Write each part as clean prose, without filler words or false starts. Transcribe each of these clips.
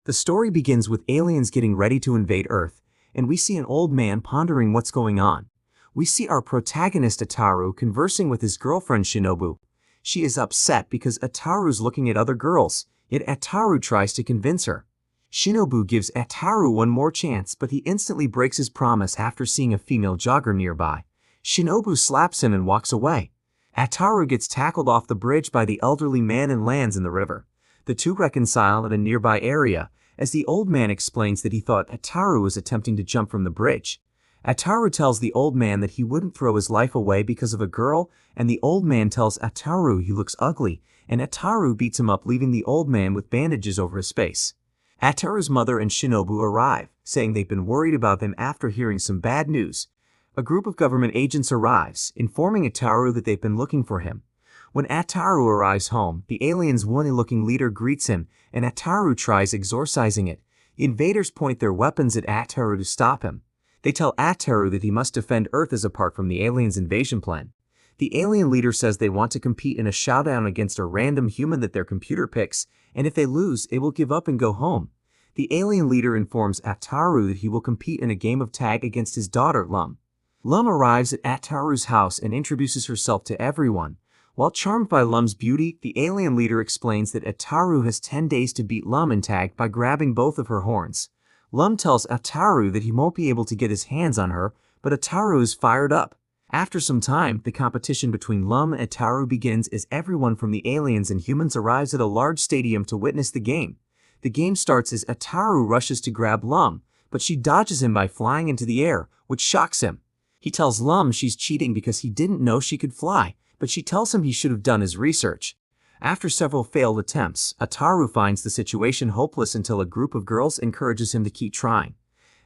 The story begins with aliens getting ready to invade Earth, and we see an old man pondering what's going on. We see our protagonist Ataru conversing with his girlfriend Shinobu. She is upset because Ataru's looking at other girls, yet Ataru tries to convince her. Shinobu gives Ataru one more chance, but he instantly breaks his promise after seeing a female jogger nearby. Shinobu slaps him and walks away. Ataru gets tackled off the bridge by the elderly man and lands in the river. The two reconcile at a nearby area, as the old man explains that he thought Ataru was attempting to jump from the bridge. Ataru tells the old man that he wouldn't throw his life away because of a girl, and the old man tells Ataru he looks ugly, and Ataru beats him up, leaving the old man with bandages over his face. Ataru's mother and Shinobu arrive, saying they've been worried about him after hearing some bad news. A group of government agents arrives, informing Ataru that they've been looking for him. When Ataru arrives home, the alien's wooden-looking leader greets him, and Ataru tries exorcising it. The invaders point their weapons at Ataru to stop him. They tell Ataru that he must defend Earth as apart from the alien's invasion plan. The alien leader says they want to compete in a showdown against a random human that their computer picks, and if they lose, they will give up and go home. The alien leader informs Ataru that he will compete in a game of tag against his daughter, Lum. Lum arrives at Ataru's house and introduces herself to everyone. While charmed by Lum's beauty, the alien leader explains that Ataru has 10 days to beat Lum in tag by grabbing both of her horns. Lum tells Ataru that he won't be able to get his hands on her, but Ataru is fired up. After some time, the competition between Lum and Ataru begins as everyone from the aliens and humans arrives at a large stadium to witness the game. The game starts as Ataru rushes to grab Lum, but she dodges him by flying into the air, which shocks him. He tells Lum she's cheating because he didn't know she could fly, but she tells him he should have done his research. After several failed attempts, Ataru finds the situation hopeless until a group of girls encourages him to keep trying.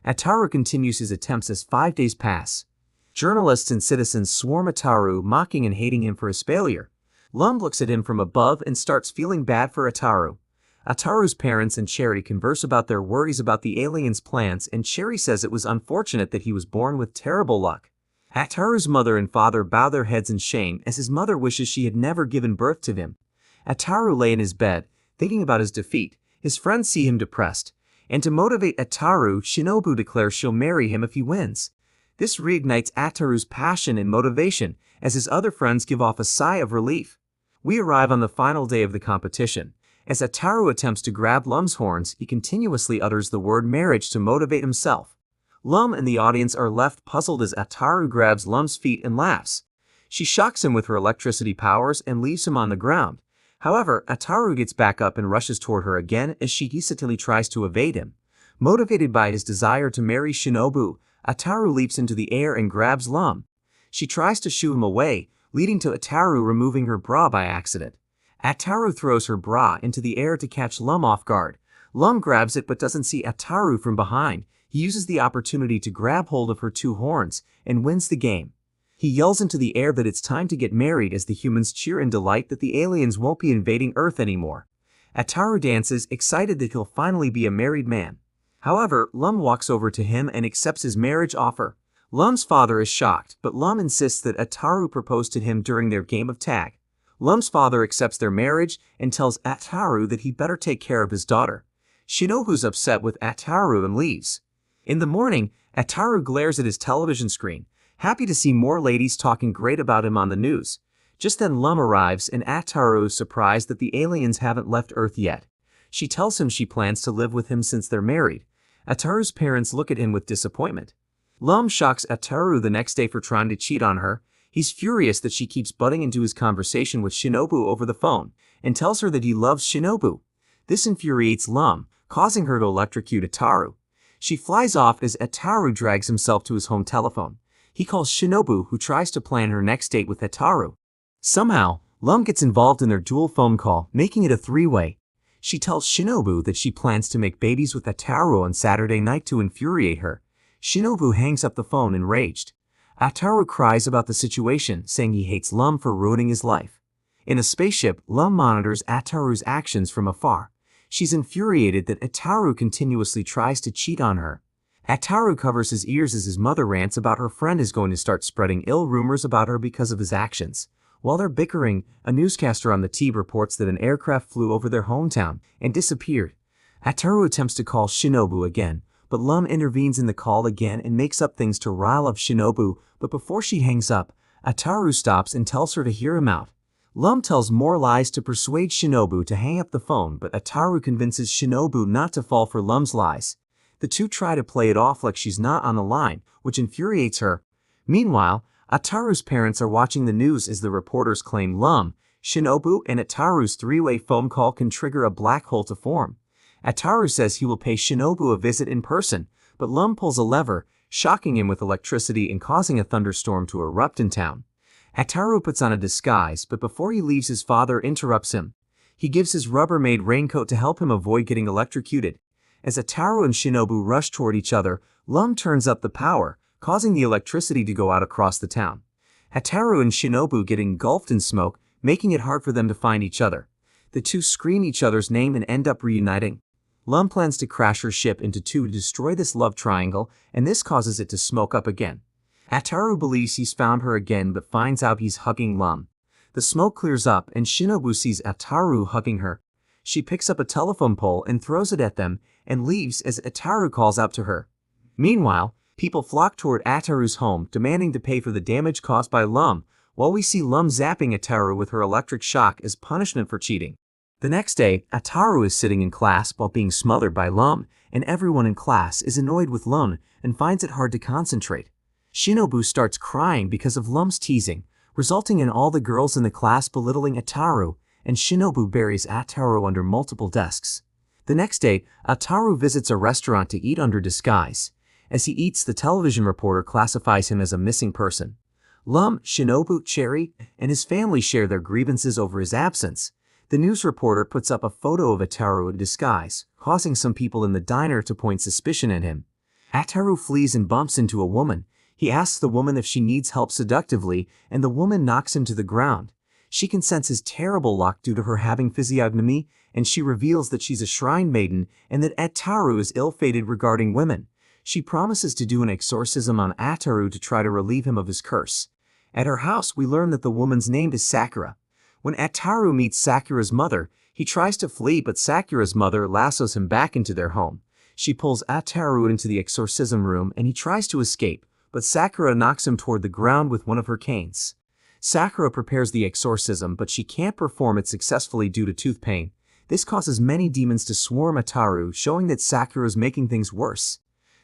Ataru continues his attempts as 5 days pass. Journalists and citizens swarm Ataru, mocking and hating him for his failure. Lum looks at him from above and starts feeling bad for Ataru. Ataru's parents and Cherry converse about their worries about the alien's plans, and Cherry says it was unfortunate that he was born with terrible luck. Ataru's mother and father bow their heads in shame as his mother wishes she had never given birth to him. Ataru lay in his bed, thinking about his defeat. His friends see him depressed, and to motivate Ataru, Shinobu declares she'll marry him if he wins. This reignites Ataru's passion and motivation, as his other friends give off a sigh of relief. We arrive on the final day of the competition. As Ataru attempts to grab Lum's horns, he continuously utters the word marriage to motivate himself. Lum and the audience are left puzzled as Ataru grabs Lum's feet and laughs. She shocks him with her electricity powers and leaves him on the ground. However, Ataru gets back up and rushes toward her again as she hesitantly tries to evade him. Motivated by his desire to marry Shinobu, Ataru leaps into the air and grabs Lum. She tries to shoo him away, leading to Ataru removing her bra by accident. Ataru throws her bra into the air to catch Lum off guard. Lum grabs it but doesn't see Ataru from behind. He uses the opportunity to grab hold of her two horns and wins the game. He yells into the air that it's time to get married as the humans cheer in delight that the aliens won't be invading Earth anymore. Ataru dances, excited that he'll finally be a married man. However, Lum walks over to him and accepts his marriage offer. Lum's father is shocked, but Lum insists that Ataru proposed to him during their game of tag. Lum's father accepts their marriage and tells Ataru that he better take care of his daughter. Shinobu's upset with Ataru and leaves. In the morning, Ataru glares at his television screen, happy to see more ladies talking great about him on the news. Just then Lum arrives and Ataru is surprised that the aliens haven't left Earth yet. She tells him she plans to live with him since they're married. Ataru's parents look at him with disappointment. Lum shocks Ataru the next day for trying to cheat on her. He's furious that she keeps butting into his conversation with Shinobu over the phone, and tells her that he loves Shinobu. This infuriates Lum, causing her to electrocute Ataru. She flies off as Ataru drags himself to his home telephone. He calls Shinobu, who tries to plan her next date with Ataru. Somehow, Lum gets involved in their dual phone call, making it a three-way. She tells Shinobu that she plans to make babies with Ataru on Saturday night to infuriate her. Shinobu hangs up the phone enraged. Ataru cries about the situation, saying he hates Lum for ruining his life. In a spaceship, Lum monitors Ataru's actions from afar. She's infuriated that Ataru continuously tries to cheat on her. Ataru covers his ears as his mother rants about her friend is going to start spreading ill rumors about her because of his actions. While they're bickering, a newscaster on the TV reports that an aircraft flew over their hometown and disappeared. Ataru attempts to call Shinobu again, but Lum intervenes in the call again and makes up things to rile up Shinobu, but before she hangs up, Ataru stops and tells her to hear him out. Lum tells more lies to persuade Shinobu to hang up the phone, but Ataru convinces Shinobu not to fall for Lum's lies. The two try to play it off like she's not on the line, which infuriates her. Meanwhile, Ataru's parents are watching the news as the reporters claim Lum, Shinobu, and Ataru's three-way phone call can trigger a black hole to form. Ataru says he will pay Shinobu a visit in person, but Lum pulls a lever, shocking him with electricity and causing a thunderstorm to erupt in town. Ataru puts on a disguise, but before he leaves his father interrupts him. He gives his Rubbermaid raincoat to help him avoid getting electrocuted. As Ataru and Shinobu rush toward each other, Lum turns up the power, causing the electricity to go out across the town. Ataru and Shinobu get engulfed in smoke, making it hard for them to find each other. The two scream each other's name and end up reuniting. Lum plans to crash her ship into two to destroy this love triangle, and this causes it to smoke up again. Ataru believes he's found her again but finds out he's hugging Lum. The smoke clears up and Shinobu sees Ataru hugging her. She picks up a telephone pole and throws it at them and leaves as Ataru calls out to her. Meanwhile, people flock toward Ataru's home, demanding to pay for the damage caused by Lum, while we see Lum zapping Ataru with her electric shock as punishment for cheating. The next day, Ataru is sitting in class while being smothered by Lum, and everyone in class is annoyed with Lum and finds it hard to concentrate. Shinobu starts crying because of Lum's teasing, resulting in all the girls in the class belittling Ataru, and Shinobu buries Ataru under multiple desks. The next day, Ataru visits a restaurant to eat under disguise. As he eats, the television reporter classifies him as a missing person. Lum, Shinobu, Cherry, and his family share their grievances over his absence. The news reporter puts up a photo of Ataru in disguise, causing some people in the diner to point suspicion at him. Ataru flees and bumps into a woman. He asks the woman if she needs help seductively, and the woman knocks him to the ground. She can sense his terrible luck due to her having physiognomy, and she reveals that she's a shrine maiden and that Ataru is ill-fated regarding women. She promises to do an exorcism on Ataru to try to relieve him of his curse. At her house, we learn that the woman's name is Sakura. When Ataru meets Sakura's mother, he tries to flee, but Sakura's mother lassos him back into their home. She pulls Ataru into the exorcism room and he tries to escape, but Sakura knocks him toward the ground with one of her canes. Sakura prepares the exorcism, but she can't perform it successfully due to tooth pain. This causes many demons to swarm Ataru, showing that Sakura is making things worse.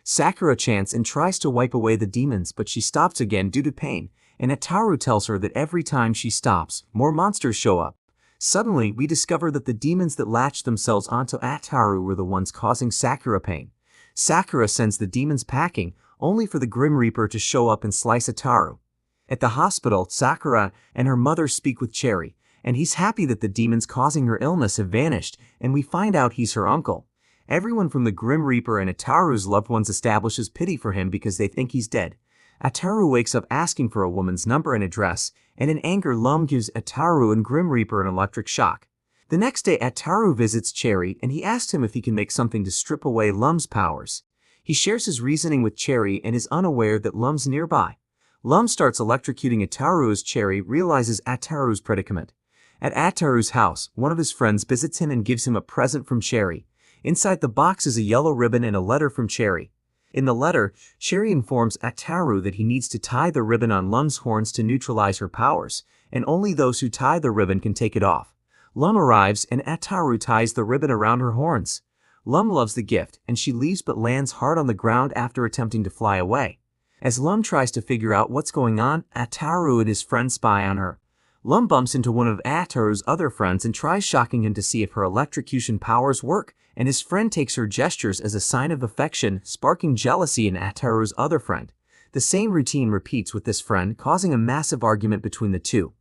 Sakura chants and tries to wipe away the demons, but she stops again due to pain, and Ataru tells her that every time she stops, more monsters show up. Suddenly, we discover that the demons that latched themselves onto Ataru were the ones causing Sakura pain. Sakura sends the demons packing, only for the Grim Reaper to show up and slice Ataru. At the hospital, Sakura and her mother speak with Cherry, and he's happy that the demons causing her illness have vanished, and we find out he's her uncle. Everyone from the Grim Reaper and Ataru's loved ones establishes pity for him because they think he's dead. Ataru wakes up asking for a woman's number and address, and in anger Lum gives Ataru and Grim Reaper an electric shock. The next day Ataru visits Cherry and he asks him if he can make something to strip away Lum's powers. He shares his reasoning with Cherry and is unaware that Lum's nearby. Lum starts electrocuting Ataru as Cherry realizes Ataru's predicament. At Ataru's house, one of his friends visits him and gives him a present from Cherry. Inside the box is a yellow ribbon and a letter from Cherry. In the letter, Cherry informs Ataru that he needs to tie the ribbon on Lum's horns to neutralize her powers, and only those who tie the ribbon can take it off. Lum arrives and Ataru ties the ribbon around her horns. Lum loves the gift, and she leaves but lands hard on the ground after attempting to fly away. As Lum tries to figure out what's going on, Ataru and his friend spy on her. Lum bumps into one of Ataru's other friends and tries shocking him to see if her electrocution powers work, and his friend takes her gestures as a sign of affection, sparking jealousy in Ataru's other friend. The same routine repeats with this friend, causing a massive argument between the two.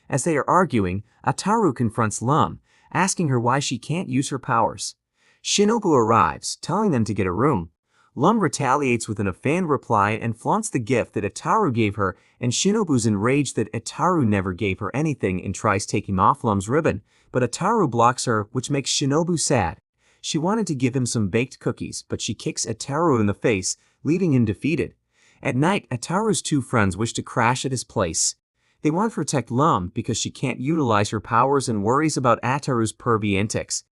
As they are arguing, Ataru confronts Lum, asking her why she can't use her powers. Shinobu arrives, telling them to get a room. Lum retaliates with an offhand reply and flaunts the gift that Ataru gave her, and Shinobu's enraged that Ataru never gave her anything and tries taking off Lum's ribbon, but Ataru blocks her, which makes Shinobu sad. She wanted to give him some baked cookies, but she kicks Ataru in the face, leaving him defeated. At night, Ataru's two friends wish to crash at his place. They want to protect Lum because she can't utilize her powers and worries about Ataru's pervy antics.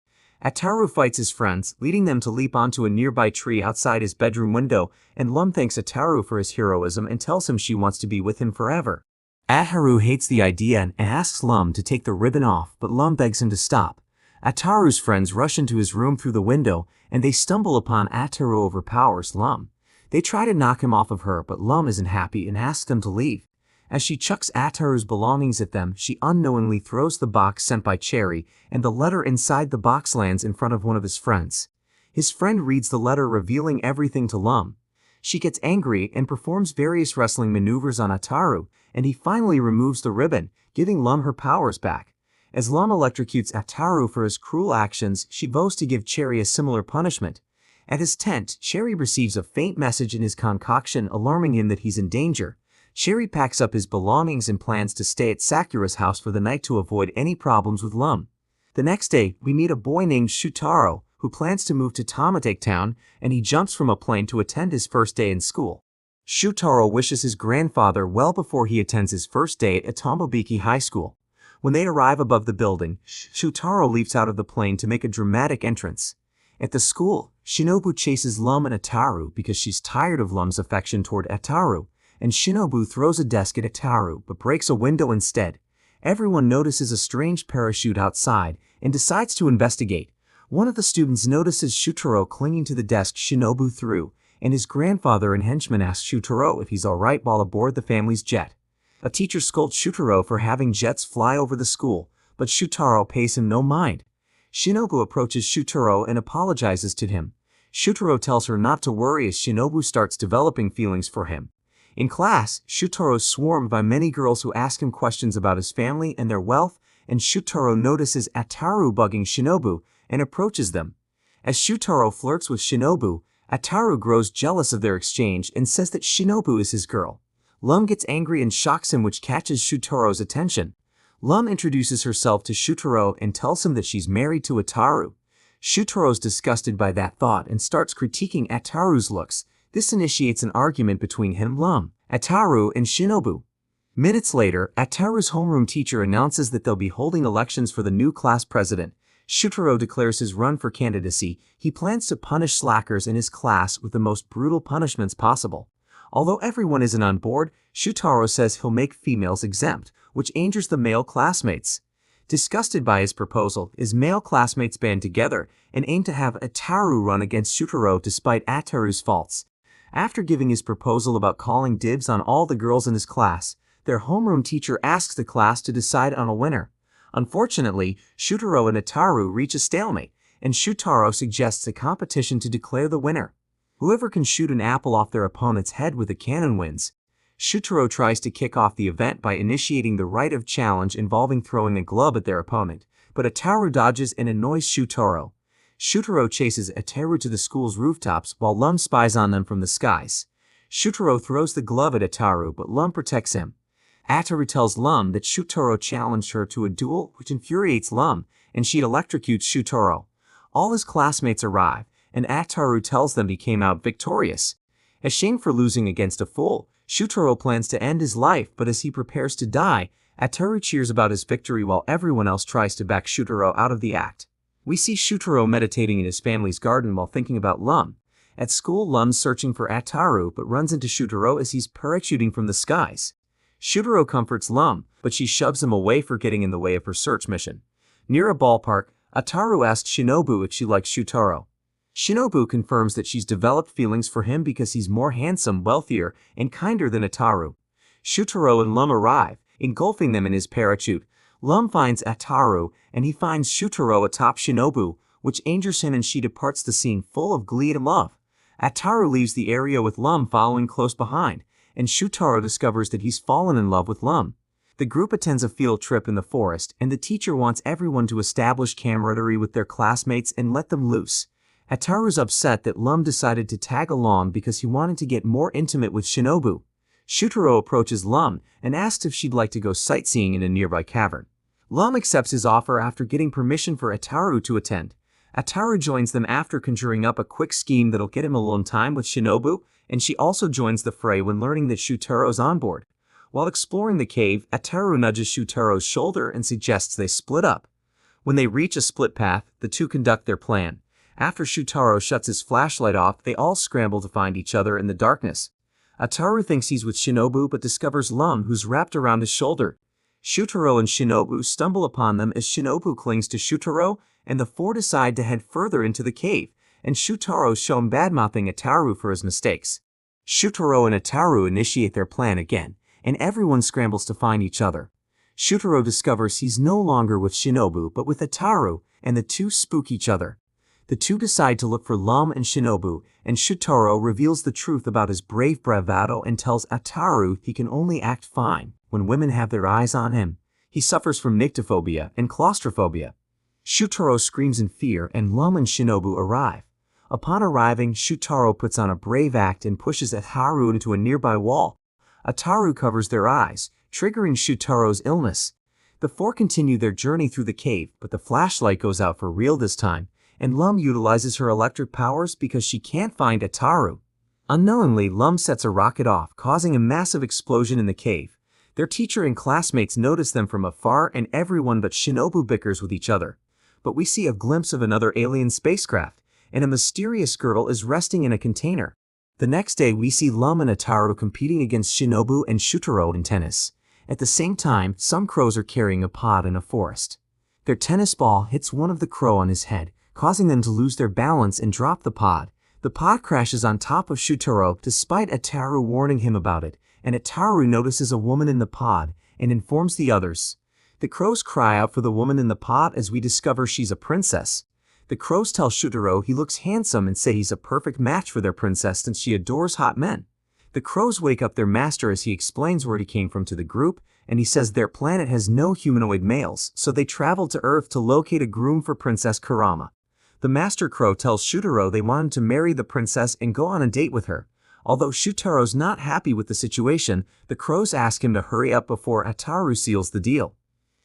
Ataru fights his friends, leading them to leap onto a nearby tree outside his bedroom window, and Lum thanks Ataru for his heroism and tells him she wants to be with him forever. Ataru hates the idea and asks Lum to take the ribbon off, but Lum begs him to stop. Ataru's friends rush into his room through the window, and they stumble upon Ataru overpowers Lum. They try to knock him off of her, but Lum isn't happy and asks them to leave. As she chucks Ataru's belongings at them, she unknowingly throws the box sent by Cherry, and the letter inside the box lands in front of one of his friends. His friend reads the letter, revealing everything to Lum. She gets angry and performs various wrestling maneuvers on Ataru, and he finally removes the ribbon, giving Lum her powers back. As Lum electrocutes Ataru for his cruel actions, she vows to give Cherry a similar punishment. At his tent, Cherry receives a faint message in his concoction alarming him that he's in danger. Cherry packs up his belongings and plans to stay at Sakura's house for the night to avoid any problems with Lum. The next day, we meet a boy named Shutaro, who plans to move to Tomatake Town, and he jumps from a plane to attend his first day in school. Shutaro wishes his grandfather well before he attends his first day at Tomobiki High School. When they arrive above the building, Shutaro leaps out of the plane to make a dramatic entrance. At the school, Shinobu chases Lum and Ataru because she's tired of Lum's affection toward Ataru, and Shinobu throws a desk at Ataru but breaks a window instead. Everyone notices a strange parachute outside and decides to investigate. One of the students notices Shutaro clinging to the desk Shinobu threw, and his grandfather and henchman ask Shutaro if he's alright while aboard the family's jet. A teacher scolds Shutaro for having jets fly over the school, but Shutaro pays him no mind. Shinobu approaches Shutaro and apologizes to him. Shutaro tells her not to worry as Shinobu starts developing feelings for him. In class, Shutaro is swarmed by many girls who ask him questions about his family and their wealth, and Shutaro notices Ataru bugging Shinobu and approaches them. As Shutaro flirts with Shinobu, Ataru grows jealous of their exchange and says that Shinobu is his girl. Lum gets angry and shocks him, which catches Shutaro's attention. Lum introduces herself to Shutaro and tells him that she's married to Ataru. Shutaro's disgusted by that thought and starts critiquing Ataru's looks. This initiates an argument between him, Lum, Ataru, and Shinobu. Minutes later, Ataru's homeroom teacher announces that they'll be holding elections for the new class president. Shutaro declares his run for candidacy. He plans to punish slackers in his class with the most brutal punishments possible. Although everyone isn't on board, Shutaro says he'll make females exempt, which angers the male classmates. Disgusted by his proposal, his male classmates band together and aim to have Ataru run against Shutaro despite Ataru's faults. After giving his proposal about calling dibs on all the girls in his class, their homeroom teacher asks the class to decide on a winner. Unfortunately, Shutaro and Ataru reach a stalemate, and Shutaro suggests a competition to declare the winner. Whoever can shoot an apple off their opponent's head with a cannon wins. Shutaro tries to kick off the event by initiating the rite of challenge involving throwing a glove at their opponent, but Ataru dodges and annoys Shutaro. Shutaro chases Ataru to the school's rooftops while Lum spies on them from the skies. Shutaro throws the glove at Ataru, but Lum protects him. Ataru tells Lum that Shutaro challenged her to a duel, which infuriates Lum, and she electrocutes Shutaro. All his classmates arrive, and Ataru tells them he came out victorious. Ashamed for losing against a fool, Shutaro plans to end his life, but as he prepares to die, Ataru cheers about his victory while everyone else tries to back Shutaro out of the act. We see Shutaro meditating in his family's garden while thinking about Lum. At school, Lum's searching for Ataru but runs into Shutaro as he's parachuting from the skies. Shutaro comforts Lum, but she shoves him away for getting in the way of her search mission. Near a ballpark, Ataru asks Shinobu if she likes Shutaro. Shinobu confirms that she's developed feelings for him because he's more handsome, wealthier, and kinder than Ataru. Shutaro and Lum arrive, engulfing them in his parachute. Lum finds Ataru, and he finds Shutaro atop Shinobu, which angers him, and she departs the scene full of glee and love. Ataru leaves the area with Lum following close behind, and Shutaro discovers that he's fallen in love with Lum. The group attends a field trip in the forest, and the teacher wants everyone to establish camaraderie with their classmates and let them loose. Ataru's upset that Lum decided to tag along because he wanted to get more intimate with Shinobu. Shutaro approaches Lum and asks if she'd like to go sightseeing in a nearby cavern. Lum accepts his offer after getting permission for Ataru to attend. Ataru joins them after conjuring up a quick scheme that'll get him alone time with Shinobu, and she also joins the fray when learning that Shutaro's on board. While exploring the cave, Ataru nudges Shutaro's shoulder and suggests they split up. When they reach a split path, the two conduct their plan. After Shutaro shuts his flashlight off, they all scramble to find each other in the darkness. Ataru thinks he's with Shinobu but discovers Lum, who's wrapped around his shoulder. Shutaro and Shinobu stumble upon them as Shinobu clings to Shutaro, and the four decide to head further into the cave, and Shutaro's shown badmouthing Ataru for his mistakes. Shutaro and Ataru initiate their plan again, and everyone scrambles to find each other. Shutaro discovers he's no longer with Shinobu but with Ataru, and the two spook each other. The two decide to look for Lum and Shinobu, and Shutaro reveals the truth about his brave bravado and tells Ataru he can only act fine when women have their eyes on him. He suffers from nyctophobia and claustrophobia. Shutaro screams in fear, and Lum and Shinobu arrive. Upon arriving, Shutaro puts on a brave act and pushes Ataru into a nearby wall. Ataru covers their eyes, triggering Shutaro's illness. The four continue their journey through the cave, but the flashlight goes out for real this time, and Lum utilizes her electric powers because she can't find Ataru. Unknowingly, Lum sets a rocket off, causing a massive explosion in the cave. Their teacher and classmates notice them from afar, and everyone but Shinobu bickers with each other. But we see a glimpse of another alien spacecraft, and a mysterious girl is resting in a container. The next day, we see Lum and Ataru competing against Shinobu and Shutaro in tennis. At the same time, some crows are carrying a pod in a forest. Their tennis ball hits one of the crow on his head, causing them to lose their balance and drop the pod. The pod crashes on top of Shutaro despite Ataru warning him about it, and Ataru notices a woman in the pod and informs the others. The crows cry out for the woman in the pod as we discover she's a princess. The crows tell Shutaro he looks handsome and say he's a perfect match for their princess since she adores hot men. The crows wake up their master as he explains where he came from to the group, and he says their planet has no humanoid males, so they travel to Earth to locate a groom for Princess Kurama. The master crow tells Shutaro they want him to marry the princess and go on a date with her. Although Shutaro's not happy with the situation, the crows ask him to hurry up before Ataru seals the deal.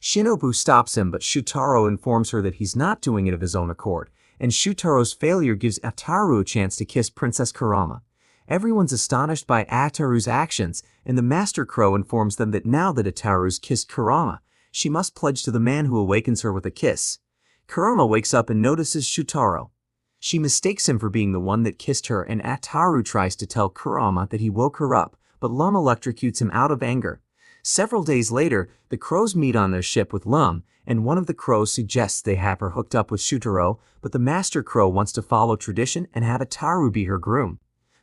Shinobu stops him, but Shutaro informs her that he's not doing it of his own accord, and Shutaro's failure gives Ataru a chance to kiss Princess Kurama. Everyone's astonished by Ataru's actions, and the master crow informs them that now that Ataru's kissed Kurama, she must pledge to the man who awakens her with a kiss. Kurama wakes up and notices Shutaro. She mistakes him for being the one that kissed her, and Ataru tries to tell Kurama that he woke her up, but Lum electrocutes him out of anger. Several days later, the crows meet on their ship with Lum, and one of the crows suggests they have her hooked up with Shutaro, but the master crow wants to follow tradition and have Ataru be her groom.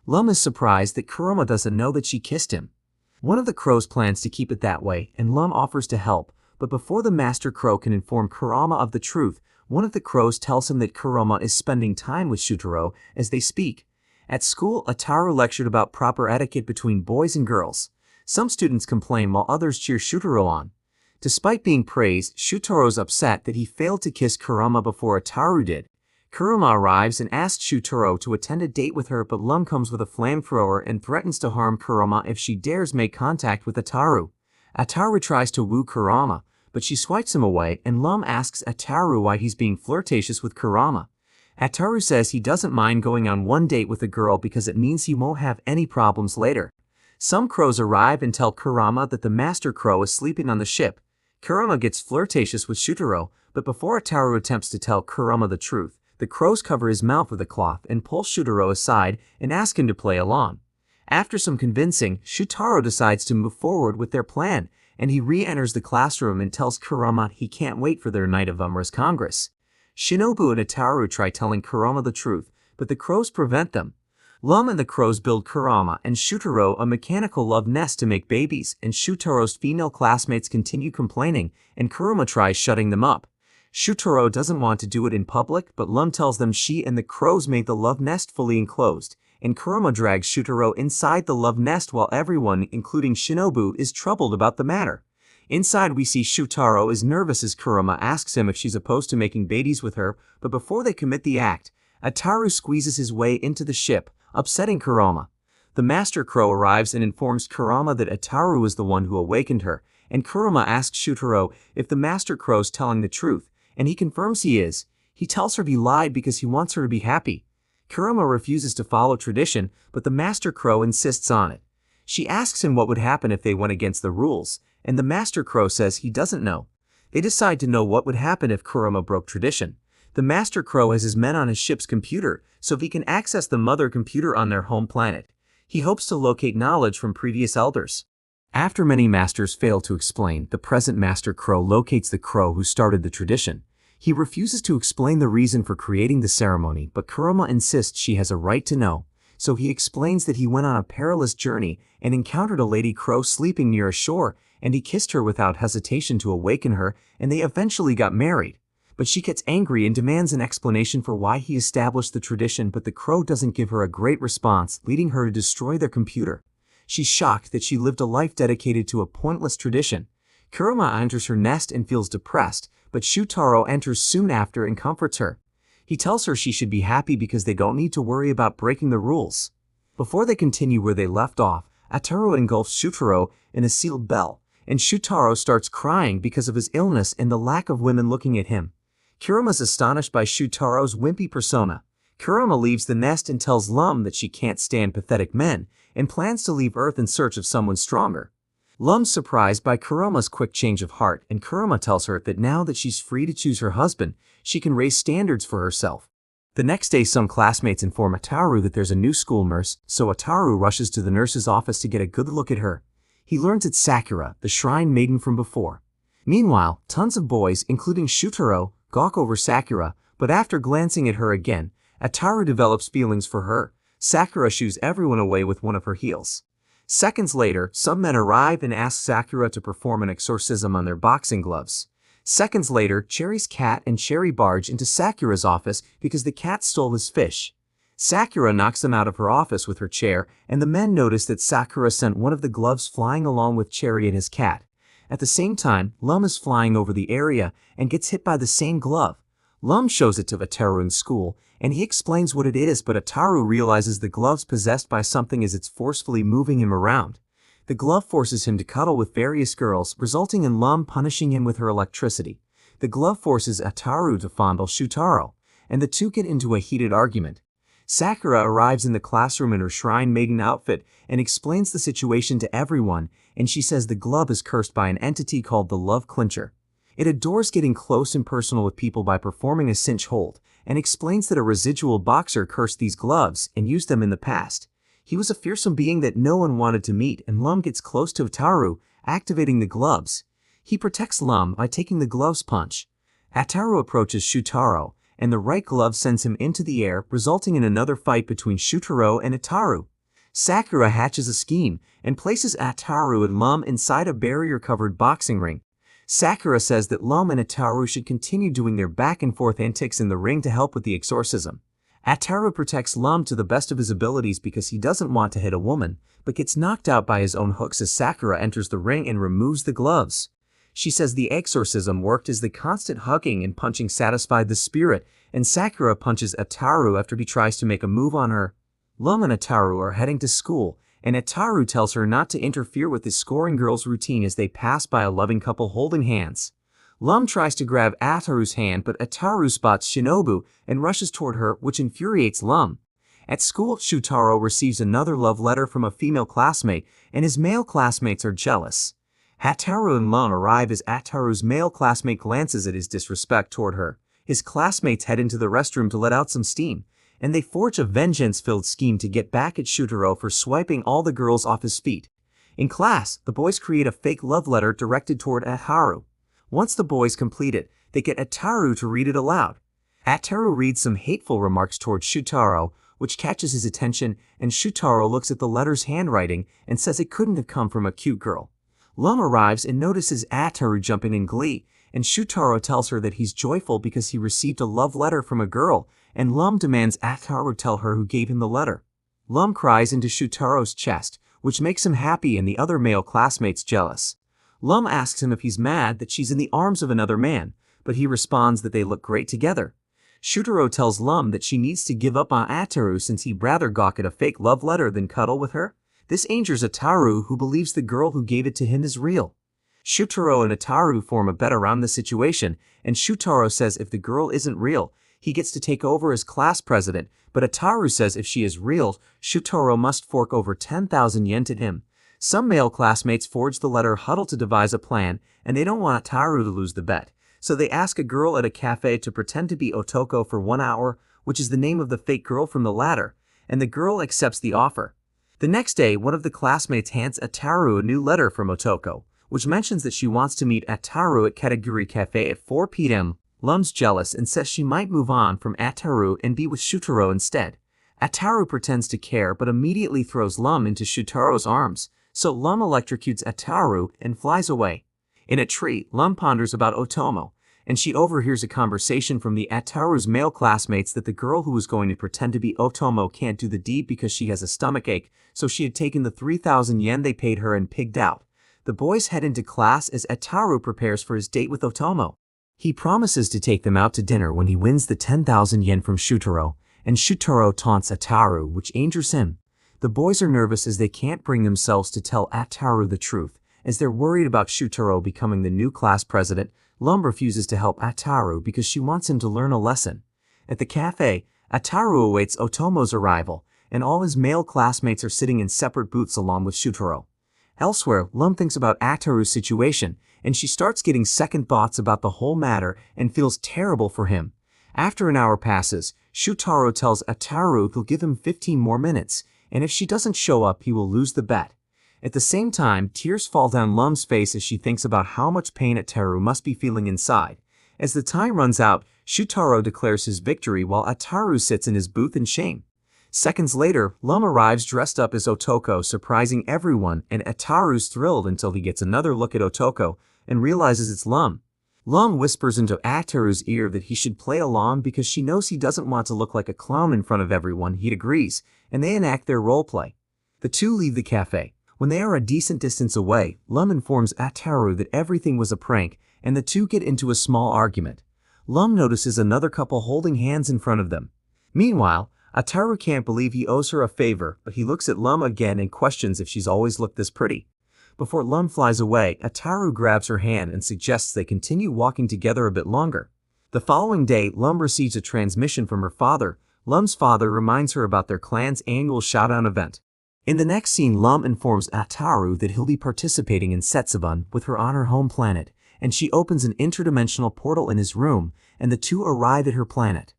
Lum is surprised that Kurama doesn't know that she kissed him. One of the crows plans to keep it that way, and Lum offers to help, but before the master crow can inform Kurama of the truth, one of the crows tells him that Kurama is spending time with Shutaro as they speak. At school, Ataru lectured about proper etiquette between boys and girls. Some students complain while others cheer Shutaro on. Despite being praised, Shutaro's upset that he failed to kiss Kurama before Ataru did. Kurama arrives and asks Shutaro to attend a date with her, but Lum comes with a flamethrower and threatens to harm Kurama if she dares make contact with Ataru. Ataru tries to woo Kurama, but she swipes him away, and Lum asks Ataru why he's being flirtatious with Kurama. Ataru says he doesn't mind going on one date with a girl because it means he won't have any problems later. Some crows arrive and tell Kurama that the master crow is sleeping on the ship. Kurama gets flirtatious with Shutaro, but before Ataru attempts to tell Kurama the truth, the crows cover his mouth with a cloth and pull Shutaro aside and ask him to play along. After some convincing, Shutaro decides to move forward with their plan, and he re-enters the classroom and tells Kurama he can't wait for their night of Umra's Congress. Shinobu and Ataru try telling Kurama the truth, but the crows prevent them. Lum and the crows build Kurama and Shutaro a mechanical love nest to make babies, and Shutaro's female classmates continue complaining, and Kurama tries shutting them up. Shutaro doesn't want to do it in public, but Lum tells them she and the crows made the love nest fully enclosed, and Kurama drags Shutaro inside the love nest while everyone, including Shinobu, is troubled about the matter. Inside, we see Shutaro is nervous as Kurama asks him if she's opposed to making babies with her, but before they commit the act, Ataru squeezes his way into the ship, upsetting Kurama. The master crow arrives and informs Kurama that Ataru is the one who awakened her, and Kurama asks Shutaro if the master crow's telling the truth, and he confirms he is. He tells her he lied because he wants her to be happy. Kurama refuses to follow tradition, but the master crow insists on it. She asks him what would happen if they went against the rules, and the master crow says he doesn't know. They decide to know what would happen if Kurama broke tradition. The Master Crow has his men on his ship's computer, so he can access the mother computer on their home planet. He hopes to locate knowledge from previous elders. After many masters fail to explain, the present Master Crow locates the crow who started the tradition. He refuses to explain the reason for creating the ceremony, but Kurama insists she has a right to know. So he explains that he went on a perilous journey and encountered a lady crow sleeping near a shore, and he kissed her without hesitation to awaken her, and they eventually got married. But she gets angry and demands an explanation for why he established the tradition, but the crow doesn't give her a great response, leading her to destroy their computer. She's shocked that she lived a life dedicated to a pointless tradition. Kurama enters her nest and feels depressed, but Shutaro enters soon after and comforts her. He tells her she should be happy because they don't need to worry about breaking the rules. Before they continue where they left off, Ataru engulfs Shutaro in a sealed bell, and Shutaro starts crying because of his illness and the lack of women looking at him. Kurama's astonished by Shutaro's wimpy persona. Kurama leaves the nest and tells Lum that she can't stand pathetic men, and plans to leave Earth in search of someone stronger. Lum's surprised by Kurama's quick change of heart, and Kurama tells her that now that she's free to choose her husband, she can raise standards for herself. The next day, some classmates inform Ataru that there's a new school nurse, so Ataru rushes to the nurse's office to get a good look at her. He learns it's Sakura, the shrine maiden from before. Meanwhile, tons of boys, including Shutaro, gawk over Sakura, but after glancing at her again, Ataru develops feelings for her. Sakura shoos everyone away with one of her heels. Seconds later, some men arrive and ask Sakura to perform an exorcism on their boxing gloves. Seconds later, Cherry's cat and Cherry barge into Sakura's office because the cat stole his fish. Sakura knocks them out of her office with her chair, and the men notice that Sakura sent one of the gloves flying along with Cherry and his cat. At the same time, Lum is flying over the area and gets hit by the same glove. Lum shows it to Ataru in school, and he explains what it is, but Ataru realizes the glove's possessed by something as it's forcefully moving him around. The glove forces him to cuddle with various girls, resulting in Lum punishing him with her electricity. The glove forces Ataru to fondle Shutaro, and the two get into a heated argument. Sakura arrives in the classroom in her shrine maiden outfit and explains the situation to everyone, and she says the glove is cursed by an entity called the Love Clincher. It adores getting close and personal with people by performing a cinch hold, and explains that a residual boxer cursed these gloves and used them in the past. He was a fearsome being that no one wanted to meet, and Lum gets close to Ataru, activating the gloves. He protects Lum by taking the glove's punch. Ataru approaches Shutaro, and the right glove sends him into the air, resulting in another fight between Shutaro and Ataru. Sakura hatches a scheme and places Ataru and Lum inside a barrier-covered boxing ring. Sakura says that Lum and Ataru should continue doing their back-and-forth antics in the ring to help with the exorcism. Ataru protects Lum to the best of his abilities because he doesn't want to hit a woman, but gets knocked out by his own hooks as Sakura enters the ring and removes the gloves. She says the exorcism worked as the constant hugging and punching satisfied the spirit, and Sakura punches Ataru after he tries to make a move on her. Lum and Ataru are heading to school, and Ataru tells her not to interfere with the scoring girl's routine as they pass by a loving couple holding hands. Lum tries to grab Ataru's hand, but Ataru spots Shinobu and rushes toward her, which infuriates Lum. At school, Shutaro receives another love letter from a female classmate, and his male classmates are jealous. Ataru and Lum arrive as Ataru's male classmate glances at his disrespect toward her. His classmates head into the restroom to let out some steam, and they forge a vengeance-filled scheme to get back at Shutaro for swiping all the girls off his feet. In class, the boys create a fake love letter directed toward Ataru. Once the boys complete it, they get Ataru to read it aloud. Ataru reads some hateful remarks toward Shutaro, which catches his attention, and Shutaro looks at the letter's handwriting and says it couldn't have come from a cute girl. Lum arrives and notices Ataru jumping in glee, and Shutaro tells her that he's joyful because he received a love letter from a girl, and Lum demands Ataru tell her who gave him the letter. Lum cries into Shutaro's chest, which makes him happy and the other male classmates jealous. Lum asks him if he's mad that she's in the arms of another man, but he responds that they look great together. Shutaro tells Lum that she needs to give up on Ataru since he'd rather gawk at a fake love letter than cuddle with her. This angers Ataru, who believes the girl who gave it to him is real. Shutaro and Ataru form a bet around the situation, and Shutaro says if the girl isn't real, he gets to take over as class president, but Ataru says if she is real, Shutaro must fork over 10,000 yen to him. Some male classmates forge the letter huddle to devise a plan, and they don't want Ataru to lose the bet. So they ask a girl at a cafe to pretend to be Otoko for 1 hour, which is the name of the fake girl from the ladder, and the girl accepts the offer. The next day, one of the classmates hands Ataru a new letter from Otoko, which mentions that she wants to meet Ataru at Kataguri Cafe at 4 p.m. Lum's jealous and says she might move on from Ataru and be with Shutaro instead. Ataru pretends to care but immediately throws Lum into Shutaro's arms, so Lum electrocutes Ataru and flies away. In a tree, Lum ponders about Otomo, and she overhears a conversation from the Ataru's male classmates that the girl who was going to pretend to be Otomo can't do the deed because she has a stomachache, so she had taken the 3,000 yen they paid her and pigged out. The boys head into class as Ataru prepares for his date with Otomo. He promises to take them out to dinner when he wins the 10,000 yen from Shutaro, and Shutaro taunts Ataru, which angers him. The boys are nervous as they can't bring themselves to tell Ataru the truth, as they're worried about Shutaro becoming the new class president. Lum refuses to help Ataru because she wants him to learn a lesson. At the cafe, Ataru awaits Otomo's arrival, and all his male classmates are sitting in separate booths along with Shutaro. Elsewhere, Lum thinks about Ataru's situation, and she starts getting second thoughts about the whole matter and feels terrible for him. After an hour passes, Shutaro tells Ataru he'll give him 15 more minutes, and if she doesn't show up, he will lose the bet. At the same time, tears fall down Lum's face as she thinks about how much pain Ataru must be feeling inside. As the time runs out, Shutaro declares his victory while Ataru sits in his booth in shame. Seconds later, Lum arrives dressed up as Otoko, surprising everyone, and Ataru's thrilled until he gets another look at Otoko and realizes it's Lum. Lum whispers into Ataru's ear that he should play along because she knows he doesn't want to look like a clown in front of everyone. He agrees, and they enact their role play. The two leave the cafe. When they are a decent distance away, Lum informs Ataru that everything was a prank, and the two get into a small argument. Lum notices another couple holding hands in front of them. Meanwhile, Ataru can't believe he owes her a favor, but he looks at Lum again and questions if she's always looked this pretty. Before Lum flies away, Ataru grabs her hand and suggests they continue walking together a bit longer. The following day, Lum receives a transmission from her father. Lum's father reminds her about their clan's annual showdown event. In the next scene, Lum informs Ataru that he'll be participating in Setsubun with her on her home planet, and she opens an interdimensional portal in his room, and the two arrive at her planet.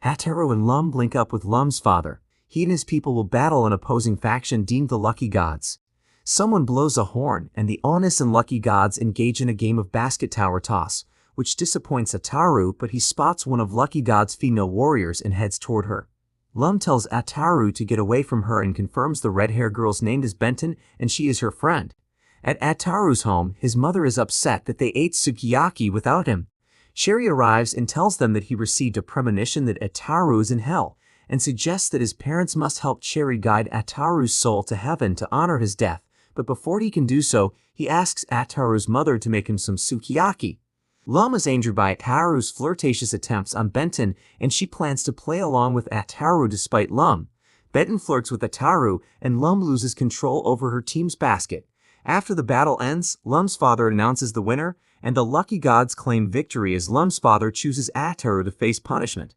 Ataru and Lum link up with Lum's father. He and his people will battle an opposing faction deemed the Lucky Gods. Someone blows a horn, and the Honest and Lucky Gods engage in a game of basket tower toss, which disappoints Ataru, but he spots one of Lucky God's female warriors and heads toward her. Lum tells Ataru to get away from her and confirms the red-haired girl's name is Benton and she is her friend. At Ataru's home, his mother is upset that they ate sukiyaki without him. Sherry arrives and tells them that he received a premonition that Ataru is in hell, and suggests that his parents must help Cherry guide Ataru's soul to heaven to honor his death, but before he can do so, he asks Ataru's mother to make him some sukiyaki. Lum is angered by Ataru's flirtatious attempts on Benton, and she plans to play along with Ataru despite Lum. Benton flirts with Ataru, and Lum loses control over her team's basket. After the battle ends, Lum's father announces the winner, and the Lucky Gods claim victory as Lum's father chooses Ataru to face punishment.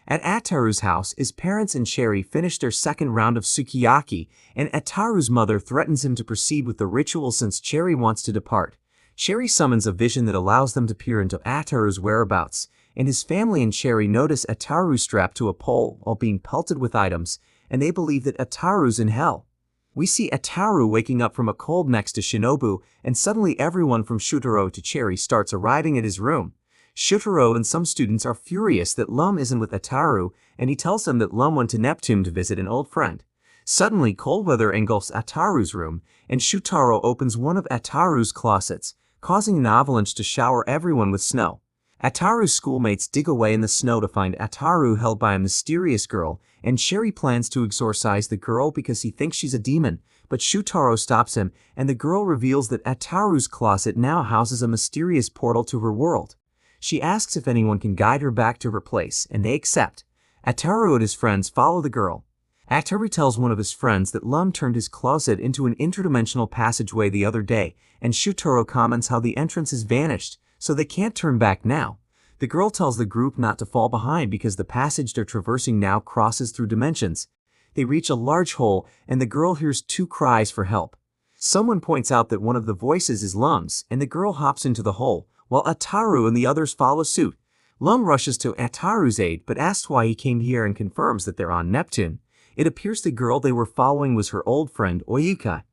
At Ataru's house, his parents and Cherry finish their second round of sukiyaki, and Ataru's mother threatens him to proceed with the ritual since Cherry wants to depart. Cherry summons a vision that allows them to peer into Ataru's whereabouts, and his family and Cherry notice Ataru strapped to a pole while being pelted with items, and they believe that Ataru's in hell. We see Ataru waking up from a cold next to Shinobu, and suddenly everyone from Shutaro to Cherry starts arriving at his room. Shutaro and some students are furious that Lum isn't with Ataru, and he tells them that Lum went to Neptune to visit an old friend. Suddenly, cold weather engulfs Ataru's room, and Shutaro opens one of Ataru's closets, causing an avalanche to shower everyone with snow. Ataru's schoolmates dig away in the snow to find Ataru held by a mysterious girl, and Cherry plans to exorcise the girl because he thinks she's a demon, but Shutaro stops him, and the girl reveals that Ataru's closet now houses a mysterious portal to her world. She asks if anyone can guide her back to her place, and they accept. Ataru and his friends follow the girl. Ataru tells one of his friends that Lum turned his closet into an interdimensional passageway the other day, and Shutaro comments how the entrance has vanished, so they can't turn back now. The girl tells the group not to fall behind because the passage they're traversing now crosses through dimensions. They reach a large hole, and the girl hears two cries for help. Someone points out that one of the voices is Lum's, and the girl hops into the hole, while Ataru and the others follow suit. Lum rushes to Ataru's aid but asks why he came here and confirms that they're on Neptune. It appears the girl they were following was her old friend Oyukai.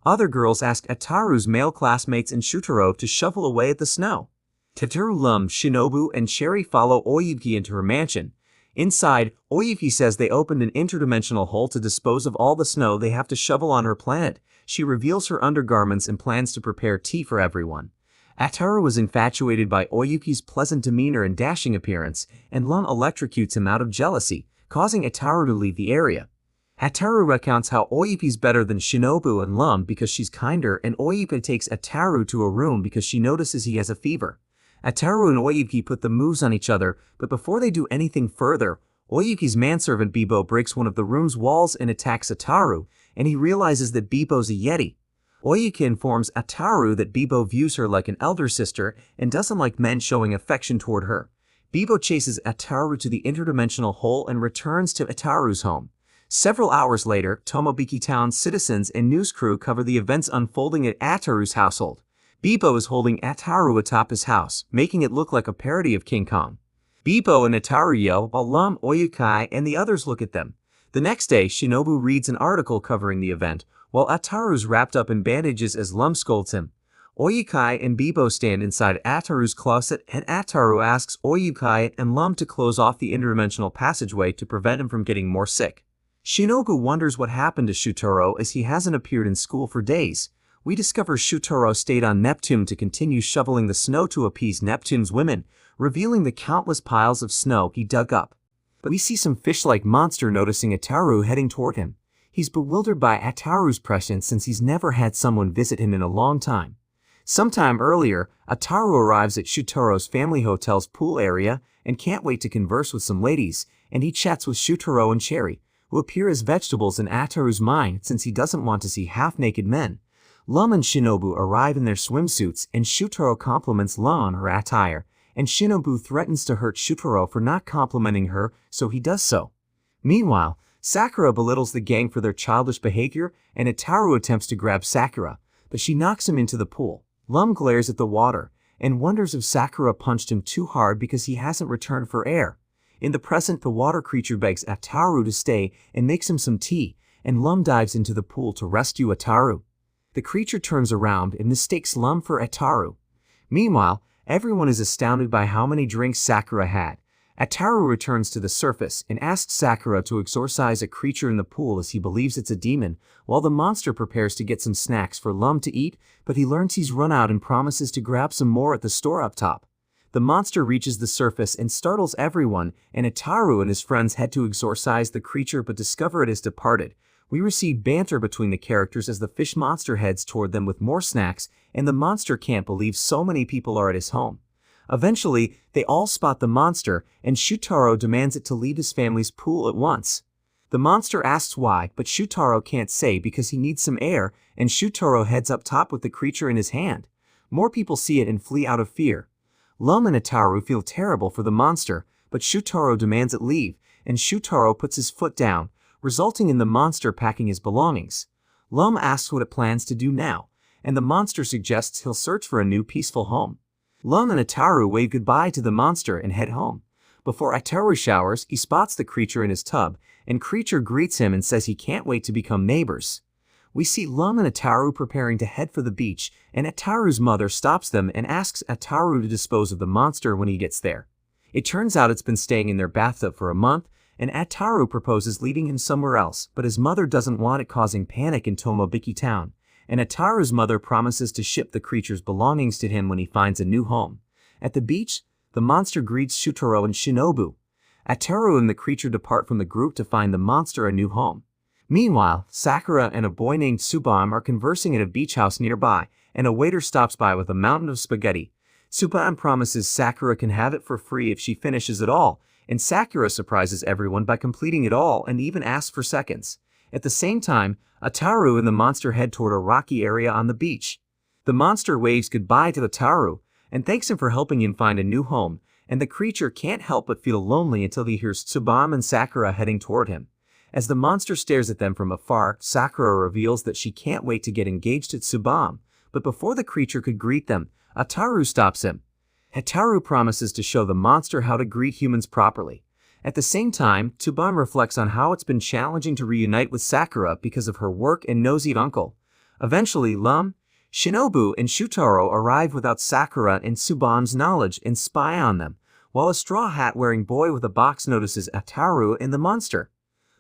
Other girls ask Ataru's male classmates and Shutaro to shovel away at the snow. Tataru, Lum, Shinobu, and Cherry follow Oyuki into her mansion. Inside, Oyuki says they opened an interdimensional hole to dispose of all the snow they have to shovel on her planet. She reveals her undergarments and plans to prepare tea for everyone. Ataru was infatuated by Oyuki's pleasant demeanor and dashing appearance, and Lum electrocutes him out of jealousy, causing Ataru to leave the area. Ataru recounts how Oyuki's better than Shinobu and Lum because she's kinder, and Oyuki takes Ataru to a room because she notices he has a fever. Ataru and Oyuki put the moves on each other, but before they do anything further, Oyuki's manservant Bibo breaks one of the room's walls and attacks Ataru, and he realizes that Bibo's a Yeti. Oyuki informs Ataru that Bibo views her like an elder sister and doesn't like men showing affection toward her. Bibo chases Ataru to the interdimensional hole and returns to Ataru's home. Several hours later, Tomobiki Town's citizens and news crew cover the events unfolding at Ataru's household. Bibo is holding Ataru atop his house, making it look like a parody of King Kong. Bibo and Ataru yell while Lum, Oyukai, and the others look at them. The next day, Shinobu reads an article covering the event, while Ataru's wrapped up in bandages as Lum scolds him. Oyukai and Bibo stand inside Ataru's closet, and Ataru asks Oyukai and Lum to close off the interdimensional passageway to prevent him from getting more sick. Shinobu wonders what happened to Shutaro as he hasn't appeared in school for days. We discover Shutaro stayed on Neptune to continue shoveling the snow to appease Neptune's women, revealing the countless piles of snow he dug up. But we see some fish-like monster noticing Ataru heading toward him. He's bewildered by Ataru's presence since he's never had someone visit him in a long time. Sometime earlier, Ataru arrives at Shutaro's family hotel's pool area and can't wait to converse with some ladies, and he chats with Shutaro and Cherry, who appear as vegetables in Ataru's mind since he doesn't want to see half-naked men. Lum and Shinobu arrive in their swimsuits, and Shutaro compliments Lum on her attire, and Shinobu threatens to hurt Shutaro for not complimenting her, so he does so. Meanwhile, Sakura belittles the gang for their childish behavior, and Ataru attempts to grab Sakura, but she knocks him into the pool. Lum glares at the water, and wonders if Sakura punched him too hard because he hasn't returned for air. In the present, the water creature begs Ataru to stay and makes him some tea, and Lum dives into the pool to rescue Ataru. The creature turns around and mistakes Lum for Ataru. Meanwhile, everyone is astounded by how many drinks Sakura had. Ataru returns to the surface and asks Sakura to exorcise a creature in the pool as he believes it's a demon, while the monster prepares to get some snacks for Lum to eat, but he learns he's run out and promises to grab some more at the store up top. The monster reaches the surface and startles everyone, and Ataru and his friends head to exorcise the creature but discover it has departed. We receive banter between the characters as the fish monster heads toward them with more snacks, and the monster can't believe so many people are at his home. Eventually, they all spot the monster, and Shutaro demands it to leave his family's pool at once. The monster asks why, but Shutaro can't say because he needs some air, and Shutaro heads up top with the creature in his hand. More people see it and flee out of fear. Lum and Ataru feel terrible for the monster, but Shutaro demands it leave, and Shutaro puts his foot down, resulting in the monster packing his belongings. Lum asks what it plans to do now, and the monster suggests he'll search for a new peaceful home. Lum and Ataru wave goodbye to the monster and head home. Before Ataru showers, he spots the creature in his tub, and creature greets him and says he can't wait to become neighbors. We see Lum and Ataru preparing to head for the beach, and Ataru's mother stops them and asks Ataru to dispose of the monster when he gets there. It turns out it's been staying in their bathtub for a month, and Ataru proposes leaving him somewhere else, but his mother doesn't want it causing panic in Tomobiki Town, and Ataru's mother promises to ship the creature's belongings to him when he finds a new home. At the beach, the monster greets Shutaro and Shinobu. Ataru and the creature depart from the group to find the monster a new home. Meanwhile, Sakura and a boy named Tsubame are conversing at a beach house nearby, and a waiter stops by with a mountain of spaghetti. Tsubame promises Sakura can have it for free if she finishes it all, and Sakura surprises everyone by completing it all and even asks for seconds. At the same time, Ataru and the monster head toward a rocky area on the beach. The monster waves goodbye to Ataru and thanks him for helping him find a new home, and the creature can't help but feel lonely until he hears Tsubame and Sakura heading toward him. As the monster stares at them from afar, Sakura reveals that she can't wait to get engaged to Tsubame, but before the creature could greet them, Ataru stops him. Ataru promises to show the monster how to greet humans properly. At the same time, Tsubame reflects on how it's been challenging to reunite with Sakura because of her work and nosy uncle. Eventually, Lum, Shinobu, and Shutaro arrive without Sakura and Tsubame's knowledge and spy on them, while a straw hat-wearing boy with a box notices Ataru and the monster.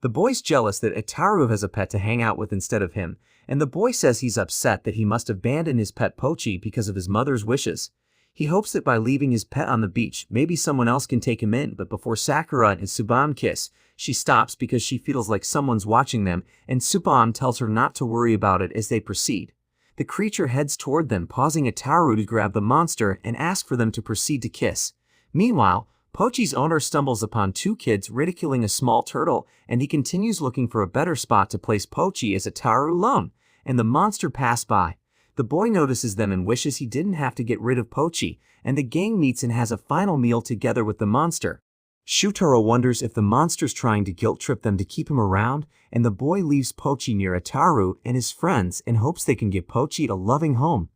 The boy's jealous that Ataru has a pet to hang out with instead of him, and the boy says he's upset that he must abandon his pet Pochi because of his mother's wishes. He hopes that by leaving his pet on the beach, maybe someone else can take him in, but before Sakura and Tsubame kiss, she stops because she feels like someone's watching them, and Tsubame tells her not to worry about it as they proceed. The creature heads toward them, pausing Ataru to grab the monster and ask for them to proceed to kiss. Meanwhile, Pochi's owner stumbles upon two kids ridiculing a small turtle, and he continues looking for a better spot to place Pochi as Ataru alone, and the monster pass by. The boy notices them and wishes he didn't have to get rid of Pochi, and the gang meets and has a final meal together with the monster. Shutaro wonders if the monster's trying to guilt-trip them to keep him around, and the boy leaves Pochi near Ataru and his friends and hopes they can give Pochi a loving home.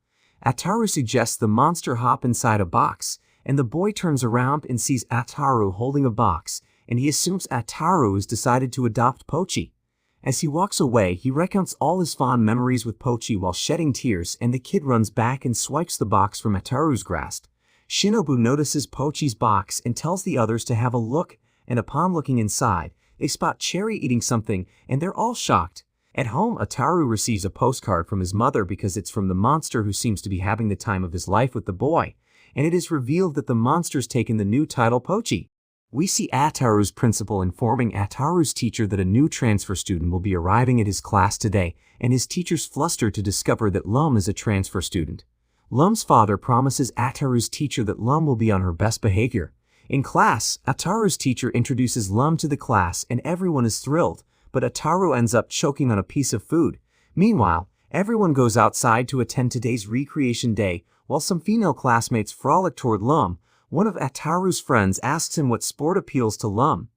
Ataru suggests the monster hop inside a box, and the boy turns around and sees Ataru holding a box, and he assumes Ataru has decided to adopt Pochi. As he walks away, he recounts all his fond memories with Pochi while shedding tears, and the kid runs back and swipes the box from Ataru's grasp. Shinobu notices Pochi's box and tells the others to have a look, and upon looking inside, they spot Cherry eating something, and they're all shocked. At home, Ataru receives a postcard from his mother because it's from the monster who seems to be having the time of his life with the boy, and it is revealed that the monster's taken the new title Pochi. We see Ataru's principal informing Ataru's teacher that a new transfer student will be arriving at his class today, and his teacher's flustered to discover that Lum is a transfer student. Lum's father promises Ataru's teacher that Lum will be on her best behavior. In class, Ataru's teacher introduces Lum to the class and everyone is thrilled, but Ataru ends up choking on a piece of food. Meanwhile, everyone goes outside to attend today's recreation day, while some female classmates frolic toward Lum. One of Ataru's friends asks him what sport appeals to Lum.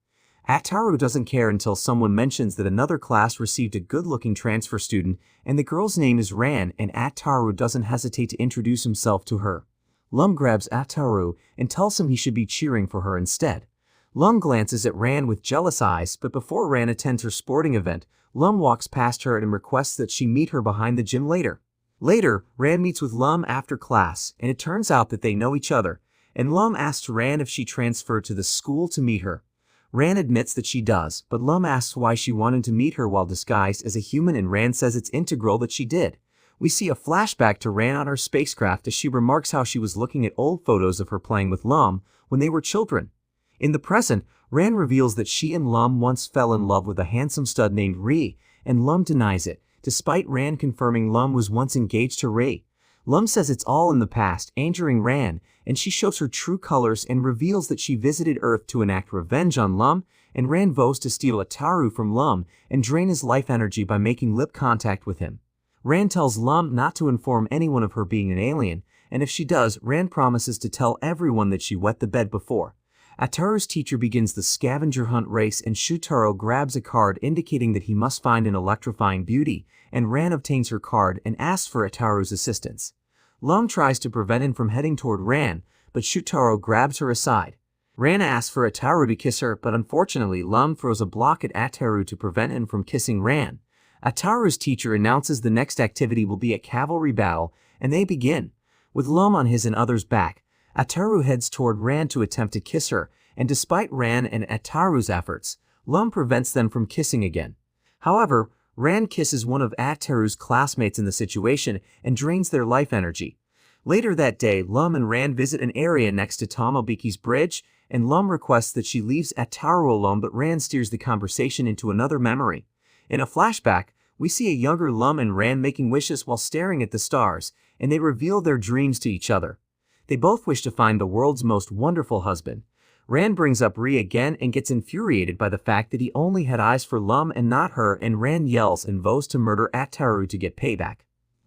Ataru doesn't care until someone mentions that another class received a good-looking transfer student, and the girl's name is Ran, and Ataru doesn't hesitate to introduce himself to her. Lum grabs Ataru and tells him he should be cheering for her instead. Lum glances at Ran with jealous eyes, but before Ran attends her sporting event, Lum walks past her and requests that she meet her behind the gym later. Later, Ran meets with Lum after class, and it turns out that they know each other, and Lum asks Ran if she transferred to the school to meet her. Ran admits that she does, but Lum asks why she wanted to meet her while disguised as a human, and Ran says it's integral that she did. We see a flashback to Ran on her spacecraft as she remarks how she was looking at old photos of her playing with Lum when they were children. In the present, Ran reveals that she and Lum once fell in love with a handsome stud named Ri, and Lum denies it, despite Ran confirming Lum was once engaged to Ri. Lum says it's all in the past, angering Ran, and she shows her true colors and reveals that she visited Earth to enact revenge on Lum, and Ran vows to steal Ataru from Lum and drain his life energy by making lip contact with him. Ran tells Lum not to inform anyone of her being an alien, and if she does, Ran promises to tell everyone that she wet the bed before. Ataru's teacher begins the scavenger hunt race, and Shutaro grabs a card indicating that he must find an electrifying beauty, and Ran obtains her card and asks for Ataru's assistance. Lum tries to prevent him from heading toward Ran, but Shutaro grabs her aside. Ran asks for Ataru to kiss her, but unfortunately Lum throws a block at Ataru to prevent him from kissing Ran. Ataru's teacher announces the next activity will be a cavalry battle, and they begin. With Lum on his and others' back, Ataru heads toward Ran to attempt to kiss her, and despite Ran and Ataru's efforts, Lum prevents them from kissing again. However, Ran kisses one of Ataru's classmates in the situation and drains their life energy. Later that day, Lum and Ran visit an area next to Tomobiki's bridge, and Lum requests that she leaves Ataru alone, but Ran steers the conversation into another memory. In a flashback, we see a younger Lum and Ran making wishes while staring at the stars, and they reveal their dreams to each other. They both wish to find the world's most wonderful husband. Ran brings up Ri again and gets infuriated by the fact that he only had eyes for Lum and not her, and Ran yells and vows to murder Ataru to get payback.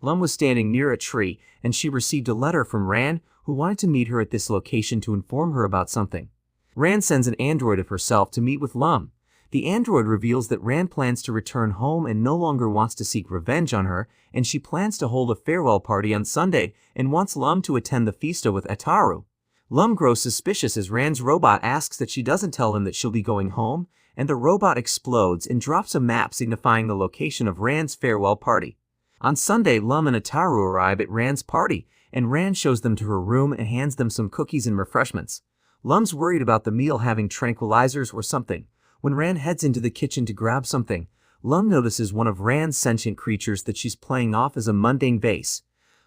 Lum was standing near a tree, and she received a letter from Ran, who wanted to meet her at this location to inform her about something. Ran sends an android of herself to meet with Lum. The android reveals that Ran plans to return home and no longer wants to seek revenge on her, and she plans to hold a farewell party on Sunday and wants Lum to attend the fiesta with Ataru. Lum grows suspicious as Ran's robot asks that she doesn't tell him that she'll be going home, and the robot explodes and drops a map signifying the location of Ran's farewell party. On Sunday, Lum and Ataru arrive at Ran's party, and Ran shows them to her room and hands them some cookies and refreshments. Lum's worried about the meal having tranquilizers or something. When Ran heads into the kitchen to grab something, Lum notices one of Ran's sentient creatures that she's playing off as a mundane vase.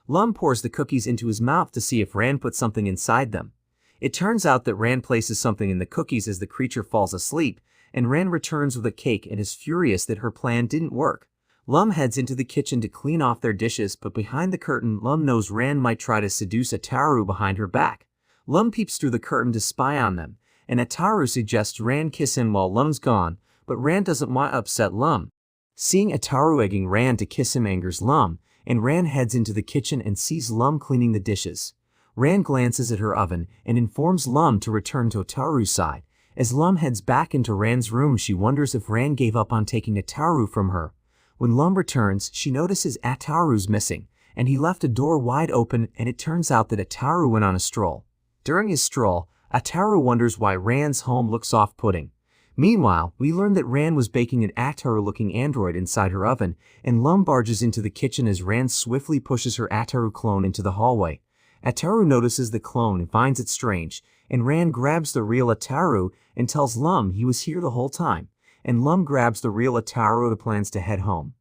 Lum pours the cookies into his mouth to see if Ran put something inside them. It turns out that Ran places something in the cookies as the creature falls asleep, and Ran returns with a cake and is furious that her plan didn't work. Lum heads into the kitchen to clean off their dishes, but behind the curtain, Lum knows Ran might try to seduce Ataru behind her back. Lum peeps through the curtain to spy on them, and Ataru suggests Ran kiss him while Lum's gone, but Ran doesn't want to upset Lum. Seeing Ataru egging Ran to kiss him angers Lum, and Ran heads into the kitchen and sees Lum cleaning the dishes. Ran glances at her oven and informs Lum to return to Ataru's side. As Lum heads back into Ran's room, she wonders if Ran gave up on taking Ataru from her. When Lum returns, she notices Ataru's missing, and he left a door wide open, and it turns out that Ataru went on a stroll. During his stroll, Ataru wonders why Ran's home looks off-putting. Meanwhile, we learn that Ran was baking an Ataru-looking android inside her oven, and Lum barges into the kitchen as Ran swiftly pushes her Ataru clone into the hallway. Ataru notices the clone and finds it strange, and Ran grabs the real Ataru and tells Lum he was here the whole time, and Lum grabs the real Ataru and plans to head home.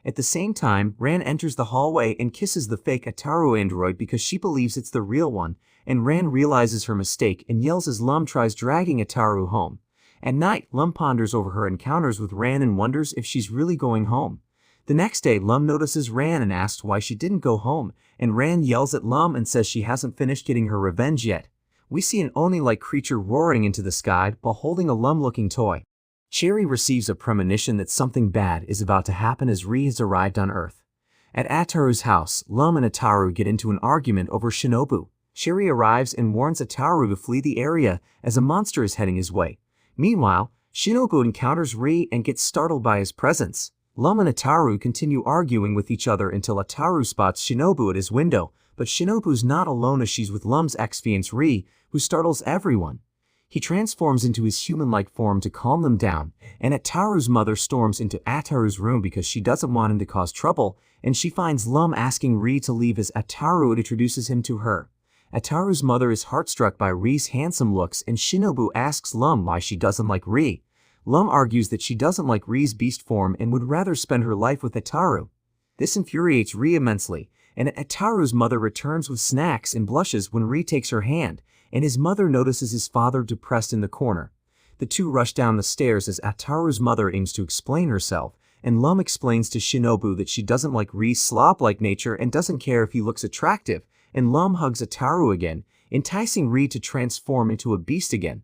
At the same time, Ran enters the hallway and kisses the fake Ataru android because she believes it's the real one, and Ran realizes her mistake and yells as Lum tries dragging Ataru home. At night, Lum ponders over her encounters with Ran and wonders if she's really going home. The next day, Lum notices Ran and asks why she didn't go home, and Ran yells at Lum and says she hasn't finished getting her revenge yet. We see an Oni-like creature roaring into the sky while holding a Lum-looking toy. Cherry receives a premonition that something bad is about to happen as Ri has arrived on Earth. At Ataru's house, Lum and Ataru get into an argument over Shinobu. Cherry arrives and warns Ataru to flee the area as a monster is heading his way. Meanwhile, Shinobu encounters Ri and gets startled by his presence. Lum and Ataru continue arguing with each other until Ataru spots Shinobu at his window, but Shinobu's not alone as she's with Lum's ex-fiancé Ri, who startles everyone. He transforms into his human-like form to calm them down, and Ataru's mother storms into Ataru's room because she doesn't want him to cause trouble, and she finds Lum asking Ri to leave as Ataru introduces him to her. Ataru's mother is heartstruck by Ri's handsome looks, and Shinobu asks Lum why she doesn't like Ri. Lum argues that she doesn't like Ri's beast form and would rather spend her life with Ataru. This infuriates Ri immensely, and Ataru's mother returns with snacks and blushes when Ri takes her hand, and his mother notices his father depressed in the corner. The two rush down the stairs as Ataru's mother aims to explain herself, and Lum explains to Shinobu that she doesn't like Ri's slob-like nature and doesn't care if he looks attractive, and Lum hugs Ataru again, enticing Ri to transform into a beast again.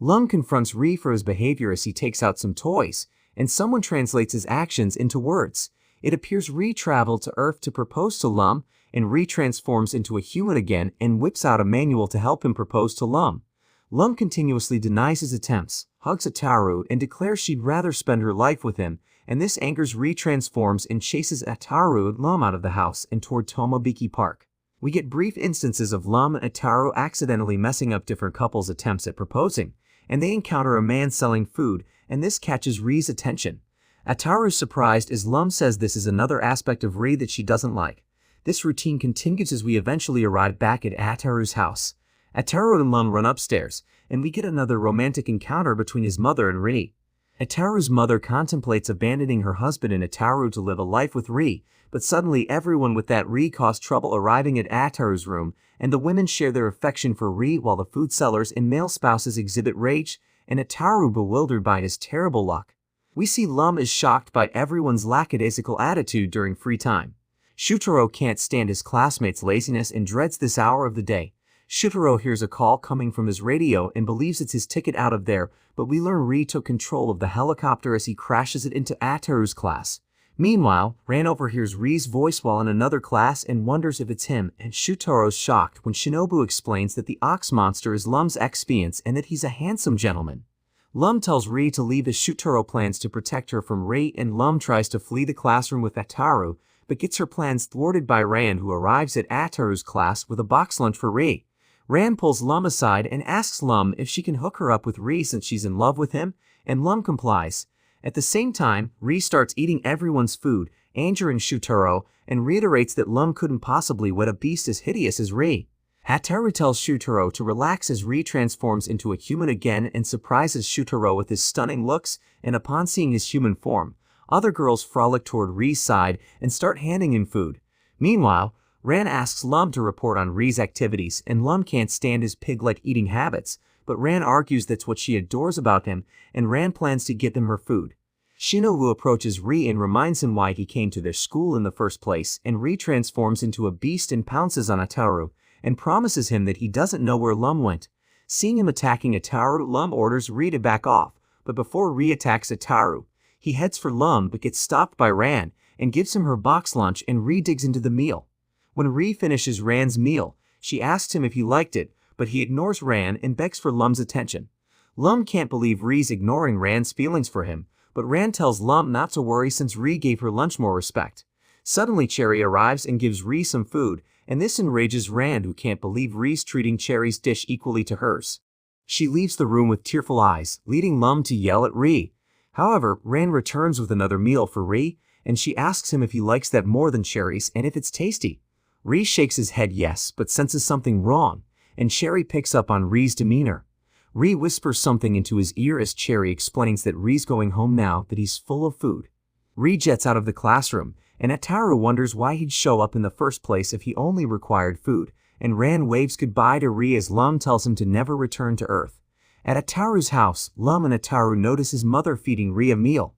Lum confronts Ri for his behavior as he takes out some toys, and someone translates his actions into words. It appears Ri traveled to Earth to propose to Lum, and Ri transforms into a human again and whips out a manual to help him propose to Lum. Lum continuously denies his attempts, hugs Ataru, and declares she'd rather spend her life with him, and this angers Ri transforms and chases Ataru and Lum out of the house and toward Tomobiki Park. We get brief instances of Lum and Ataru accidentally messing up different couples' attempts at proposing, and they encounter a man selling food, and this catches Ri's attention. Ataru's surprised as Lum says this is another aspect of Ri that she doesn't like. This routine continues as we eventually arrive back at Ataru's house. Ataru and Lum run upstairs, and we get another romantic encounter between his mother and Ri. Ataru's mother contemplates abandoning her husband and Ataru to live a life with Ri, but suddenly everyone with that Ri cause trouble arriving at Ataru's room, and the women share their affection for Ri while the food sellers and male spouses exhibit rage, and Ataru bewildered by his terrible luck. We see Lum is shocked by everyone's lackadaisical attitude during free time. Shutaro can't stand his classmates' laziness and dreads this hour of the day. Shutaro hears a call coming from his radio and believes it's his ticket out of there, but we learn Ri took control of the helicopter as he crashes it into Ataru's class. Meanwhile, Ran overhears Ri's voice while in another class and wonders if it's him, and Shutaro's shocked when Shinobu explains that the ox monster is Lum's ex-fiancé and that he's a handsome gentleman. Lum tells Ri to leave as Shutaro plans to protect her from Ri, and Lum tries to flee the classroom with Ataru, but gets her plans thwarted by Ran, who arrives at Ataru's class with a box lunch for Ri. Ran pulls Lum aside and asks Lum if she can hook her up with Ri since she's in love with him, and Lum complies. At the same time, Ri starts eating everyone's food, injuring Shutaro, and reiterates that Lum couldn't possibly wed a beast as hideous as Ri. Ataru tells Shutaro to relax as Ri transforms into a human again and surprises Shutaro with his stunning looks, and upon seeing his human form, other girls frolic toward Ri's side and start handing him food. Meanwhile, Ran asks Lum to report on Ri's activities, and Lum can't stand his pig-like eating habits, but Ran argues that's what she adores about him, and Ran plans to get them her food. Shinobu approaches Ri and reminds him why he came to their school in the first place, and Ri transforms into a beast and pounces on Ataru, and promises him that he doesn't know where Lum went. Seeing him attacking Ataru, Lum orders Ri to back off, but before Ri attacks Ataru, he heads for Lum but gets stopped by Ran and gives him her box lunch, and Ri digs into the meal. When Ri finishes Ran's meal, she asks him if he liked it, but he ignores Ran and begs for Lum's attention. Lum can't believe Ri's ignoring Ran's feelings for him, but Ran tells Lum not to worry since Ri gave her lunch more respect. Suddenly Cherry arrives and gives Ri some food, and this enrages Ran, who can't believe Ri's treating Cherry's dish equally to hers. She leaves the room with tearful eyes, leading Lum to yell at Ri. However, Ran returns with another meal for Ri, and she asks him if he likes that more than Cherry's and if it's tasty. Ri shakes his head yes, but senses something wrong, and Cherry picks up on Ri's demeanor. Ri whispers something into his ear as Cherry explains that Ri's going home now that he's full of food. Ri jets out of the classroom, and Ataru wonders why he'd show up in the first place if he only required food, and Ran waves goodbye to Ri as Lum tells him to never return to Earth. At Ataru's house, Lum and Ataru notice his mother feeding Ri a meal.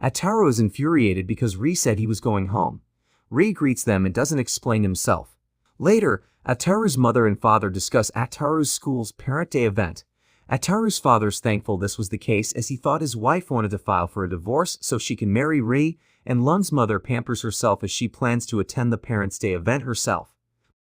Ataru is infuriated because Ri said he was going home. Ri greets them and doesn't explain himself. Later, Ataru's mother and father discuss Ataru's school's Parent Day event. Ataru's father's thankful this was the case as he thought his wife wanted to file for a divorce so she can marry Ri, and Lum's mother pampers herself as she plans to attend the Parents' Day event herself.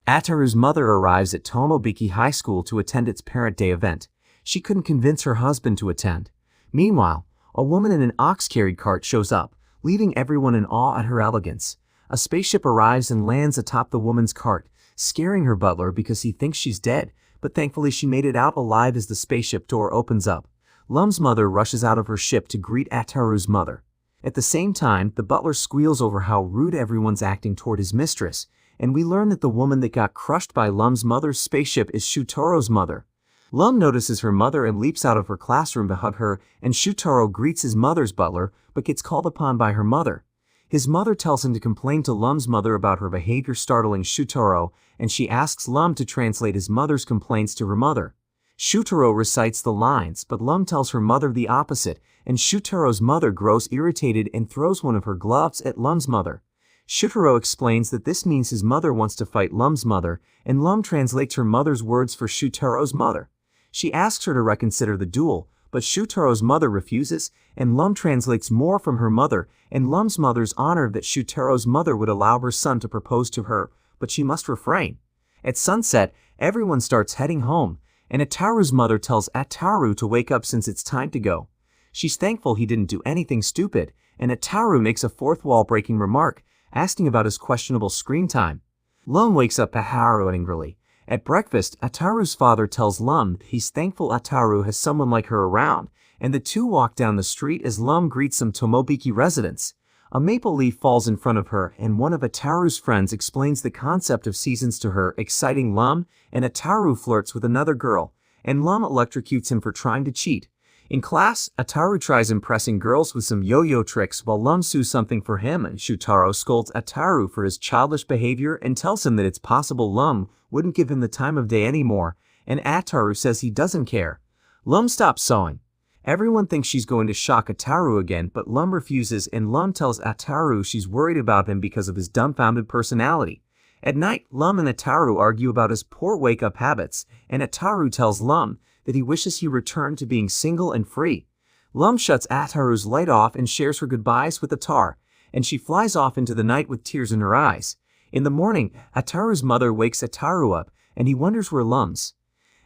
Ataru's mother arrives at Tomobiki High School to attend its Parent Day event. She couldn't convince her husband to attend. Meanwhile, a woman in an ox-carried cart shows up, leaving everyone in awe at her elegance. A spaceship arrives and lands atop the woman's cart, scaring her butler because he thinks she's dead, but thankfully she made it out alive as the spaceship door opens up. Lum's mother rushes out of her ship to greet Ataru's mother. At the same time, the butler squeals over how rude everyone's acting toward his mistress, and we learn that the woman that got crushed by Lum's mother's spaceship is Shutaro's mother. Lum notices her mother and leaps out of her classroom to hug her, and Shutaro greets his mother's butler, but gets called upon by her mother. His mother tells him to complain to Lum's mother about her behavior startling Shutaro, and she asks Lum to translate his mother's complaints to her mother. Shutaro recites the lines, but Lum tells her mother the opposite, and Shutaro's mother grows irritated and throws one of her gloves at Lum's mother. Shutaro explains that this means his mother wants to fight Lum's mother, and Lum translates her mother's words for Shutaro's mother. She asks her to reconsider the duel, but Shutaro's mother refuses, and Lum translates more from her mother, and Lum's mother's honored that Shutaro's mother would allow her son to propose to her, but she must refrain. At sunset, everyone starts heading home, and Ataru's mother tells Ataru to wake up since it's time to go. She's thankful he didn't do anything stupid, and Ataru makes a fourth wall-breaking remark, asking about his questionable screen time. Lum wakes up Ataru angrily. At breakfast, Ataru's father tells Lum he's thankful Ataru has someone like her around, and the two walk down the street as Lum greets some Tomobiki residents. A maple leaf falls in front of her, and one of Ataru's friends explains the concept of seasons to her, exciting Lum, and Ataru flirts with another girl, and Lum electrocutes him for trying to cheat. In class, Ataru tries impressing girls with some yo-yo tricks while Lum sues something for him, and Shutaro scolds Ataru for his childish behavior and tells him that it's possible Lum wouldn't give him the time of day anymore, and Ataru says he doesn't care. Lum stops sewing. Everyone thinks she's going to shock Ataru again, but Lum refuses, and Lum tells Ataru she's worried about him because of his dumbfounded personality. At night, Lum and Ataru argue about his poor wake-up habits, and Ataru tells Lum that he wishes he returned to being single and free. Lum shuts Ataru's light off and shares her goodbyes with Atar, and she flies off into the night with tears in her eyes. In the morning, Ataru's mother wakes Ataru up, and he wonders where Lum's.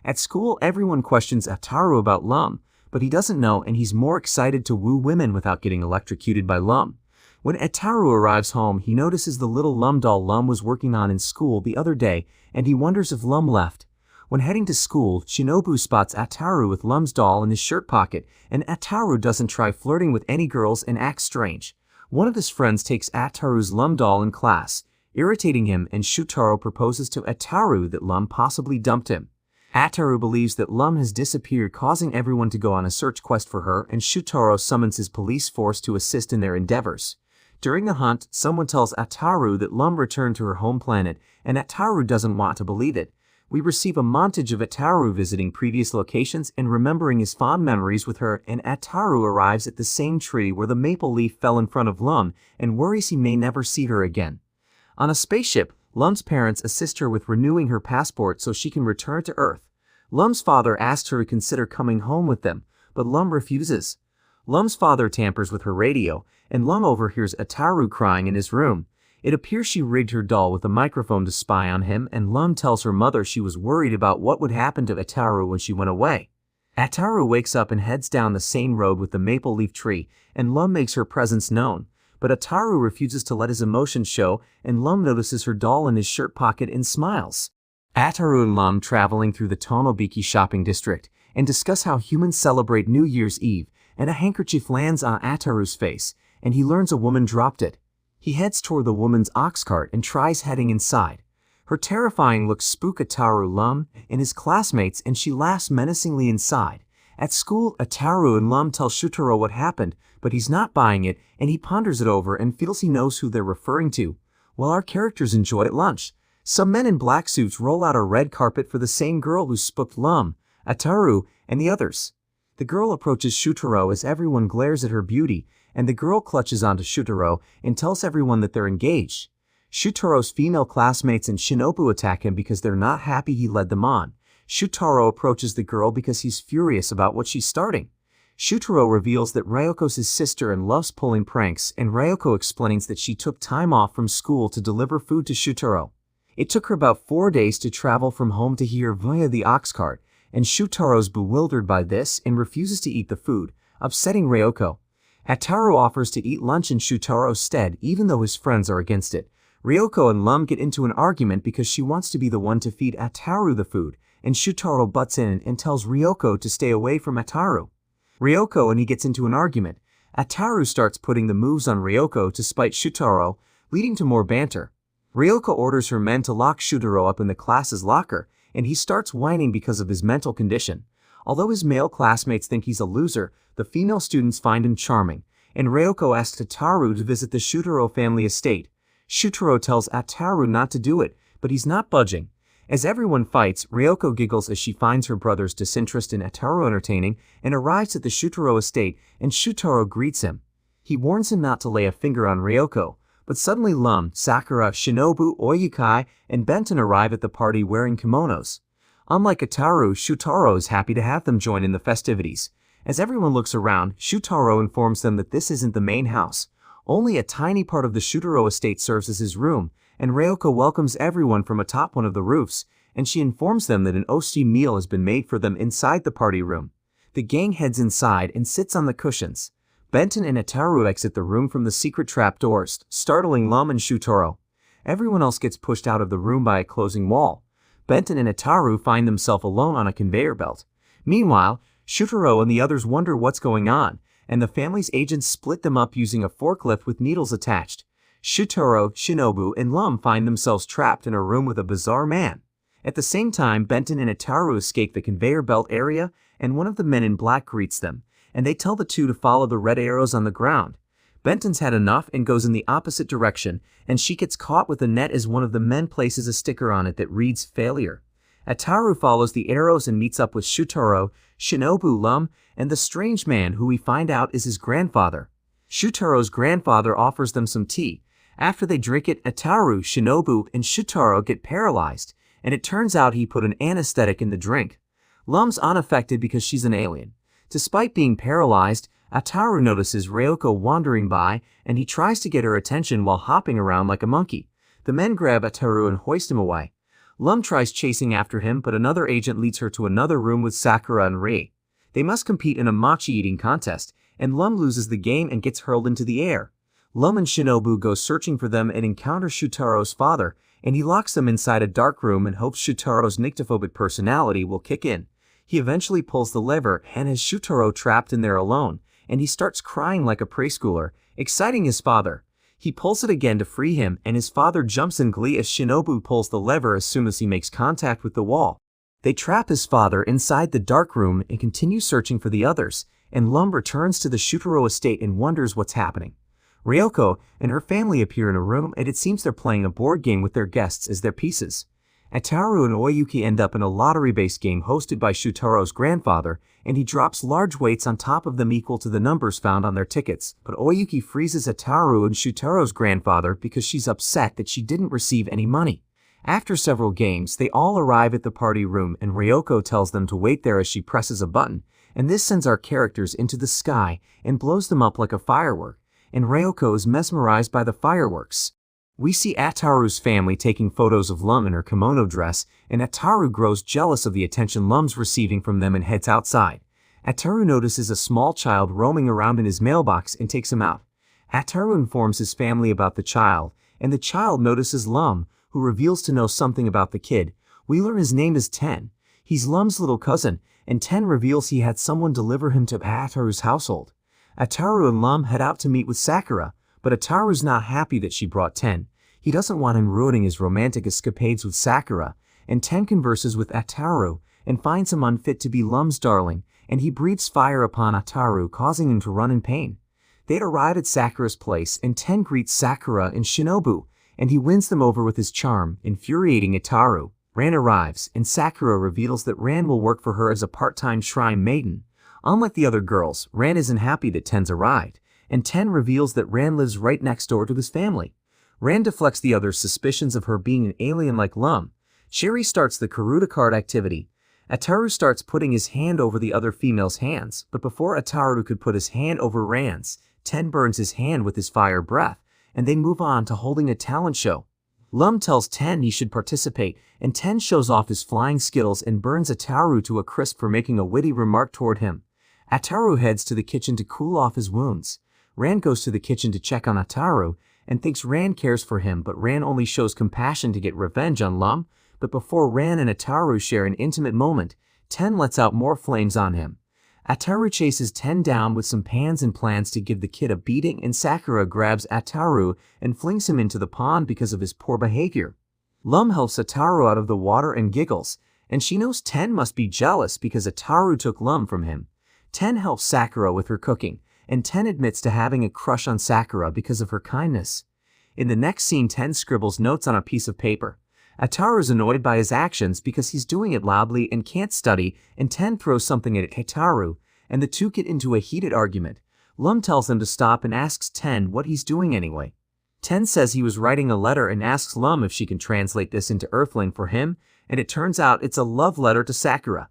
At school, everyone questions Ataru about Lum, but he doesn't know and he's more excited to woo women without getting electrocuted by Lum. When Ataru arrives home, he notices the little Lum doll Lum was working on in school the other day, and he wonders if Lum left. When heading to school, Shinobu spots Ataru with Lum's doll in his shirt pocket, and Ataru doesn't try flirting with any girls and acts strange. One of his friends takes Ataru's Lum doll in class, irritating him, and Shutaro proposes to Ataru that Lum possibly dumped him. Ataru believes that Lum has disappeared, causing everyone to go on a search quest for her, and Shutaro summons his police force to assist in their endeavors. During the hunt, someone tells Ataru that Lum returned to her home planet, and Ataru doesn't want to believe it. We receive a montage of Ataru visiting previous locations and remembering his fond memories with her, and Ataru arrives at the same tree where the maple leaf fell in front of Lum and worries he may never see her again. On a spaceship, Lum's parents assist her with renewing her passport so she can return to Earth. Lum's father asks her to consider coming home with them, but Lum refuses. Lum's father tampers with her radio, and Lum overhears Ataru crying in his room. It appears she rigged her doll with a microphone to spy on him, and Lum tells her mother she was worried about what would happen to Ataru when she went away. Ataru wakes up and heads down the same road with the maple leaf tree, and Lum makes her presence known. But Ataru refuses to let his emotions show, and Lum notices her doll in his shirt pocket and smiles. Ataru and Lum traveling through the Tomobiki shopping district and discuss how humans celebrate New Year's Eve, and a handkerchief lands on Ataru's face, and he learns a woman dropped it. He heads toward the woman's ox cart and tries heading inside. Her terrifying looks spook Ataru, Lum, and his classmates, and she laughs menacingly inside. At school, Ataru and Lum tell Shutaro what happened, but he's not buying it, and he ponders it over and feels he knows who they're referring to. While our characters enjoy at lunch, some men in black suits roll out a red carpet for the same girl who spooked Lum, Ataru, and the others. The girl approaches Shutaro as everyone glares at her beauty, and the girl clutches onto Shutaro and tells everyone that they're engaged. Shutaro's female classmates and Shinobu attack him because they're not happy he led them on. Shutaro approaches the girl because he's furious about what she's starting. Shutaro reveals that Ryoko's his sister and loves pulling pranks, and Ryoko explains that she took time off from school to deliver food to Shutaro. It took her about 4 days to travel from home to here via the ox cart, and Shutaro's bewildered by this and refuses to eat the food, upsetting Ryoko. Ataru offers to eat lunch in Shutaro's stead even though his friends are against it. Ryoko and Lum get into an argument because she wants to be the one to feed Ataru the food, and Shutaro butts in and tells Ryoko to stay away from Ataru. Ryoko and he gets into an argument. Ataru starts putting the moves on Ryoko to spite Shutaro, leading to more banter. Ryoko orders her men to lock Shutaro up in the class's locker, and he starts whining because of his mental condition. Although his male classmates think he's a loser, the female students find him charming, and Ryoko asks Ataru to visit the Shutaro family estate. Shutaro tells Ataru not to do it, but he's not budging. As everyone fights, Ryoko giggles as she finds her brother's disinterest in Ataru entertaining and arrives at the Shutaro estate, and Shutaro greets him. He warns him not to lay a finger on Ryoko, but suddenly Lum, Sakura, Shinobu, Oyukai, and Benton arrive at the party wearing kimonos. Unlike Ataru, Shutaro is happy to have them join in the festivities. As everyone looks around, Shutaro informs them that this isn't the main house. Only a tiny part of the Shutaro estate serves as his room, and Ryoko welcomes everyone from atop one of the roofs, and she informs them that an oshi meal has been made for them inside the party room. The gang heads inside and sits on the cushions. Benton and Ataru exit the room from the secret trapdoors, startling Lum and Shutaro. Everyone else gets pushed out of the room by a closing wall. Benton and Ataru find themselves alone on a conveyor belt. Meanwhile, Shutaro and the others wonder what's going on, and the family's agents split them up using a forklift with needles attached. Shutaro, Shinobu, and Lum find themselves trapped in a room with a bizarre man. At the same time, Benton and Ataru escape the conveyor belt area, and one of the men in black greets them, and they tell the two to follow the red arrows on the ground. Benton's had enough and goes in the opposite direction, and she gets caught with a net as one of the men places a sticker on it that reads failure. Ataru follows the arrows and meets up with Shutaro, Shinobu, Lum, and the strange man who we find out is his grandfather. Shutaro's grandfather offers them some tea. After they drink it, Ataru, Shinobu, and Shutaro get paralyzed, and it turns out he put an anesthetic in the drink. Lum's unaffected because she's an alien. Despite being paralyzed, Ataru notices Ryoko wandering by, and he tries to get her attention while hopping around like a monkey. The men grab Ataru and hoist him away. Lum tries chasing after him, but another agent leads her to another room with Sakura and Rie. They must compete in a mochi eating contest, and Lum loses the game and gets hurled into the air. Lum and Shinobu go searching for them and encounter Shutaro's father, and he locks them inside a dark room and hopes Shutaro's nyctophobic personality will kick in. He eventually pulls the lever and has Shutaro trapped in there alone, and he starts crying like a preschooler, exciting his father. He pulls it again to free him, and his father jumps in glee as Shinobu pulls the lever as soon as he makes contact with the wall. They trap his father inside the dark room and continue searching for the others, and Lum returns to the Shutaro estate and wonders what's happening. Ryoko and her family appear in a room, and it seems they're playing a board game with their guests as their pieces. Ataru and Oyuki end up in a lottery-based game hosted by Shutaro's grandfather, and he drops large weights on top of them equal to the numbers found on their tickets. But Oyuki freezes Ataru and Shutaro's grandfather because she's upset that she didn't receive any money. After several games, they all arrive at the party room, and Ryoko tells them to wait there as she presses a button, and this sends our characters into the sky and blows them up like a firework, and Ryoko is mesmerized by the fireworks. We see Ataru's family taking photos of Lum in her kimono dress, and Ataru grows jealous of the attention Lum's receiving from them and heads outside. Ataru notices a small child roaming around in his mailbox and takes him out. Ataru informs his family about the child, and the child notices Lum, who reveals to know something about the kid. We learn his name is Ten. He's Lum's little cousin, and Ten reveals he had someone deliver him to Ataru's household. Ataru and Lum head out to meet with Sakura, but Ataru's not happy that she brought Ten. He doesn't want him ruining his romantic escapades with Sakura, and Ten converses with Ataru and finds him unfit to be Lum's darling, and he breathes fire upon Ataru, causing him to run in pain. They'd arrived at Sakura's place, and Ten greets Sakura and Shinobu, and he wins them over with his charm, infuriating Ataru. Ran arrives, and Sakura reveals that Ran will work for her as a part-time shrine maiden. Unlike the other girls, Ran isn't happy that Ten's arrived, and Ten reveals that Ran lives right next door to his family. Ran deflects the others' suspicions of her being an alien like Lum. Sherry starts the Karuta card activity. Ataru starts putting his hand over the other female's hands, but before Ataru could put his hand over Ran's, Ten burns his hand with his fire breath, and they move on to holding a talent show. Lum tells Ten he should participate, and Ten shows off his flying skills and burns Ataru to a crisp for making a witty remark toward him. Ataru heads to the kitchen to cool off his wounds. Ran goes to the kitchen to check on Ataru, and thinks Ran cares for him, but Ran only shows compassion to get revenge on Lum. But before Ran and Ataru share an intimate moment, Ten lets out more flames on him. Ataru chases Ten down with some pans and plans to give the kid a beating, and Sakura grabs Ataru and flings him into the pond because of his poor behavior. Lum helps Ataru out of the water and giggles, and she knows Ten must be jealous because Ataru took Lum from him. Ten helps Sakura with her cooking, and Ten admits to having a crush on Sakura because of her kindness. In the next scene, Ten scribbles notes on a piece of paper. Ataru's annoyed by his actions because he's doing it loudly and can't study, and Ten throws something at Ataru, and the two get into a heated argument. Lum tells him to stop and asks Ten what he's doing anyway. Ten says he was writing a letter and asks Lum if she can translate this into Earthling for him, and it turns out it's a love letter to Sakura.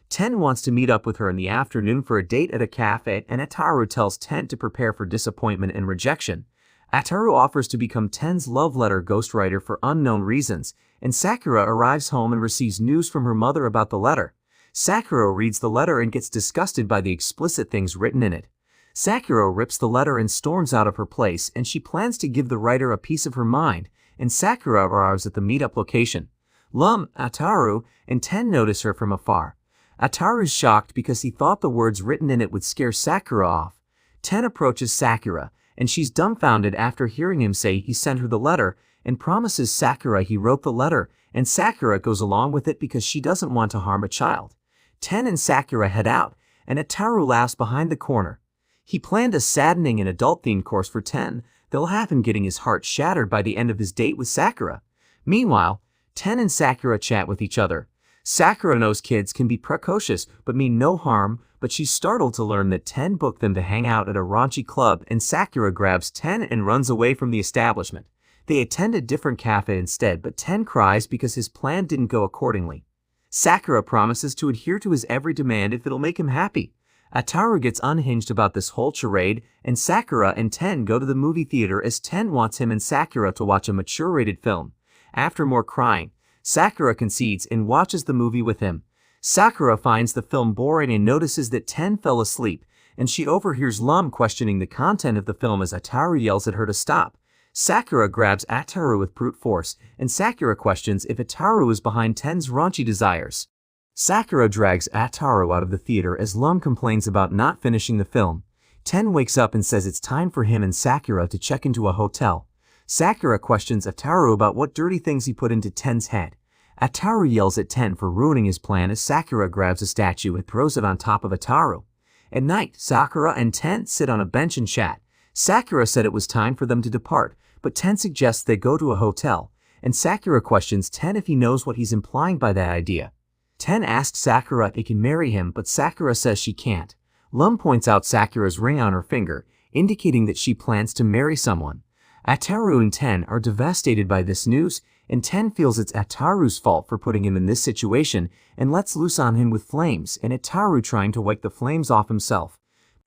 Ten wants to meet up with her in the afternoon for a date at a cafe, and Ataru tells Ten to prepare for disappointment and rejection. Ataru offers to become Ten's love letter ghostwriter for unknown reasons, and Sakura arrives home and receives news from her mother about the letter. Sakura reads the letter and gets disgusted by the explicit things written in it. Sakura rips the letter and storms out of her place, and she plans to give the writer a piece of her mind, and Sakura arrives at the meetup location. Lum, Ataru, and Ten notice her from afar. Ataru is shocked because he thought the words written in it would scare Sakura off. Ten approaches Sakura, and she's dumbfounded after hearing him say he sent her the letter, and promises Sakura he wrote the letter, and Sakura goes along with it because she doesn't want to harm a child. Ten and Sakura head out, and Ataru laughs behind the corner. He planned a saddening and adult-themed course for Ten. They'll have him getting his heart shattered by the end of his date with Sakura. Meanwhile, Ten and Sakura chat with each other. Sakura knows kids can be precocious but mean no harm, but she's startled to learn that Ten booked them to hang out at a raunchy club, and Sakura grabs Ten and runs away from the establishment. They attend a different cafe instead, but Ten cries because his plan didn't go accordingly. Sakura promises to adhere to his every demand if it'll make him happy. Ataru gets unhinged about this whole charade, and Sakura and Ten go to the movie theater as Ten wants him and Sakura to watch a mature-rated film. After more crying, Sakura concedes and watches the movie with him. Sakura finds the film boring and notices that Ten fell asleep, and she overhears Lum questioning the content of the film as Ataru yells at her to stop. Sakura grabs Ataru with brute force, and Sakura questions if Ataru is behind Ten's raunchy desires. Sakura drags Ataru out of the theater as Lum complains about not finishing the film. Ten wakes up and says it's time for him and Sakura to check into a hotel. Sakura questions Ataru about what dirty things he put into Ten's head. Ataru yells at Ten for ruining his plan as Sakura grabs a statue and throws it on top of Ataru. At night, Sakura and Ten sit on a bench and chat. Sakura said it was time for them to depart, but Ten suggests they go to a hotel, and Sakura questions Ten if he knows what he's implying by that idea. Ten asks Sakura if he can marry him, but Sakura says she can't. Lum points out Sakura's ring on her finger, indicating that she plans to marry someone. Ataru and Ten are devastated by this news, and Ten feels it's Ataru's fault for putting him in this situation and lets loose on him with flames, and Ataru trying to wipe the flames off himself.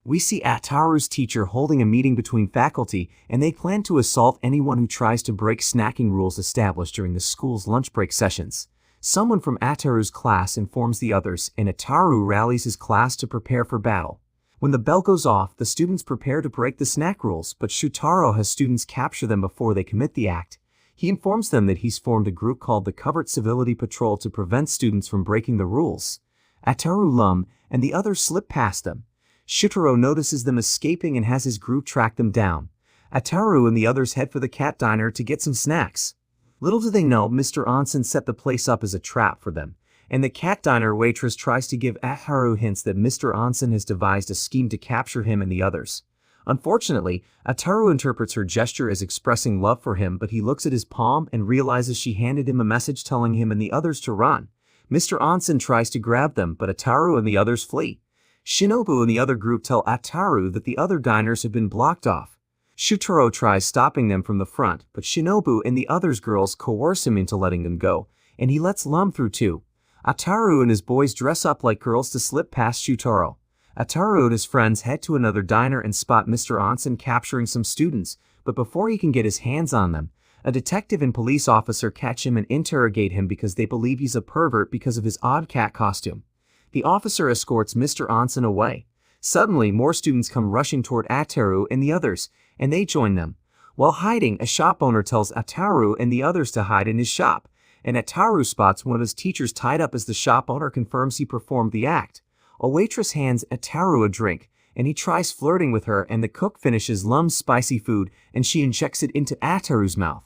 We see Ataru's teacher holding a meeting between faculty, and they plan to assault anyone who tries to break snacking rules established during the school's lunch break sessions. Someone from Ataru's class informs the others, and Ataru rallies his class to prepare for battle. When the bell goes off, the students prepare to break the snack rules, but Shutaro has students capture them before they commit the act. He informs them that he's formed a group called the Covert Civility Patrol to prevent students from breaking the rules. Ataru, Lum, and the others slip past them. Shutaro notices them escaping and has his group track them down. Ataru and the others head for the cat diner to get some snacks. Little do they know, Mr. Onsen set the place up as a trap for them, and the cat diner waitress tries to give Ataru hints that Mr. Onsen has devised a scheme to capture him and the others. Unfortunately, Ataru interprets her gesture as expressing love for him, but he looks at his palm and realizes she handed him a message telling him and the others to run. Mr. Onsen tries to grab them, but Ataru and the others flee. Shinobu and the other group tell Ataru that the other diners have been blocked off. Shutaro tries stopping them from the front, but Shinobu and the others' girls coerce him into letting them go, and he lets Lum through too. Ataru and his boys dress up like girls to slip past Shutaro. Ataru and his friends head to another diner and spot Mr. Onsen capturing some students, but before he can get his hands on them, a detective and police officer catch him and interrogate him because they believe he's a pervert because of his odd cat costume. The officer escorts Mr. Onsen away. Suddenly, more students come rushing toward Ataru and the others, and they join them. While hiding, a shop owner tells Ataru and the others to hide in his shop, and Ataru spots one of his teachers tied up as the shop owner confirms he performed the act. A waitress hands Ataru a drink, and he tries flirting with her, and the cook finishes Lum's spicy food, and she injects it into Ataru's mouth.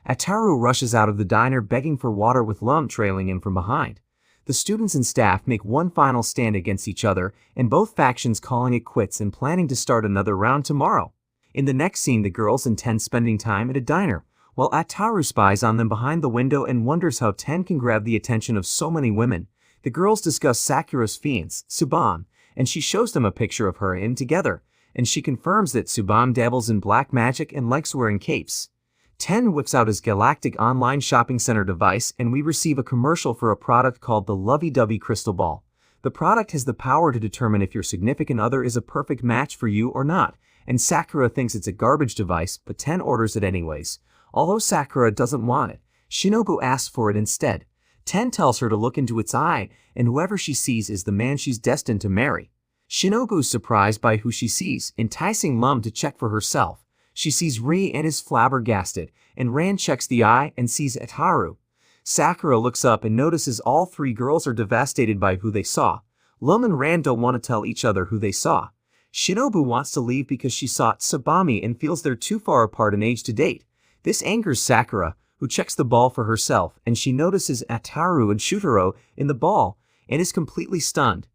Ataru rushes out of the diner begging for water with Lum trailing him from behind. The students and staff make one final stand against each other, and both factions calling it quits and planning to start another round tomorrow. In the next scene, the girls and Ten spending time at a diner, while Ataru spies on them behind the window and wonders how Ten can grab the attention of so many women. The girls discuss Sakura's fiance, Tsubame, and she shows them a picture of her and him together, and she confirms that Tsubame dabbles in black magic and likes wearing capes. Ten whips out his galactic online shopping center device, and we receive a commercial for a product called the Lovey-Dovey Crystal Ball. The product has the power to determine if your significant other is a perfect match for you or not, and Sakura thinks it's a garbage device, but Ten orders it anyways. Although Sakura doesn't want it, Shinobu asks for it instead. Ten tells her to look into its eye, and whoever she sees is the man she's destined to marry. Shinobu's surprised by who she sees, enticing Lum to check for herself. She sees Ri and is flabbergasted, and Ran checks the eye and sees Ataru. Sakura looks up and notices all three girls are devastated by who they saw. Lum and Ran don't want to tell each other who they saw. Shinobu wants to leave because she saw Tsubame and feels they're too far apart in age to date. This angers Sakura, who checks the ball for herself, and she notices Ataru and Shutaro in the ball and is completely stunned.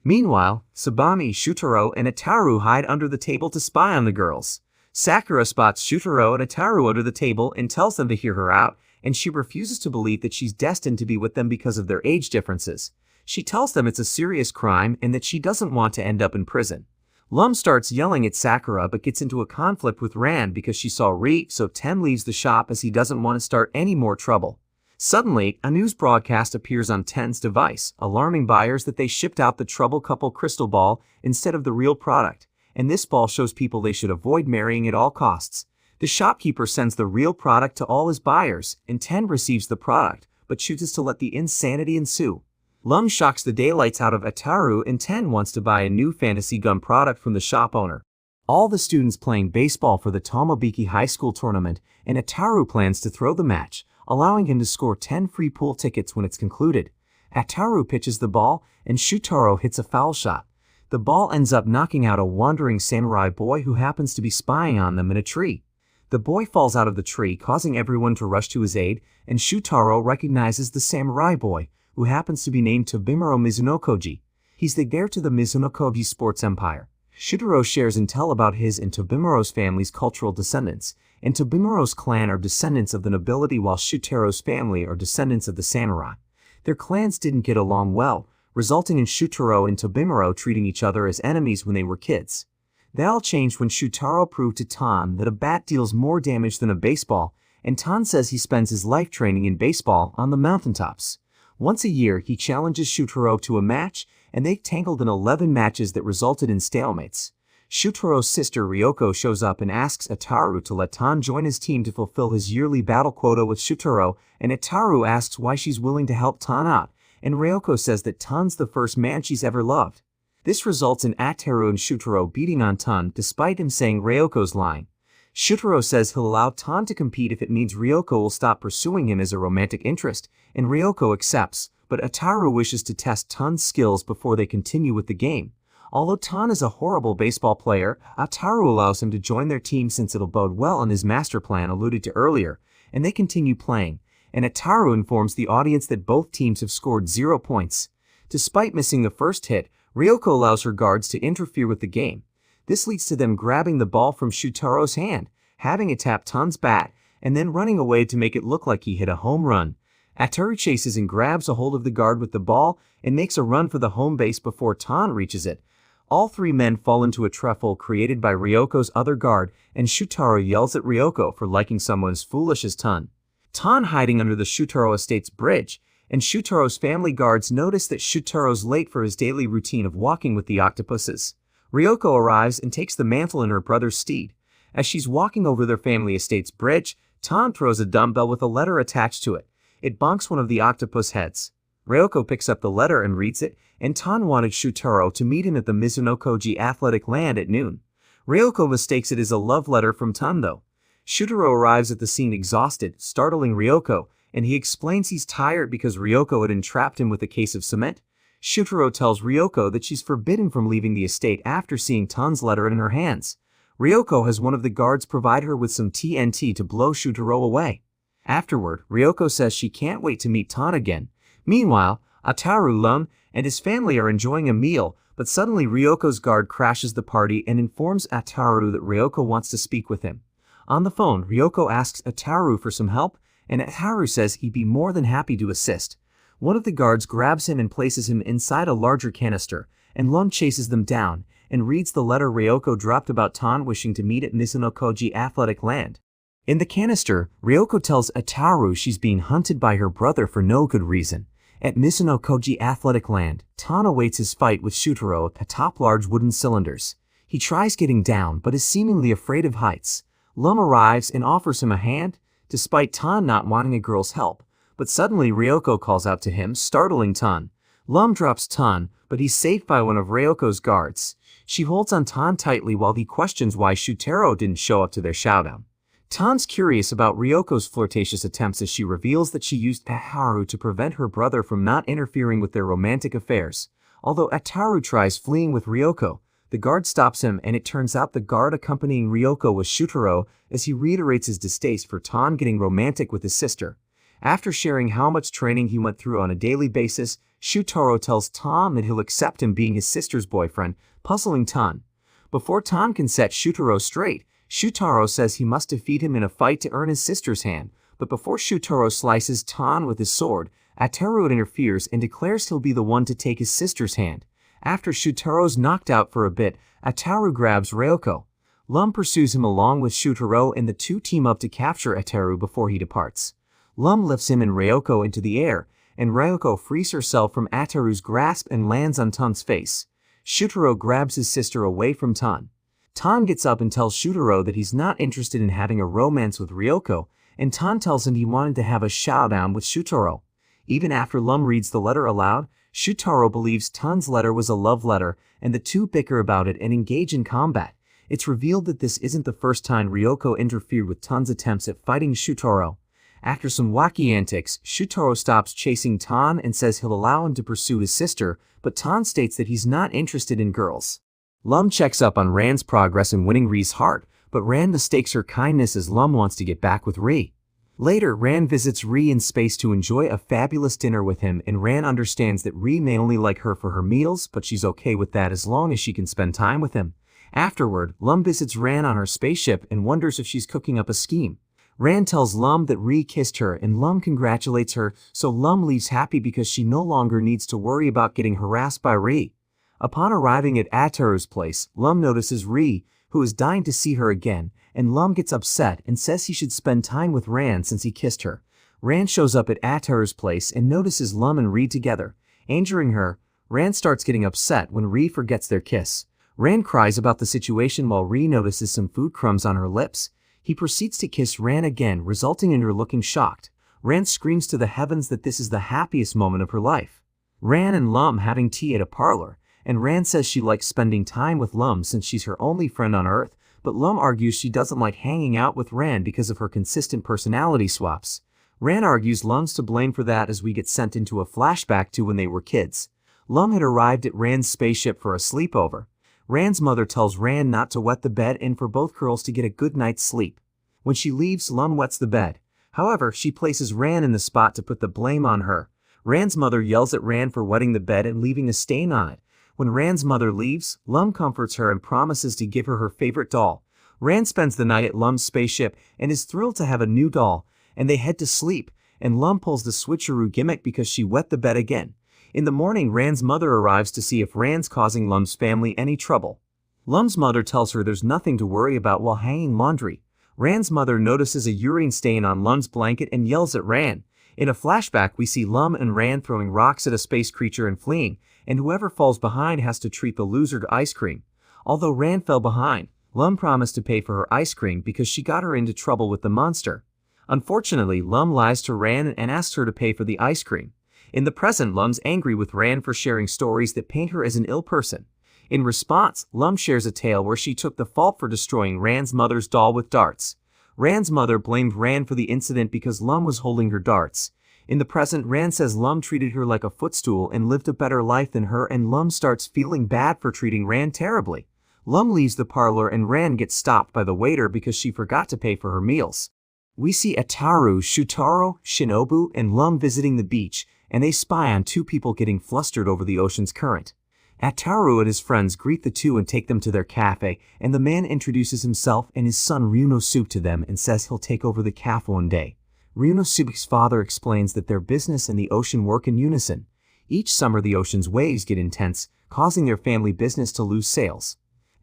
Meanwhile, Tsubame, Shutaro, and Ataru hide under the table to spy on the girls. Sakura spots Shutaro and Ataru under the table and tells them to hear her out, and she refuses to believe that she's destined to be with them because of their age differences. She tells them it's a serious crime and that she doesn't want to end up in prison. Lum starts yelling at Sakura but gets into a conflict with Ran because she saw Ri, so Ten leaves the shop as he doesn't want to start any more trouble. Suddenly, a news broadcast appears on Ten's device, alarming buyers that they shipped out the Trouble Couple crystal ball instead of the real product, and this ball shows people they should avoid marrying at all costs. The shopkeeper sends the real product to all his buyers, and Ten receives the product, but chooses to let the insanity ensue. Lum shocks the daylights out of Ataru and Ten wants to buy a new fantasy gun product from the shop owner. All the students playing baseball for the Tomobiki High School tournament, and Ataru plans to throw the match, allowing him to score 10 free pool tickets when it's concluded. Ataru pitches the ball, and Shutaro hits a foul shot. The ball ends up knocking out a wandering samurai boy who happens to be spying on them in a tree. The boy falls out of the tree, causing everyone to rush to his aid, and Shutaro recognizes the samurai boy, who happens to be named Tobimuro Mizunokoji. He's the heir to the Mizunokoji sports empire. Shutaro shares intel about his and Tobimuro's family's cultural descendants, and Tobimuro's clan are descendants of the nobility while Shutaro's family are descendants of the samurai. Their clans didn't get along well, resulting in Shutaro and Tobimuro treating each other as enemies when they were kids. That all changed when Shutaro proved to Tan that a bat deals more damage than a baseball, and Tan says he spends his life training in baseball on the mountaintops. Once a year, he challenges Shutaro to a match, and they tangled in 11 matches that resulted in stalemates. Shutaro's sister Ryoko shows up and asks Ataru to let Tan join his team to fulfill his yearly battle quota with Shutaro, and Ataru asks why she's willing to help Tan out, and Ryoko says that Tan's the first man she's ever loved. This results in Ataru and Shutaro beating on Tan despite him saying Ryoko's lying. Shutaro says he'll allow Tan to compete if it means Ryoko will stop pursuing him as a romantic interest, and Ryoko accepts, but Ataru wishes to test Tan's skills before they continue with the game. Although Tan is a horrible baseball player, Ataru allows him to join their team since it'll bode well on his master plan alluded to earlier, and they continue playing, and Ataru informs the audience that both teams have scored 0 points. Despite missing the first hit, Ryoko allows her guards to interfere with the game. This leads to them grabbing the ball from Shutaro's hand, having it tap Tan's bat, and then running away to make it look like he hit a home run. Ataru chases and grabs a hold of the guard with the ball and makes a run for the home base before Tan reaches it. All 3 men fall into a trefoil created by Ryoko's other guard, and Shutaro yells at Ryoko for liking someone as foolish as Tan. Tan hiding under the Shutaro estate's bridge, and Shutaro's family guards notice that Shutaro's late for his daily routine of walking with the octopuses. Ryoko arrives and takes the mantle in her brother's steed. As she's walking over their family estate's bridge, Tan throws a dumbbell with a letter attached to it. It bonks one of the octopus heads. Ryoko picks up the letter and reads it, and Tan wanted Shutaro to meet him at the Mizunokoji Athletic Land at noon. Ryoko mistakes it as a love letter from Tan though. Shutaro arrives at the scene exhausted, startling Ryoko, and he explains he's tired because Ryoko had entrapped him with a case of cement. Shutaro tells Ryoko that she's forbidden from leaving the estate after seeing Tan's letter in her hands. Ryoko has one of the guards provide her with some TNT to blow Shutaro away. Afterward, Ryoko says she can't wait to meet Tan again. Meanwhile, Ataru, Lum, and his family are enjoying a meal, but suddenly Ryoko's guard crashes the party and informs Ataru that Ryoko wants to speak with him. On the phone, Ryoko asks Ataru for some help, and Ataru says he'd be more than happy to assist. One of the guards grabs him and places him inside a larger canister, and Lum chases them down and reads the letter Ryoko dropped about Tan wishing to meet at Mizunokoji Athletic Land. In the canister, Ryoko tells Ataru she's being hunted by her brother for no good reason. At Mizunokoji Athletic Land, Tan awaits his fight with Shutaro atop large wooden cylinders. He tries getting down, but is seemingly afraid of heights. Lum arrives and offers him a hand, despite Tan not wanting a girl's help. But suddenly Ryoko calls out to him, startling Tan. Lum drops Tan, but he's saved by one of Ryoko's guards. She holds on Tan tightly while he questions why Shutaro didn't show up to their showdown. Tan's curious about Ryoko's flirtatious attempts as she reveals that she used Ataru to prevent her brother from not interfering with their romantic affairs. Although Ataru tries fleeing with Ryoko, the guard stops him, and it turns out the guard accompanying Ryoko was Shutaro as he reiterates his distaste for Tan getting romantic with his sister. After sharing how much training he went through on a daily basis, Shutaro tells Tan that he'll accept him being his sister's boyfriend, puzzling Tan. Before Tan can set Shutaro straight, Shutaro says he must defeat him in a fight to earn his sister's hand, but before Shutaro slices Tan with his sword, Ataru interferes and declares he'll be the one to take his sister's hand. After Shutaro's knocked out for a bit, Ataru grabs Ryoko. Lum pursues him along with Shutaro, and the two team up to capture Ataru before he departs. Lum lifts him and Ryoko into the air, and Ryoko frees herself from Ataru's grasp and lands on Tan's face. Shutaro grabs his sister away from Tan. Tan gets up and tells Shutaro that he's not interested in having a romance with Ryoko, and Tan tells him he wanted to have a showdown with Shutaro. Even after Lum reads the letter aloud, Shutaro believes Tan's letter was a love letter, and the two bicker about it and engage in combat. It's revealed that this isn't the first time Ryoko interfered with Tan's attempts at fighting Shutaro. After some wacky antics, Shutaro stops chasing Tan and says he'll allow him to pursue his sister, but Tan states that he's not interested in girls. Lum checks up on Ran's progress in winning Ri's heart, but Ran mistakes her kindness as Lum wants to get back with Ri. Later, Ran visits Ri in space to enjoy a fabulous dinner with him, and Ran understands that Ri may only like her for her meals, but she's okay with that as long as she can spend time with him. Afterward, Lum visits Ran on her spaceship and wonders if she's cooking up a scheme. Ran tells Lum that Ri kissed her and Lum congratulates her, so Lum leaves happy because she no longer needs to worry about getting harassed by Ri. Upon arriving at Ataru's place, Lum notices Ri, who is dying to see her again, and Lum gets upset and says he should spend time with Ran since he kissed her. Ran shows up at Ataru's place and notices Lum and Ri together. Angering her, Ran starts getting upset when Ri forgets their kiss. Ran cries about the situation while Ri notices some food crumbs on her lips. He proceeds to kiss Ran again, resulting in her looking shocked. Ran screams to the heavens that this is the happiest moment of her life. Ran and Lum having tea at a parlor, and Ran says she likes spending time with Lum since she's her only friend on Earth, but Lum argues she doesn't like hanging out with Ran because of her consistent personality swaps. Ran argues Lum's to blame for that as we get sent into a flashback to when they were kids. Lum had arrived at Ran's spaceship for a sleepover. Ran's mother tells Ran not to wet the bed and for both girls to get a good night's sleep. When she leaves, Lum wets the bed. However, she places Ran in the spot to put the blame on her. Ran's mother yells at Ran for wetting the bed and leaving a stain on it. When Ran's mother leaves, Lum comforts her and promises to give her her favorite doll. Ran spends the night at Lum's spaceship and is thrilled to have a new doll, and they head to sleep, and Lum pulls the switcheroo gimmick because she wet the bed again. In the morning, Ran's mother arrives to see if Ran's causing Lum's family any trouble. Lum's mother tells her there's nothing to worry about while hanging laundry. Ran's mother notices a urine stain on Lum's blanket and yells at Ran. In a flashback, we see Lum and Ran throwing rocks at a space creature and fleeing, and whoever falls behind has to treat the loser to ice cream. Although Ran fell behind, Lum promised to pay for her ice cream because she got her into trouble with the monster. Unfortunately, Lum lies to Ran and asks her to pay for the ice cream. In the present, Lum's angry with Ran for sharing stories that paint her as an ill person. In response, Lum shares a tale where she took the fault for destroying Ran's mother's doll with darts. Ran's mother blamed Ran for the incident because Lum was holding her darts. In the present, Ran says Lum treated her like a footstool and lived a better life than her, and Lum starts feeling bad for treating Ran terribly. Lum leaves the parlor and Ran gets stopped by the waiter because she forgot to pay for her meals. We see Ataru, Shutaro, Shinobu, and Lum visiting the beach, and they spy on two people getting flustered over the ocean's current. Ataru and his friends greet the two and take them to their cafe, and the man introduces himself and his son Ryunosuke to them and says he'll take over the cafe one day. Ryunosuke's father explains that their business and the ocean work in unison. Each summer the ocean's waves get intense, causing their family business to lose sales.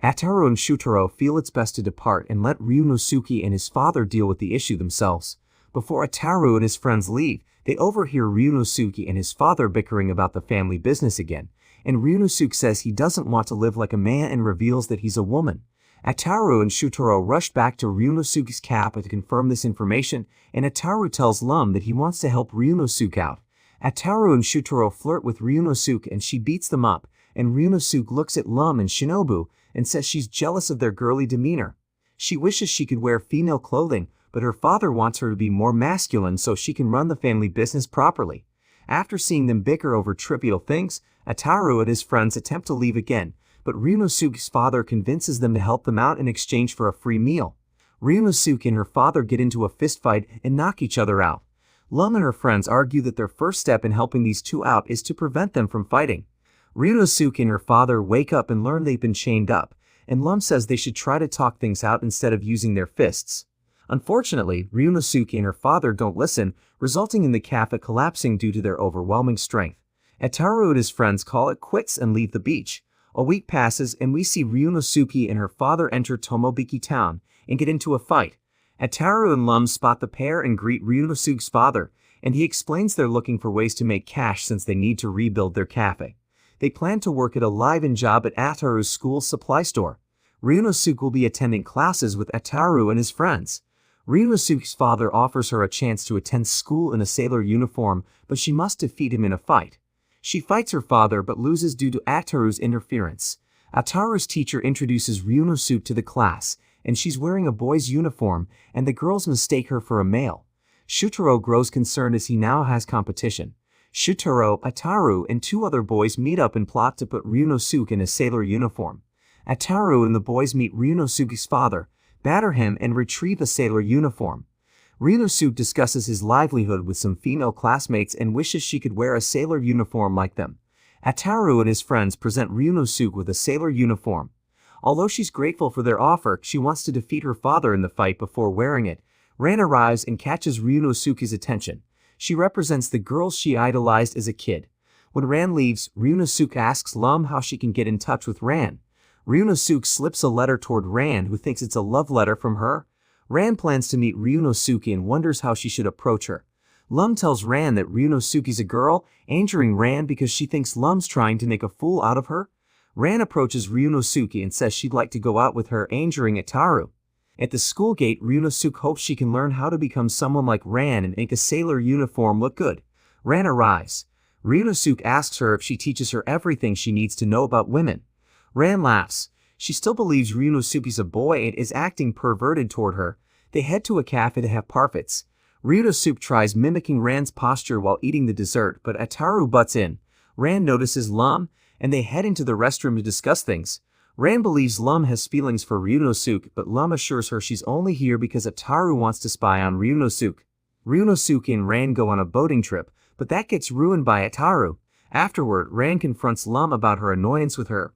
Ataru and Shutaro feel it's best to depart and let Ryunosuke and his father deal with the issue themselves. Before Ataru and his friends leave, they overhear Ryunosuke and his father bickering about the family business again, and Ryunosuke says he doesn't want to live like a man and reveals that he's a woman. Ataru and Shutaro rush back to Ryunosuke's kappa to confirm this information, and Ataru tells Lum that he wants to help Ryunosuke out. Ataru and Shutaro flirt with Ryunosuke and she beats them up, and Ryunosuke looks at Lum and Shinobu and says she's jealous of their girly demeanor. She wishes she could wear female clothing, but her father wants her to be more masculine so she can run the family business properly. After seeing them bicker over trivial things, Ataru and his friends attempt to leave again, but Ryunosuke's father convinces them to help them out in exchange for a free meal. Ryunosuke and her father get into a fistfight and knock each other out. Lum and her friends argue that their first step in helping these two out is to prevent them from fighting. Ryunosuke and her father wake up and learn they've been chained up, and Lum says they should try to talk things out instead of using their fists. Unfortunately, Ryunosuke and her father don't listen, resulting in the cafe collapsing due to their overwhelming strength. Ataru and his friends call it quits and leave the beach. A week passes and we see Ryunosuke and her father enter Tomobiki town and get into a fight. Ataru and Lum spot the pair and greet Ryunosuke's father, and he explains they're looking for ways to make cash since they need to rebuild their cafe. They plan to work at a live-in job at Ataru's school's supply store. Ryunosuke will be attending classes with Ataru and his friends. Ryunosuke's father offers her a chance to attend school in a sailor uniform, but she must defeat him in a fight. She fights her father but loses due to Ataru's interference. Ataru's teacher introduces Ryunosuke to the class, and she's wearing a boy's uniform, and the girls mistake her for a male. Shutaro grows concerned as he now has competition. Shutaro, Ataru, and two other boys meet up and plot to put Ryunosuke in a sailor uniform. Ataru and the boys meet Ryunosuke's father, batter him, and retrieve a sailor uniform. Ryunosuke discusses his livelihood with some female classmates and wishes she could wear a sailor uniform like them. Ataru and his friends present Ryunosuke with a sailor uniform. Although she's grateful for their offer, she wants to defeat her father in the fight before wearing it. Ran arrives and catches Ryunosuke's attention. She represents the girls she idolized as a kid. When Ran leaves, Ryunosuke asks Lum how she can get in touch with Ran. Ryunosuke slips a letter toward Ran, who thinks it's a love letter from her. Ran plans to meet Ryunosuke and wonders how she should approach her. Lum tells Ran that Ryunosuke's a girl, angering Ran because she thinks Lum's trying to make a fool out of her. Ran approaches Ryunosuke and says she'd like to go out with her, angering Ataru. At the school gate, Ryunosuke hopes she can learn how to become someone like Ran and make a sailor uniform look good. Ran arrives. Ryunosuke asks her if she teaches her everything she needs to know about women. Ran laughs. She still believes Ryunosuke's a boy and is acting perverted toward her. They head to a cafe to have parfaits. Ryunosuke tries mimicking Ran's posture while eating the dessert, but Ataru butts in. Ran notices Lum, and they head into the restroom to discuss things. Ran believes Lum has feelings for Ryunosuke, but Lum assures her she's only here because Ataru wants to spy on Ryunosuke. Ryunosuke and Ran go on a boating trip, but that gets ruined by Ataru. Afterward, Ran confronts Lum about her annoyance with her.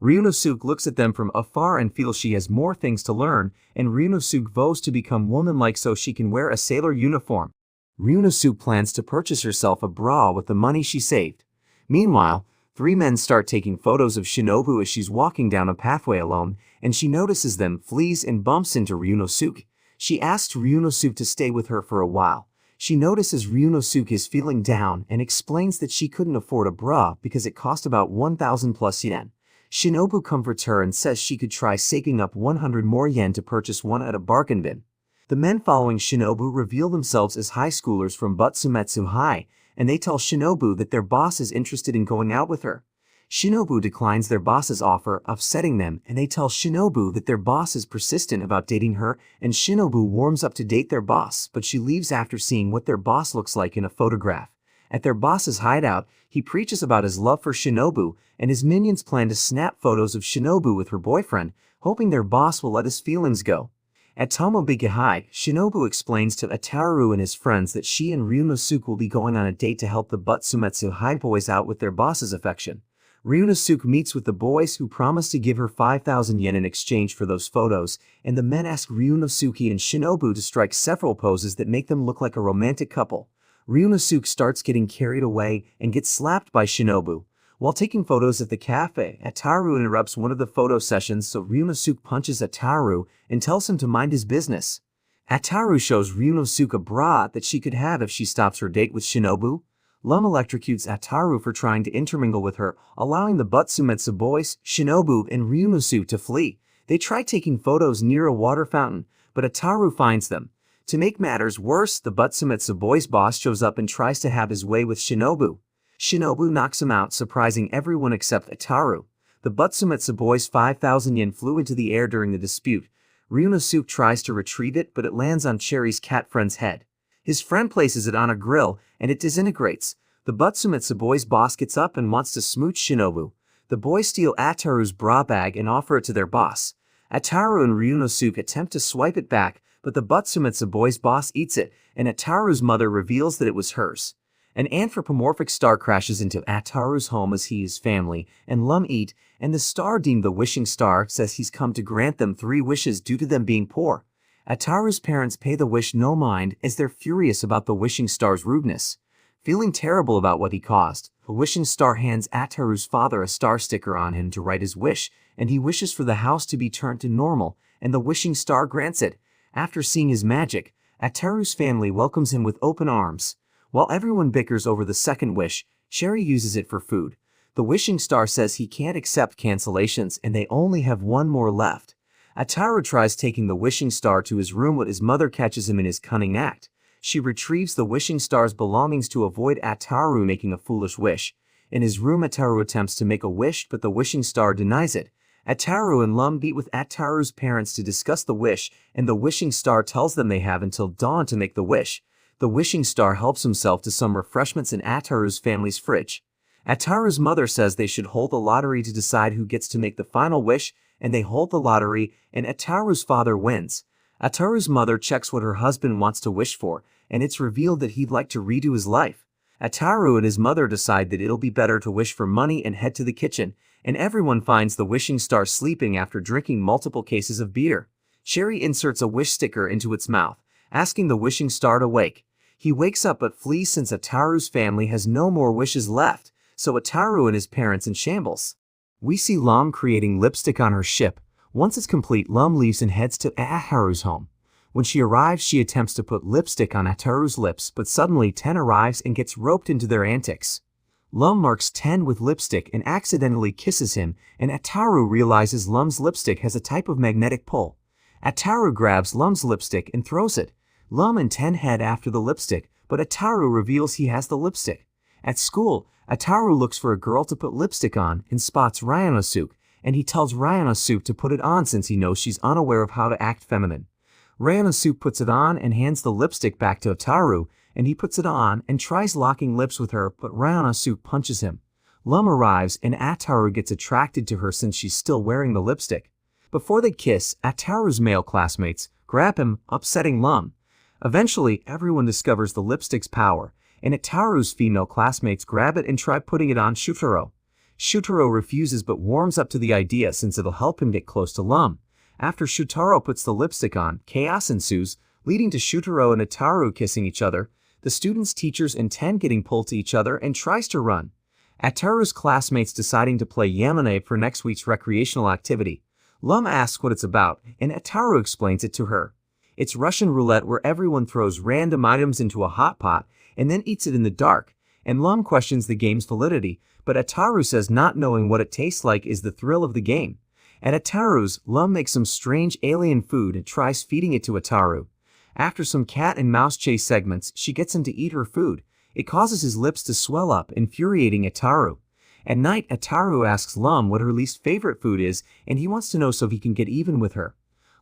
Ryunosuke looks at them from afar and feels she has more things to learn, and Ryunosuke vows to become womanlike so she can wear a sailor uniform. Ryunosuke plans to purchase herself a bra with the money she saved. Meanwhile, three men start taking photos of Shinobu as she's walking down a pathway alone, and she notices them, flees, and bumps into Ryunosuke. She asks Ryunosuke to stay with her for a while. She notices Ryunosuke is feeling down and explains that she couldn't afford a bra because it cost about 1,000 plus yen. Shinobu comforts her and says she could try saving up 100 more yen to purchase one at a bargain bin. The men following Shinobu reveal themselves as high schoolers from Butsumetsu High, and they tell Shinobu that their boss is interested in going out with her. Shinobu declines their boss's offer, upsetting them, and they tell Shinobu that their boss is persistent about dating her, and Shinobu warms up to date their boss, but she leaves after seeing what their boss looks like in a photograph. At their boss's hideout, he preaches about his love for Shinobu, and his minions plan to snap photos of Shinobu with her boyfriend, hoping their boss will let his feelings go. At Tomobiki High, Shinobu explains to Ataru and his friends that she and Ryunosuke will be going on a date to help the Butsumetsu High boys out with their boss's affection. Ryunosuke meets with the boys who promise to give her 5,000 yen in exchange for those photos, and the men ask Ryunosuke and Shinobu to strike several poses that make them look like a romantic couple. Ryunosuke starts getting carried away and gets slapped by Shinobu. While taking photos at the cafe, Ataru interrupts one of the photo sessions, so Ryunosuke punches Ataru and tells him to mind his business. Ataru shows Ryunosuke a bra that she could have if she stops her date with Shinobu. Lum electrocutes Ataru for trying to intermingle with her, allowing the Butsumetsu boys, Shinobu, and Ryunosuke to flee. They try taking photos near a water fountain, but Ataru finds them. To make matters worse, the Butsumetsu boys' boss shows up and tries to have his way with Shinobu. Shinobu knocks him out, surprising everyone except Ataru. The Butsumetsu boys' 5,000 yen flew into the air during the dispute. Ryunosuke tries to retrieve it, but it lands on Cherry's cat friend's head. His friend places it on a grill, and it disintegrates. The Butsumetsu boys' boss gets up and wants to smooch Shinobu. The boys steal Ataru's bra bag and offer it to their boss. Ataru and Ryunosuke attempt to swipe it back, but the Butsumetsu boys' boss eats it, and Ataru's mother reveals that it was hers. An anthropomorphic star crashes into Ataru's home as he and his family and Lum eat, and the star, deemed the wishing star, says he's come to grant them 3 wishes due to them being poor. Ataru's parents pay the wish no mind as they're furious about the wishing star's rudeness. Feeling terrible about what he caused, the wishing star hands Ataru's father a star sticker on him to write his wish, and he wishes for the house to be turned to normal, and the wishing star grants it. After seeing his magic, Ataru's family welcomes him with open arms. While everyone bickers over the second wish, Cherry uses it for food. The wishing star says he can't accept cancellations and they only have 1 more left. Ataru tries taking the wishing star to his room, but his mother catches him in his cunning act. She retrieves the wishing star's belongings to avoid Ataru making a foolish wish. In his room, Ataru attempts to make a wish, but the wishing star denies it. Ataru and Lum meet with Ataru's parents to discuss the wish, and the wishing star tells them they have until dawn to make the wish. The wishing star helps himself to some refreshments in Ataru's family's fridge. Ataru's mother says they should hold the lottery to decide who gets to make the final wish, and they hold the lottery, and Ataru's father wins. Ataru's mother checks what her husband wants to wish for, and it's revealed that he'd like to redo his life. Ataru and his mother decide that it'll be better to wish for money and head to the kitchen, and everyone finds the wishing star sleeping after drinking multiple cases of beer. Sherry inserts a wish sticker into its mouth, asking the wishing star to wake. He wakes up but flees since Ataru's family has no more wishes left, so Ataru and his parents in shambles. We see Lum creating lipstick on her ship. Once it's complete, Lum leaves and heads to Ataru's home. When she arrives, she attempts to put lipstick on Ataru's lips, but suddenly Ten arrives and gets roped into their antics. Lum marks Ten with lipstick and accidentally kisses him, and Ataru realizes Lum's lipstick has a type of magnetic pull. Ataru grabs Lum's lipstick and throws it. Lum and Ten head after the lipstick, but Ataru reveals he has the lipstick. At school, Ataru looks for a girl to put lipstick on and spots Ryanosuke, and he tells Ryanosuke to put it on since he knows she's unaware of how to act feminine. Ryanosuke puts it on and hands the lipstick back to Ataru, and he puts it on and tries locking lips with her, but Ryanosuke punches him. Lum arrives, and Ataru gets attracted to her since she's still wearing the lipstick. Before they kiss, Ataru's male classmates grab him, upsetting Lum. Eventually, everyone discovers the lipstick's power, and Ataru's female classmates grab it and try putting it on Shutaro. Shutaro refuses but warms up to the idea since it'll help him get close to Lum. After Shutaro puts the lipstick on, chaos ensues, leading to Shutaro and Ataru kissing each other, the students, teachers, and Ten getting pulled to each other and tries to run. Ataru's classmates deciding to play Yamane for next week's recreational activity. Lum asks what it's about, and Ataru explains it to her. It's Russian roulette where everyone throws random items into a hot pot and then eats it in the dark, and Lum questions the game's validity, but Ataru says not knowing what it tastes like is the thrill of the game. At Ataru's, Lum makes some strange alien food and tries feeding it to Ataru. After some cat and mouse chase segments, she gets him to eat her food. It causes his lips to swell up, infuriating Ataru. At night, Ataru asks Lum what her least favorite food is, and he wants to know so he can get even with her.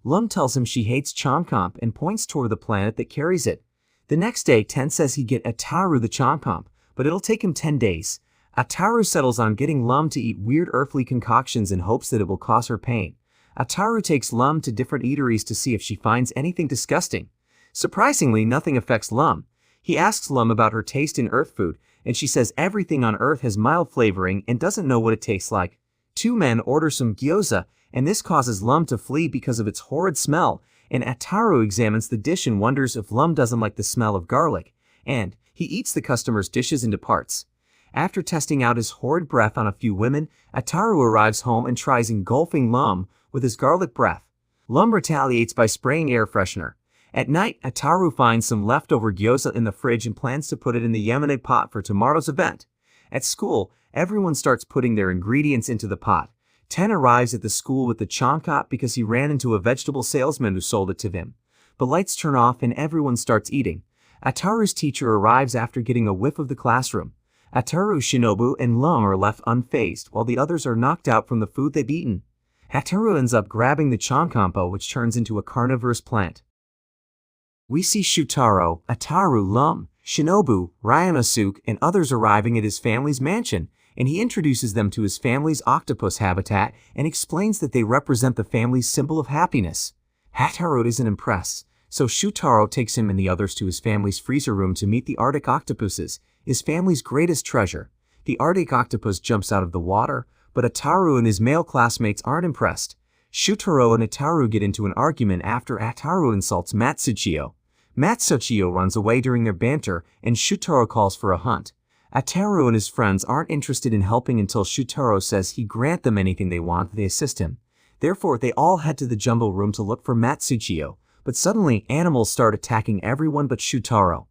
Lum tells him she hates Chompomp and points toward the planet that carries it. The next day, Ten says he'd get Ataru the Chompomp, but it'll take him 10 days. Ataru settles on getting Lum to eat weird earthly concoctions in hopes that it will cause her pain. Ataru takes Lum to different eateries to see if she finds anything disgusting. Surprisingly, nothing affects Lum. He asks Lum about her taste in Earth food, and she says everything on Earth has mild flavoring and doesn't know what it tastes like. Two men order some gyoza, and this causes Lum to flee because of its horrid smell, and Ataru examines the dish and wonders if Lum doesn't like the smell of garlic, and he eats the customer's dishes and departs. After testing out his horrid breath on a few women, Ataru arrives home and tries engulfing Lum with his garlic breath. Lum retaliates by spraying air freshener. At night, Ataru finds some leftover gyoza in the fridge and plans to put it in the Yamane pot for tomorrow's event. At school, everyone starts putting their ingredients into the pot. Ten arrives at the school with the chonkot because he ran into a vegetable salesman who sold it to him. The lights turn off and everyone starts eating. Ataru's teacher arrives after getting a whiff of the classroom. Ataru, Shinobu, and Lum are left unfazed while the others are knocked out from the food they've eaten. Ataru ends up grabbing the Chonkampo, which turns into a carnivorous plant. We see Shutaro, Ataru, Lum, Shinobu, Ryanosuke, and others arriving at his family's mansion, and he introduces them to his family's octopus habitat and explains that they represent the family's symbol of happiness. Ataru isn't impressed, so Shutaro takes him and the others to his family's freezer room to meet the Arctic octopuses, his family's greatest treasure. The Arctic octopus jumps out of the water, but Ataru and his male classmates aren't impressed. Shutaro and Ataru get into an argument after Ataru insults Matsuchio. Matsuchio runs away during their banter, and Shutaro calls for a hunt. Ataru and his friends aren't interested in helping until Shutaro says he grant them anything they want if they assist him. Therefore, they all head to the jumbo room to look for Matsuchio, but suddenly animals start attacking everyone but Shutaro.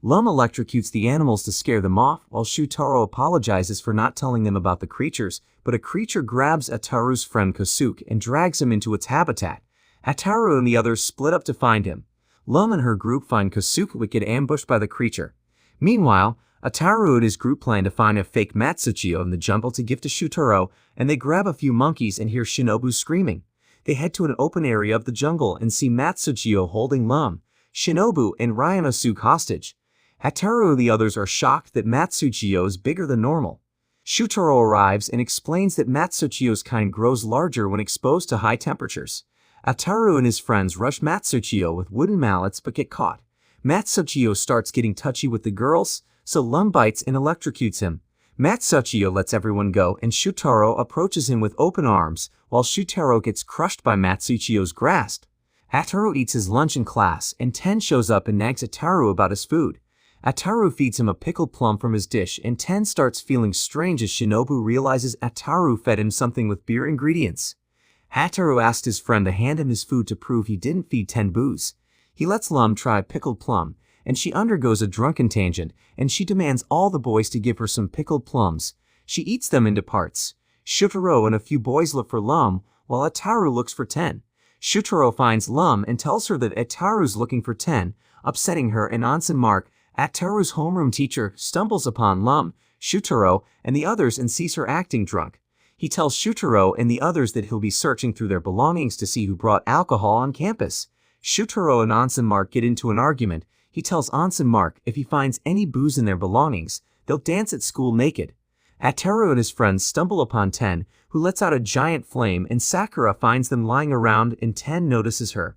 Lum electrocutes the animals to scare them off, while Shutaro apologizes for not telling them about the creatures, but a creature grabs Ataru's friend Kosuke and drags him into its habitat. Ataru and the others split up to find him. Lum and her group find Kosuke get ambushed by the creature. Meanwhile, Ataru and his group plan to find a fake Matsuchiyo in the jungle to give to Shutaro, and they grab a few monkeys and hear Shinobu screaming. They head to an open area of the jungle and see Matsuchiyo holding Lum, Shinobu, and Ryanosuke hostage. Ataru and the others are shocked that Matsuchiyo is bigger than normal. Shutaro arrives and explains that Matsuchiyo's kind grows larger when exposed to high temperatures. Ataru and his friends rush Matsuchiyo with wooden mallets but get caught. Matsuchiyo starts getting touchy with the girls, so Lum bites and electrocutes him. Matsuchiyo lets everyone go and Shutaro approaches him with open arms, while Shutaro gets crushed by Matsuchiyo's grasp. Ataru eats his lunch in class, and Ten shows up and nags Ataru about his food. Ataru feeds him a pickled plum from his dish, and Ten starts feeling strange as Shinobu realizes Ataru fed him something with beer ingredients. Ataru asks his friend to hand him his food to prove he didn't feed Ten booze. He lets Lum try pickled plum, and she undergoes a drunken tangent, and she demands all the boys to give her some pickled plums. She eats them into parts. Shutaro and a few boys look for Lum, while Ataru looks for Ten. Shutaro finds Lum and tells her that Ataru's looking for Ten, upsetting her, and Onsen Mark, Ataru's homeroom teacher, stumbles upon Lum, Shutaro, and the others and sees her acting drunk. He tells Shutaro and the others that he'll be searching through their belongings to see who brought alcohol on campus. Shutaro and Onsen Mark get into an argument. He tells Onsen Mark if he finds any booze in their belongings, they'll dance at school naked. Ataru and his friends stumble upon Ten, who lets out a giant flame, and Sakura finds them lying around and Ten notices her.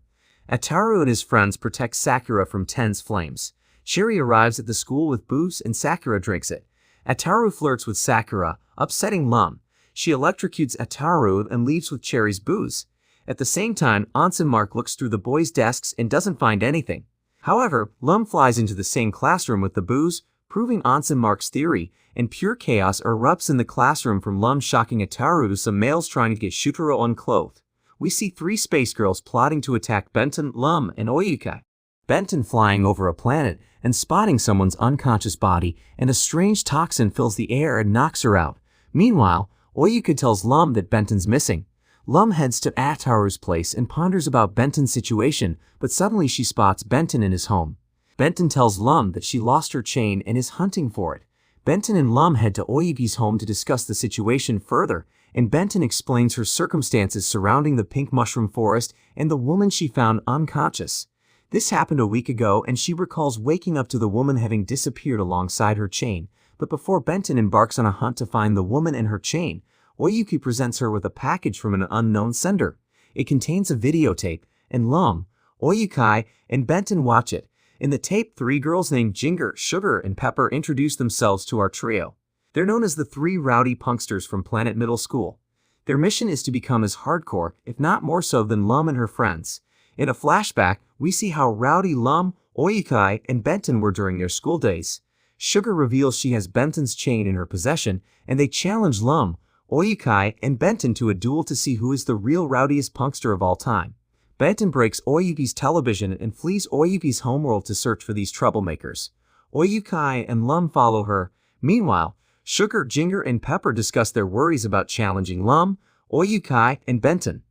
Ataru and his friends protect Sakura from Ten's flames. Shiri arrives at the school with booze and Sakura drinks it. Ataru flirts with Sakura, upsetting Lum. She electrocutes Ataru and leaves with Cherry's booze. At the same time, Onsen Mark looks through the boys' desks and doesn't find anything. However, Lum flies into the same classroom with the booze, proving Onsen Mark's theory, and pure chaos erupts in the classroom from Lum shocking Ataru to some males trying to get Shutaro unclothed. We see three space girls plotting to attack Benton, Lum, and Oyukai. Benton flying over a planet and spotting someone's unconscious body, and a strange toxin fills the air and knocks her out. Meanwhile, Oyuka tells Lum that Benton's missing. Lum heads to Ataru's place and ponders about Benton's situation, but suddenly she spots Benton in his home. Benton tells Lum that she lost her chain and is hunting for it. Benton and Lum head to Oyuki's home to discuss the situation further, and Benton explains her circumstances surrounding the pink mushroom forest and the woman she found unconscious. This happened a week ago, and she recalls waking up to the woman having disappeared alongside her chain, but before Benton embarks on a hunt to find the woman and her chain, Oyuki presents her with a package from an unknown sender. It contains a videotape, and Lum, Oyukai, and Benton watch it. In the tape, three girls named Ginger, Sugar, and Pepper introduce themselves to our trio. They're known as the three rowdy punksters from Planet Middle School. Their mission is to become as hardcore, if not more so, than Lum and her friends. In a flashback, we see how rowdy Lum, Oyukai, and Benton were during their school days. Sugar reveals she has Benton's chain in her possession, and they challenge Lum, Oyukai, and Benton to a duel to see who is the real rowdiest punkster of all time. Benton breaks Oyuki's television and flees Oyuki's homeworld to search for these troublemakers. Oyukai and Lum follow her. Meanwhile, Sugar, Ginger, and Pepper discuss their worries about challenging Lum, Oyukai, and Benton.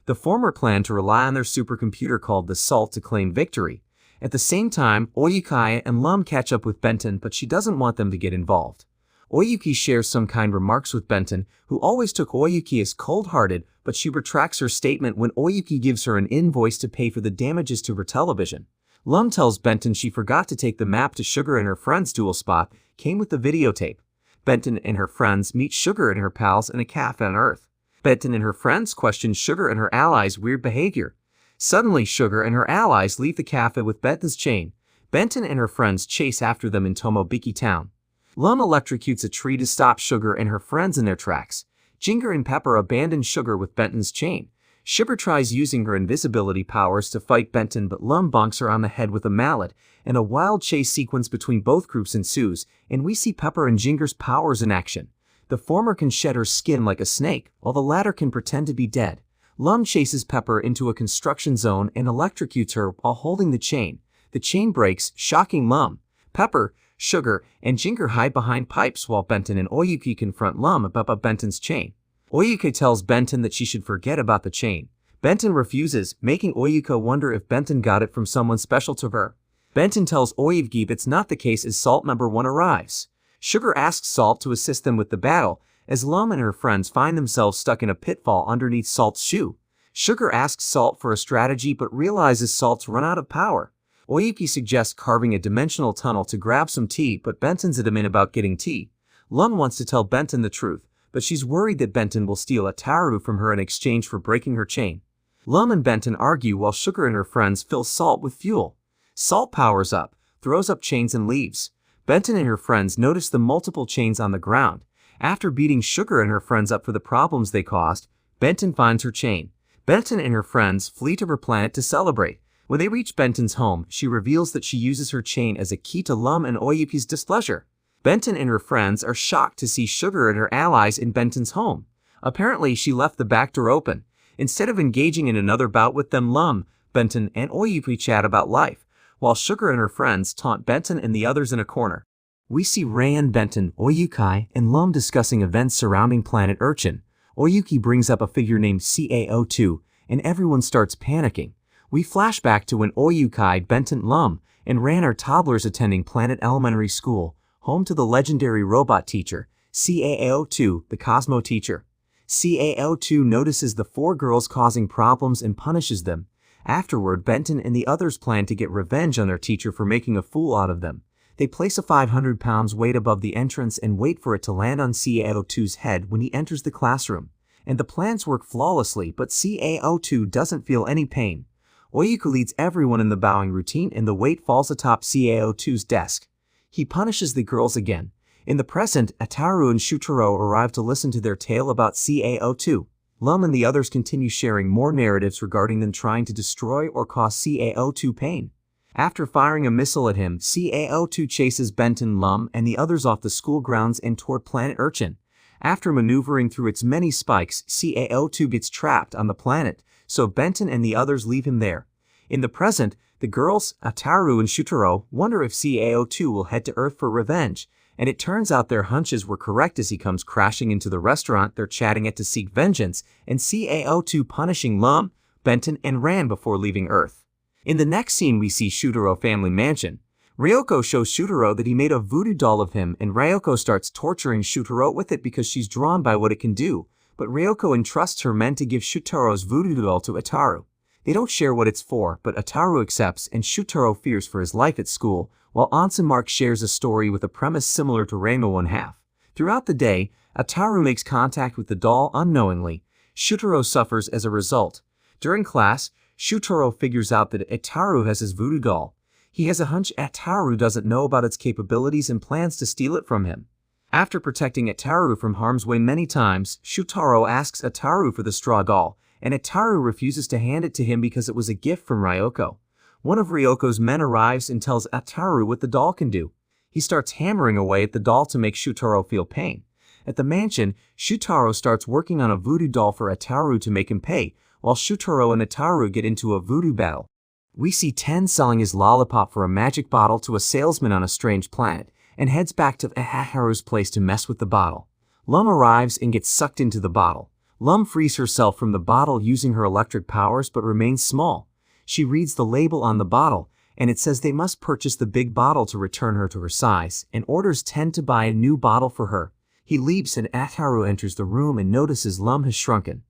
The former plan to rely on their supercomputer called the Salt to claim victory. At the same time, Oyukai and Lum catch up with Benton, but she doesn't want them to get involved. Oyuki shares some kind remarks with Benton, who always took Oyuki as cold-hearted, but she retracts her statement when Oyuki gives her an invoice to pay for the damages to her television. Lum tells Benton she forgot to take the map to Sugar and her friend's duel spot, came with the videotape. Benton and her friends meet Sugar and her pals in a cafe on Earth. Benton and her friends question Sugar and her allies' weird behavior. Suddenly, Sugar and her allies leave the cafe with Benton's chain. Benton and her friends chase after them in Tomobiki Town. Lum electrocutes a tree to stop Sugar and her friends in their tracks. Ginger and Pepper abandon Sugar with Benton's chain. Sugar tries using her invisibility powers to fight Benton, but Lum bonks her on the head with a mallet, and a wild chase sequence between both groups ensues, and we see Pepper and Ginger's powers in action. The former can shed her skin like a snake, while the latter can pretend to be dead. Lum chases Pepper into a construction zone and electrocutes her while holding the chain. The chain breaks, shocking Lum. Pepper, Sugar, and Ginger hide behind pipes while Benton and Oyuki confront Lum about Benton's chain. Oyuki tells Benton that she should forget about the chain. Benton refuses, making Oyuki wonder if Benton got it from someone special to her. Benton tells Oyevgip it's not the case as Salt number 1 arrives. Sugar asks Salt to assist them with the battle, as Lum and her friends find themselves stuck in a pitfall underneath Salt's shoe. Sugar asks Salt for a strategy but realizes Salt's run out of power. Oyevgip suggests carving a dimensional tunnel to grab some tea, but Benton's adamant about getting tea. Lum wants to tell Benton the truth, but she's worried that Benton will steal Ataru from her in exchange for breaking her chain. Lum and Benton argue while Sugar and her friends fill Salt with fuel. Salt powers up, throws up chains and leaves. Benton and her friends notice the multiple chains on the ground. After beating Sugar and her friends up for the problems they caused, Benton finds her chain. Benton and her friends flee to her planet to celebrate. When they reach Benton's home, she reveals that she uses her chain as a key to Lum and Oyevgip's displeasure. Benton and her friends are shocked to see Sugar and her allies in Benton's home. Apparently, she left the back door open. Instead of engaging in another bout with them, Lum, Benton, and Oyevgip chat about life, while Sugar and her friends taunt Benton and the others in a corner. We see Rayan, Benton, Oyukai, and Lum discussing events surrounding Planet Urchin. Oyuki brings up a figure named CaO2, and everyone starts panicking. We flash back to when Oyukai, Benton, Lum, and Ran are toddlers attending Planet Elementary School, home to the legendary robot teacher, CaO2, the Cosmo teacher. CaO2 notices the 4 girls causing problems and punishes them. Afterward, Benton and the others plan to get revenge on their teacher for making a fool out of them. They place a 500 pounds weight above the entrance and wait for it to land on CaO2's head when he enters the classroom. And the plans work flawlessly, but CaO2 doesn't feel any pain. Oyuka leads everyone in the bowing routine and the weight falls atop CaO2's desk. He punishes the girls again. In the present, Ataru and Shutaro arrive to listen to their tale about CaO2. Lum and the others continue sharing more narratives regarding them trying to destroy or cause CaO2 pain. After firing a missile at him, CaO2 chases Benton, Lum, and the others off the school grounds and toward Planet Urchin. After maneuvering through its many spikes, CaO2 gets trapped on the planet, so Benton and the others leave him there. In the present, the girls, Ataru and Shutaro, wonder if CaO2 will head to Earth for revenge, and it turns out their hunches were correct as he comes crashing into the restaurant they're chatting at to seek vengeance, and CaO2 punishing Lum, Benton, and Ran before leaving Earth. In the next scene we see Shutaro family mansion. Ryoko shows Shutaro that he made a voodoo doll of him, and Ryoko starts torturing Shutaro with it because she's drawn by what it can do, but Ryoko entrusts her men to give Shutaro's voodoo doll to Ataru. They don't share what it's for, but Ataru accepts and Shutaro fears for his life at school, while Ansemark shares a story with a premise similar to Ranma 1/2. Throughout the day, Ataru makes contact with the doll unknowingly. Shutaro suffers as a result. During class, Shutaro figures out that Ataru has his voodoo doll. He has a hunch Ataru doesn't know about its capabilities and plans to steal it from him. After protecting Ataru from harm's way many times, Shutaro asks Ataru for the straw doll, and Ataru refuses to hand it to him because it was a gift from Ryoko. One of Ryoko's men arrives and tells Ataru what the doll can do. He starts hammering away at the doll to make Shutaro feel pain. At the mansion, Shutaro starts working on a voodoo doll for Ataru to make him pay, while Shutaro and Ataru get into a voodoo battle. We see Ten selling his lollipop for a magic bottle to a salesman on a strange planet, and heads back to Ataru's place to mess with the bottle. Lum arrives and gets sucked into the bottle. Lum frees herself from the bottle using her electric powers but remains small. She reads the label on the bottle, and it says they must purchase the big bottle to return her to her size, and orders Ten to buy a new bottle for her. He leaps and Ataru enters the room and notices Lum has shrunken.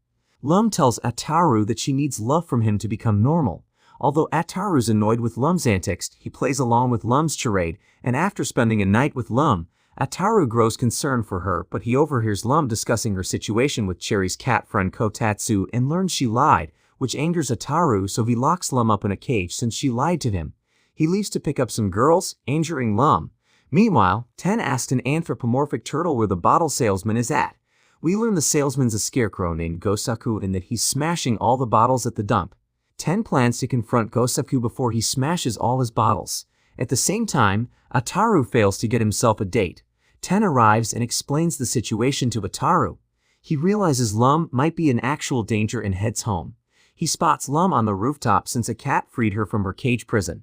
Lum tells Ataru that she needs love from him to become normal. Although Ataru's annoyed with Lum's antics, he plays along with Lum's charade, and after spending a night with Lum, Ataru grows concerned for her, but he overhears Lum discussing her situation with Cherry's cat friend Kotatsu and learns she lied, which angers Ataru, so he locks Lum up in a cage since she lied to him. He leaves to pick up some girls, injuring Lum. Meanwhile, Ten asks an anthropomorphic turtle where the bottle salesman is at. We learn the salesman's a scarecrow named Gosaku and that he's smashing all the bottles at the dump. Ten plans to confront Gosaku before he smashes all his bottles. At the same time, Ataru fails to get himself a date. Ten arrives and explains the situation to Ataru. He realizes Lum might be in actual danger and heads home. He spots Lum on the rooftop since a cat freed her from her cage prison.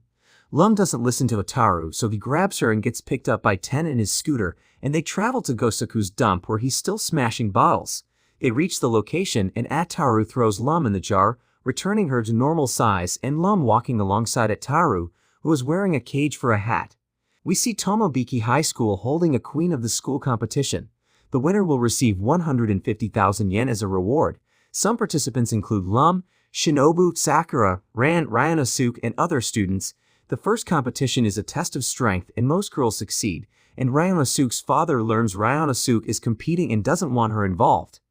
Lum doesn't listen to Ataru, so he grabs her and gets picked up by Ten in his scooter, and they travel to Gosaku's dump where he's still smashing bottles. They reach the location and Ataru throws Lum in the jar, returning her to normal size, and Lum walking alongside Ataru, who is wearing a cage for a hat. We see Tomobiki High School holding a Queen of the School competition. The winner will receive 150,000 yen as a reward. Some participants include Lum, Shinobu, Sakura, Ran, Ryanosuke, and other students. The first competition is a test of strength and most girls succeed, and Ryanosuke's father learns Ryanosuke is competing and doesn't want her involved.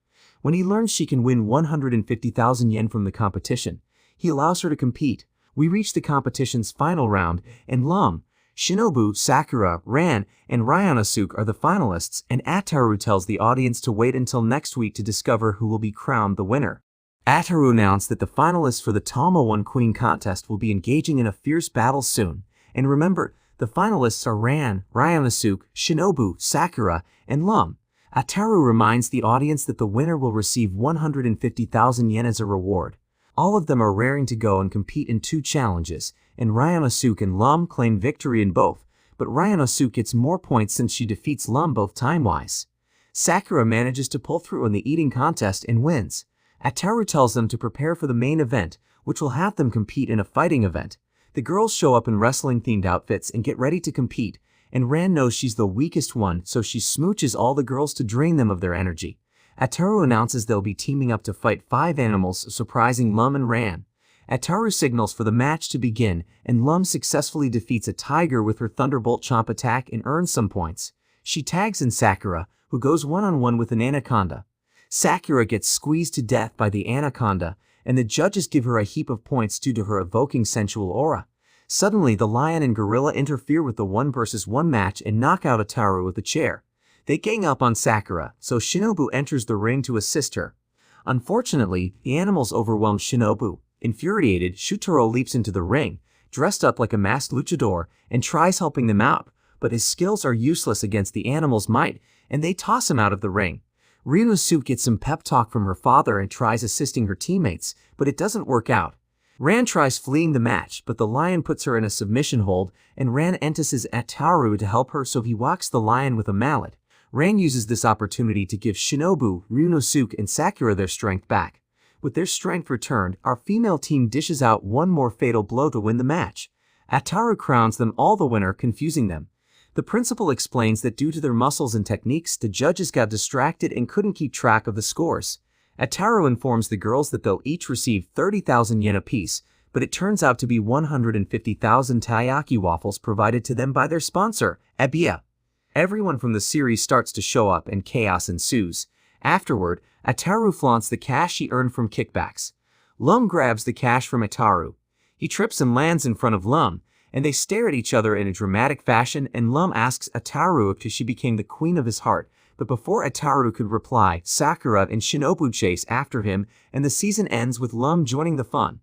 When he learns she can win 150,000 yen from the competition, he allows her to compete. We reach the competition's final round, and Lum, Shinobu, Sakura, Ran, and Ryanosuke are the finalists, and Ataru tells the audience to wait until next week to discover who will be crowned the winner. Ataru announced that the finalists for the Tama 1 Queen contest will be engaging in a fierce battle soon. And remember, the finalists are Ran, Ryanosuke, Shinobu, Sakura, and Lum. Ataru reminds the audience that the winner will receive 150,000 yen as a reward. All of them are raring to go and compete in 2 challenges, and Ryanosuke and Lum claim victory in both, but Ryanosuke gets more points since she defeats Lum both time-wise. Sakura manages to pull through in the eating contest and wins. Ataru tells them to prepare for the main event, which will have them compete in a fighting event. The girls show up in wrestling-themed outfits and get ready to compete, and Ran knows she's the weakest one, so she smooches all the girls to drain them of their energy. Ataru announces they'll be teaming up to fight 5 animals, surprising Lum and Ran. Ataru signals for the match to begin, and Lum successfully defeats a tiger with her Thunderbolt Chomp attack and earns some points. She tags in Sakura, who goes one-on-one with an anaconda. Sakura gets squeezed to death by the anaconda, and the judges give her a heap of points due to her evoking sensual aura. Suddenly, the lion and gorilla interfere with the 1 versus 1 match and knock out Ataru with a chair. They gang up on Sakura, so Shinobu enters the ring to assist her. Unfortunately, the animals overwhelm Shinobu. Infuriated, Shutaro leaps into the ring, dressed up like a masked luchador, and tries helping them out, but his skills are useless against the animals' might, and they toss him out of the ring. Ryanosuke gets some pep talk from her father and tries assisting her teammates, but it doesn't work out. Ran tries fleeing the match, but the lion puts her in a submission hold, and Ran entices Ataru to help her, so he whacks the lion with a mallet. Ran uses this opportunity to give Shinobu, Ryanosuke, and Sakura their strength back. With their strength returned, our female team dishes out one more fatal blow to win the match. Ataru crowns them all the winner, confusing them. The principal explains that due to their muscles and techniques, the judges got distracted and couldn't keep track of the scores. Ataru informs the girls that they'll each receive 30,000 yen apiece, but it turns out to be 150,000 taiyaki waffles provided to them by their sponsor, Ebiya. Everyone from the series starts to show up and chaos ensues. Afterward, Ataru flaunts the cash he earned from kickbacks. Lum grabs the cash from Ataru. He trips and lands in front of Lum, and they stare at each other in a dramatic fashion, and Lum asks Ataru if she became the queen of his heart, but before Ataru could reply, Sakura and Shinobu chase after him, and the season ends with Lum joining the fun.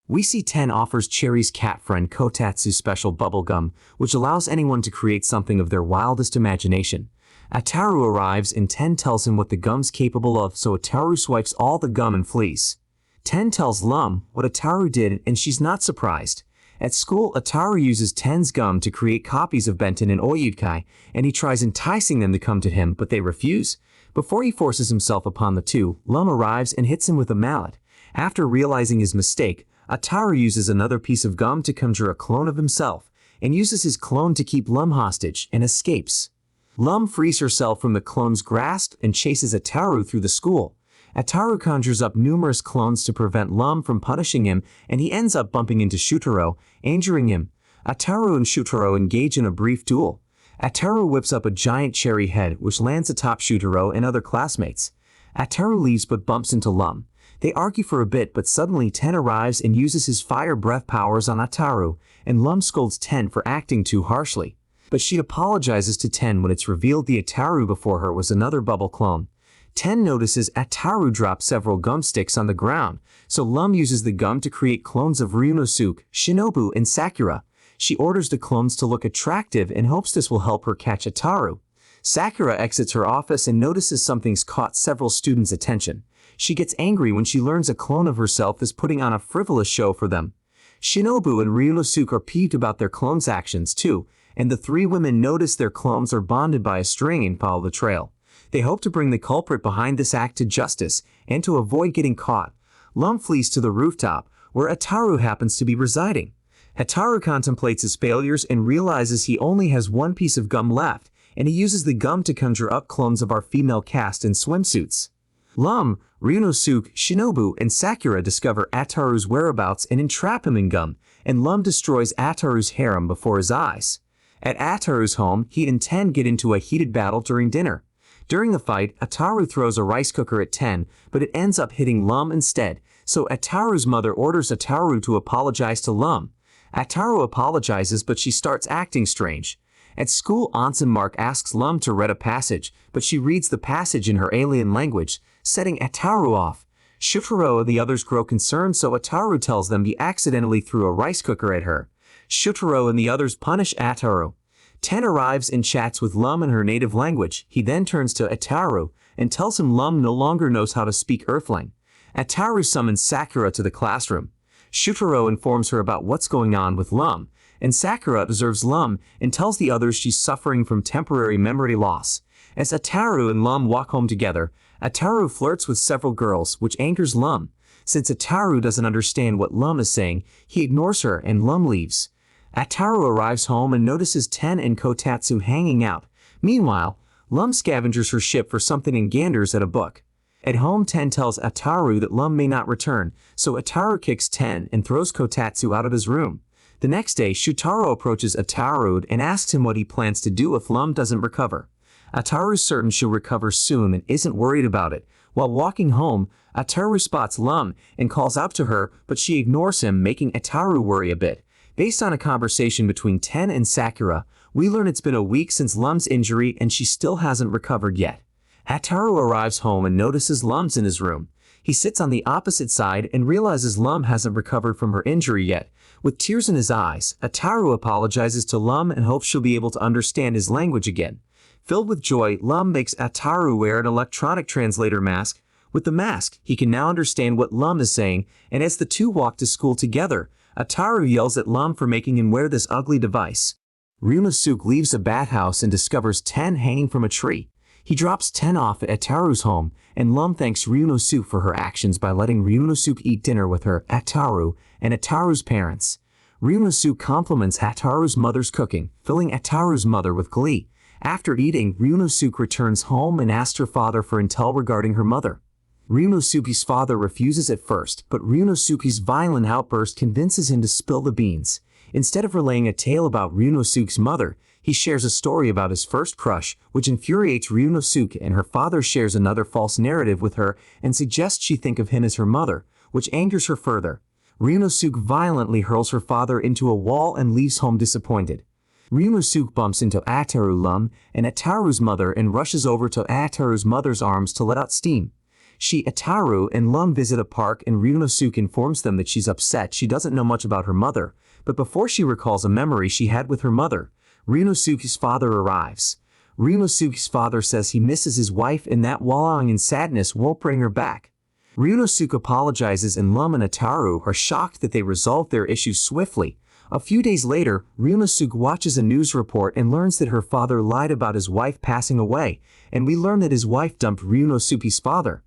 We see Ten offers Cherry's cat friend Kotatsu special bubblegum, which allows anyone to create something of their wildest imagination. Ataru arrives and Ten tells him what the gum's capable of, so Ataru swipes all the gum and flees. Ten tells Lum what Ataru did, and she's not surprised. At school, Ataru uses Ten's gum to create copies of Benten and Oyukai, and he tries enticing them to come to him, but they refuse. Before he forces himself upon the two, Lum arrives and hits him with a mallet. After realizing his mistake, Ataru uses another piece of gum to conjure a clone of himself, and uses his clone to keep Lum hostage, and escapes. Lum frees herself from the clone's grasp and chases Ataru through the school. Ataru conjures up numerous clones to prevent Lum from punishing him, and he ends up bumping into Shutaro, injuring him. Ataru and Shutaro engage in a brief duel. Ataru whips up a giant cherry head, which lands atop Shutaro and other classmates. Ataru leaves but bumps into Lum. They argue for a bit, but suddenly Ten arrives and uses his fire breath powers on Ataru, and Lum scolds Ten for acting too harshly. But she apologizes to Ten when it's revealed the Ataru before her was another bubble clone. Ten notices Ataru drop several gum sticks on the ground, so Lum uses the gum to create clones of Ryanosuke, Shinobu, and Sakura. She orders the clones to look attractive and hopes this will help her catch Ataru. Sakura exits her office and notices something's caught several students' attention. She gets angry when she learns a clone of herself is putting on a frivolous show for them. Shinobu and Ryanosuke are peeved about their clones' actions too, and the 3 women notice their clones are bonded by a string and follow the trail. They hope to bring the culprit behind this act to justice, and to avoid getting caught, Lum flees to the rooftop, where Ataru happens to be residing. Hataru contemplates his failures and realizes he only has one piece of gum left, and he uses the gum to conjure up clones of our female cast in swimsuits. Lum, Ryunosuke, Shinobu, and Sakura discover Ataru's whereabouts and entrap him in gum, and Lum destroys Ataru's harem before his eyes. At Ataru's home, he and Ten get into a heated battle during dinner. During the fight, Ataru throws a rice cooker at Ten, but it ends up hitting Lum instead, so Ataru's mother orders Ataru to apologize to Lum. Ataru apologizes, but she starts acting strange. At school, Anson Mark asks Lum to read a passage, but she reads the passage in her alien language, setting Ataru off. Shutaro and the others grow concerned, so Ataru tells them he accidentally threw a rice cooker at her. Shutaro and the others punish Ataru. Ten arrives and chats with Lum in her native language. He then turns to Ataru and tells him Lum no longer knows how to speak Earthling. Ataru summons Sakura to the classroom. Shutaro informs her about what's going on with Lum, and Sakura observes Lum and tells the others she's suffering from temporary memory loss. As Ataru and Lum walk home together, Ataru flirts with several girls, which angers Lum. Since Ataru doesn't understand what Lum is saying, he ignores her and Lum leaves. Ataru arrives home and notices Ten and Kotatsu hanging out. Meanwhile, Lum scavengers her ship for something and ganders at a book. At home, Ten tells Ataru that Lum may not return, so Ataru kicks Ten and throws Kotatsu out of his room. The next day, Shutaro approaches Ataru and asks him what he plans to do if Lum doesn't recover. Ataru's certain she'll recover soon and isn't worried about it. While walking home, Ataru spots Lum and calls out to her, but she ignores him, making Ataru worry a bit. Based on a conversation between Ten and Sakura, we learn it's been a week since Lum's injury and she still hasn't recovered yet. Ataru arrives home and notices Lum's in his room. He sits on the opposite side and realizes Lum hasn't recovered from her injury yet. With tears in his eyes, Ataru apologizes to Lum and hopes she'll be able to understand his language again. Filled with joy, Lum makes Ataru wear an electronic translator mask. With the mask, he can now understand what Lum is saying, and as the two walk to school together, Ataru yells at Lum for making him wear this ugly device. Ryunosuke leaves a bathhouse and discovers Ten hanging from a tree. He drops Ten off at Ataru's home, and Lum thanks Ryunosuke for her actions by letting Ryunosuke eat dinner with her, Ataru, and Ataru's parents. Ryunosuke compliments Ataru's mother's cooking, filling Ataru's mother with glee. After eating, Ryunosuke returns home and asks her father for intel regarding her mother. Ryunosuke's father refuses at first, but Ryunosuke's violent outburst convinces him to spill the beans. Instead of relaying a tale about Ryunosuke's mother, he shares a story about his first crush, which infuriates Ryunosuke, and her father shares another false narrative with her and suggests she think of him as her mother, which angers her further. Ryunosuke violently hurls her father into a wall and leaves home disappointed. Ryunosuke bumps into Ataru, Lum, and Ataru's mother and rushes over to Ataru's mother's arms to let out steam. She, Ataru, and Lum visit a park and Ryunosuke informs them that she's upset she doesn't know much about her mother, but before she recalls a memory she had with her mother, Ryunosuke's father arrives. Ryunosuke's father says he misses his wife and that wallowing in sadness won't bring her back. Ryunosuke apologizes and Lum and Ataru are shocked that they resolved their issues swiftly. A few days later, Ryunosuke watches a news report and learns that her father lied about his wife passing away, and we learn that his wife dumped Ryunosuke's father.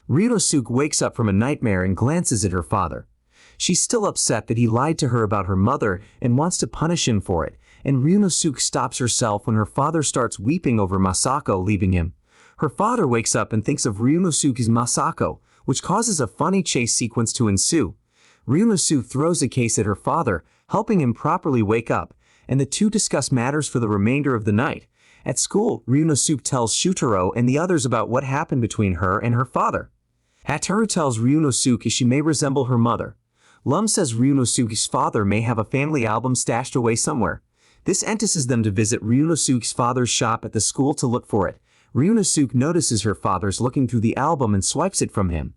Ryunosuke wakes up from a nightmare and glances at her father. She's still upset that he lied to her about her mother and wants to punish him for it, and Ryunosuke stops herself when her father starts weeping over Masako leaving him. Her father wakes up and thinks of Ryunosuke's Masako, which causes a funny chase sequence to ensue. Ryunosuke throws a case at her father, helping him properly wake up, and the two discuss matters for the remainder of the night. At school, Ryunosuke tells Shutaro and the others about what happened between her and her father. Ataru tells Ryunosuke she may resemble her mother. Lum says Ryunosuke's father may have a family album stashed away somewhere. This entices them to visit Ryunosuke's father's shop at the school to look for it. Ryunosuke notices her father's looking through the album and swipes it from him.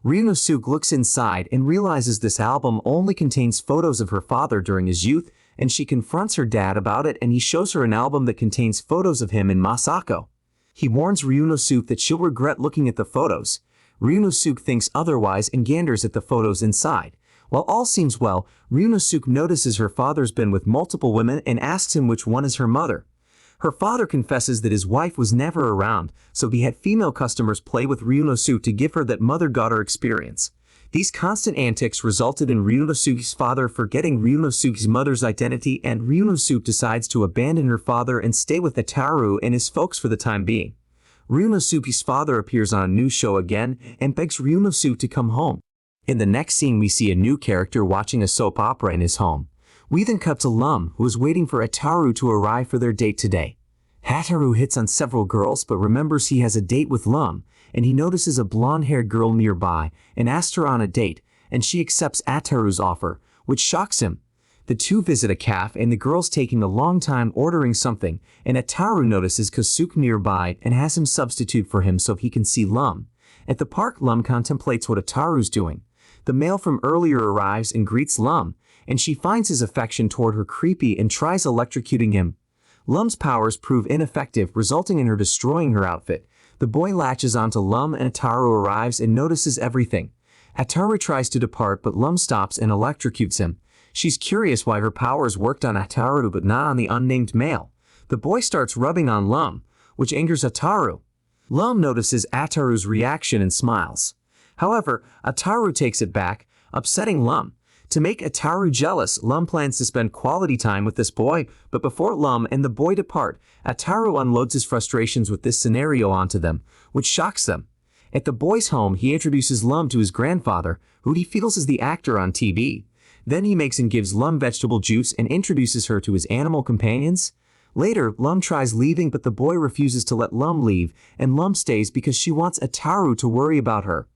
Ryunosuke looks inside and realizes this album only contains photos of her father during his youth, and she confronts her dad about it and he shows her an album that contains photos of him and Masako. He warns Ryunosuke that she'll regret looking at the photos. Ryunosuke thinks otherwise and ganders at the photos inside. While all seems well, Ryunosuke notices her father's been with multiple women and asks him which one is her mother. Her father confesses that his wife was never around, so he had female customers play with Ryunosuke to give her that mother-daughter experience. These constant antics resulted in Ryunosuke's father forgetting Ryunosuke's mother's identity, and Ryunosuke decides to abandon her father and stay with Ataru and his folks for the time being. Ryunosuke's father appears on a new show again and begs Ryunosuke to come home. In the next scene, we see a new character watching a soap opera in his home. We then cut to Lum, who is waiting for Ataru to arrive for their date today. Ataru hits on several girls but remembers he has a date with Lum, and he notices a blonde-haired girl nearby and asks her on a date, and she accepts Ataru's offer, which shocks him. The two visit a cafe and the girl's taking a long time ordering something, and Ataru notices Kosuke nearby and has him substitute for him so he can see Lum. At the park, Lum contemplates what Ataru's doing. The male from earlier arrives and greets Lum, and she finds his affection toward her creepy and tries electrocuting him. Lum's powers prove ineffective, resulting in her destroying her outfit. The boy latches onto Lum and Ataru arrives and notices everything. Ataru tries to depart but Lum stops and electrocutes him. She's curious why her powers worked on Ataru but not on the unnamed male. The boy starts rubbing on Lum, which angers Ataru. Lum notices Ataru's reaction and smiles. However, Ataru takes it back, upsetting Lum. To make Ataru jealous, Lum plans to spend quality time with this boy, but before Lum and the boy depart, Ataru unloads his frustrations with this scenario onto them, which shocks them. At the boy's home, he introduces Lum to his grandfather, who he feels is the actor on TV. Then he makes and gives Lum vegetable juice and introduces her to his animal companions. Later, Lum tries leaving but the boy refuses to let Lum leave, and Lum stays because she wants Ataru to worry about her.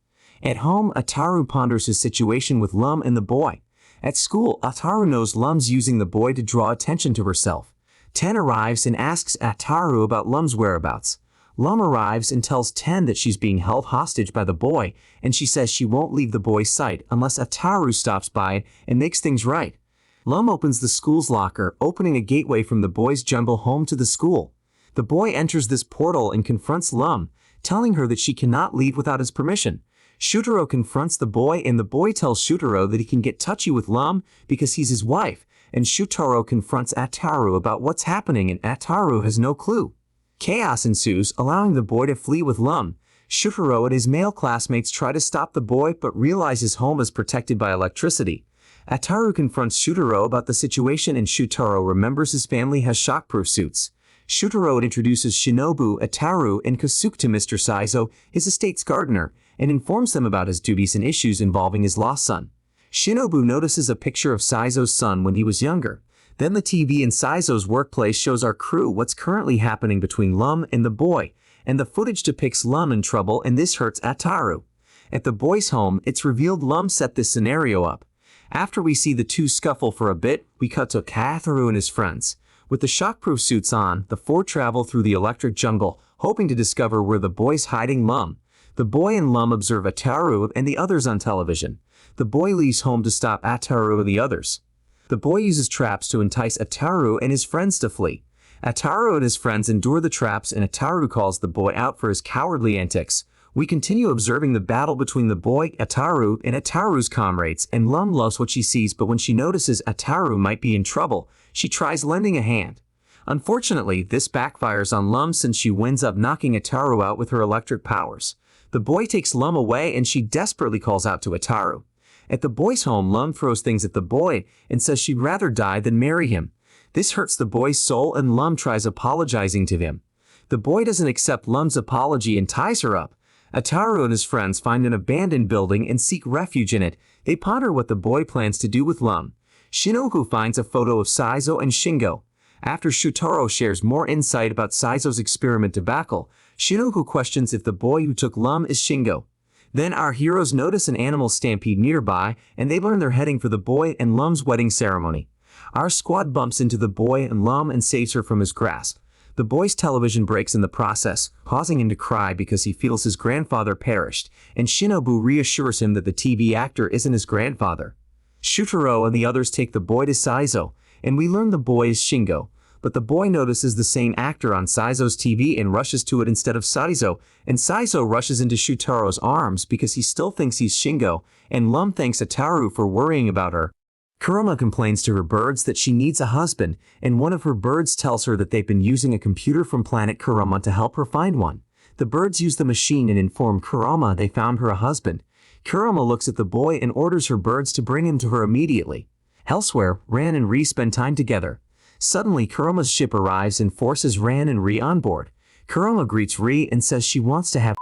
At home, Ataru ponders his situation with Lum and the boy. At school, Ataru knows Lum's using the boy to draw attention to herself. Ten arrives and asks Ataru about Lum's whereabouts. Lum arrives and tells Ten that she's being held hostage by the boy, and she says she won't leave the boy's sight unless Ataru stops by and makes things right. Lum opens the school's locker, opening a gateway from the boy's jungle home to the school. The boy enters this portal and confronts Lum, telling her that she cannot leave without his permission. Shutaro confronts the boy, and the boy tells Shutaro that he can get touchy with Lum because he's his wife, and Shutaro confronts Ataru about what's happening, and Ataru has no clue. Chaos ensues, allowing the boy to flee with Lum. Shutaro and his male classmates try to stop the boy but realize his home is protected by electricity. Ataru confronts Shutaro about the situation, and Shutaro remembers his family has shockproof suits. Shutaro introduces Shinobu, Ataru, and Kosuke to Mr. Saizo, his estate's gardener, and informs them about his duties and issues involving his lost son. Shinobu notices a picture of Saizo's son when he was younger. Then the TV in Saizo's workplace shows our crew what's currently happening between Lum and the boy, and the footage depicts Lum in trouble, and this hurts Ataru. At the boy's home, it's revealed Lum set this scenario up. After we see the two scuffle for a bit, we cut to Ataru and his friends. With the shockproof suits on, the four travel through the electric jungle, hoping to discover where the boy's hiding Lum. The boy and Lum observe Ataru and the others on television. The boy leaves home to stop Ataru and the others. The boy uses traps to entice Ataru and his friends to flee. Ataru and his friends endure the traps, and Ataru calls the boy out for his cowardly antics. We continue observing the battle between the boy, Ataru, and Ataru's comrades, and Lum loves what she sees, but when she notices Ataru might be in trouble, she tries lending a hand. Unfortunately, this backfires on Lum since she winds up knocking Ataru out with her electric powers. The boy takes Lum away and she desperately calls out to Ataru. At the boy's home, Lum throws things at the boy and says she'd rather die than marry him. This hurts the boy's soul, and Lum tries apologizing to him. The boy doesn't accept Lum's apology and ties her up. Ataru and his friends find an abandoned building and seek refuge in it. They ponder what the boy plans to do with Lum. Shinobu finds a photo of Saizo and Shingo. After Shutaro shares more insight about Saizo's experiment debacle, Shinobu questions if the boy who took Lum is Shingo. Then our heroes notice an animal stampede nearby, and they learn they're heading for the boy and Lum's wedding ceremony. Our squad bumps into the boy and Lum and saves her from his grasp. The boy's television breaks in the process, causing him to cry because he feels his grandfather perished, and Shinobu reassures him that the TV actor isn't his grandfather. Shutaro and the others take the boy to Saizo, and we learn the boy is Shingo, but the boy notices the same actor on Saizo's TV and rushes to it instead of Saizo, and Saizo rushes into Shutaro's arms because he still thinks he's Shingo, and Lum thanks Ataru for worrying about her. Kurama complains to her birds that she needs a husband, and one of her birds tells her that they've been using a computer from planet Kurama to help her find one. The birds use the machine and inform Kurama they found her a husband. Kurama looks at the boy and orders her birds to bring him to her immediately. Elsewhere, Ran and Ri spend time together. Suddenly, Kurama's ship arrives and forces Ran and Ri on board. Kurama greets Ri and says she wants to have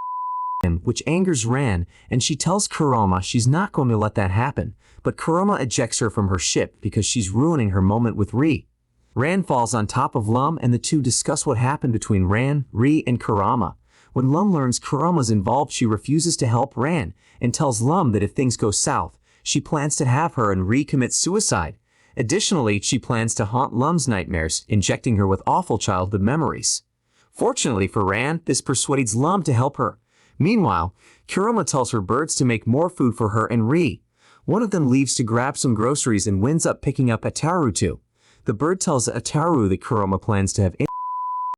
him, which angers Ran, and she tells Kurama she's not going to let that happen, but Kurama ejects her from her ship because she's ruining her moment with Ri. Ran falls on top of Lum and the two discuss what happened between Ran, Ri, and Kurama. When Lum learns Kurama's involved, she refuses to help Ran and tells Lum that if things go south, she plans to have her and Ri commit suicide. Additionally, she plans to haunt Lum's nightmares, injecting her with awful childhood memories. Fortunately for Ran, this persuades Lum to help her. Meanwhile, Kurama tells her birds to make more food for her and Ri. One of them leaves to grab some groceries and winds up picking up Ataru too. The bird tells Ataru that Kurama plans to have a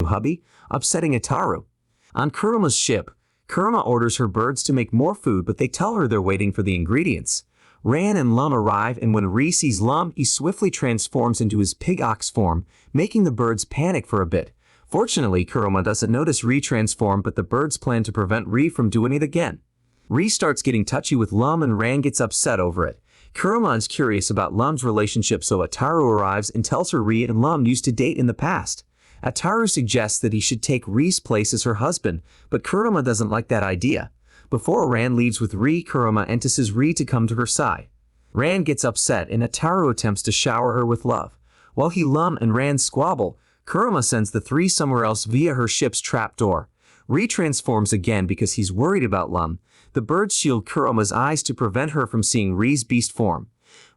hubby, upsetting Ataru. On Kurama's ship, Kurama orders her birds to make more food, but they tell her they're waiting for the ingredients. Ran and Lum arrive, and when Ri sees Lum, he swiftly transforms into his pig-ox form, making the birds panic for a bit. Fortunately, Kurama doesn't notice Ri transform, but the birds plan to prevent Ri from doing it again. Ri starts getting touchy with Lum and Ran gets upset over it. Kurama is curious about Lum's relationship, so Ataru arrives and tells her Ri and Lum used to date in the past. Ataru suggests that he should take Ri's place as her husband, but Kurama doesn't like that idea. Before Ran leaves with Ri, Kurama entices Ri to come to her side. Ran gets upset and Ataru attempts to shower her with love. While Lum and Ran squabble, Kurama sends the three somewhere else via her ship's trapdoor. Ri transforms again because he's worried about Lum. The birds shield Kurama's eyes to prevent her from seeing Ri's beast form.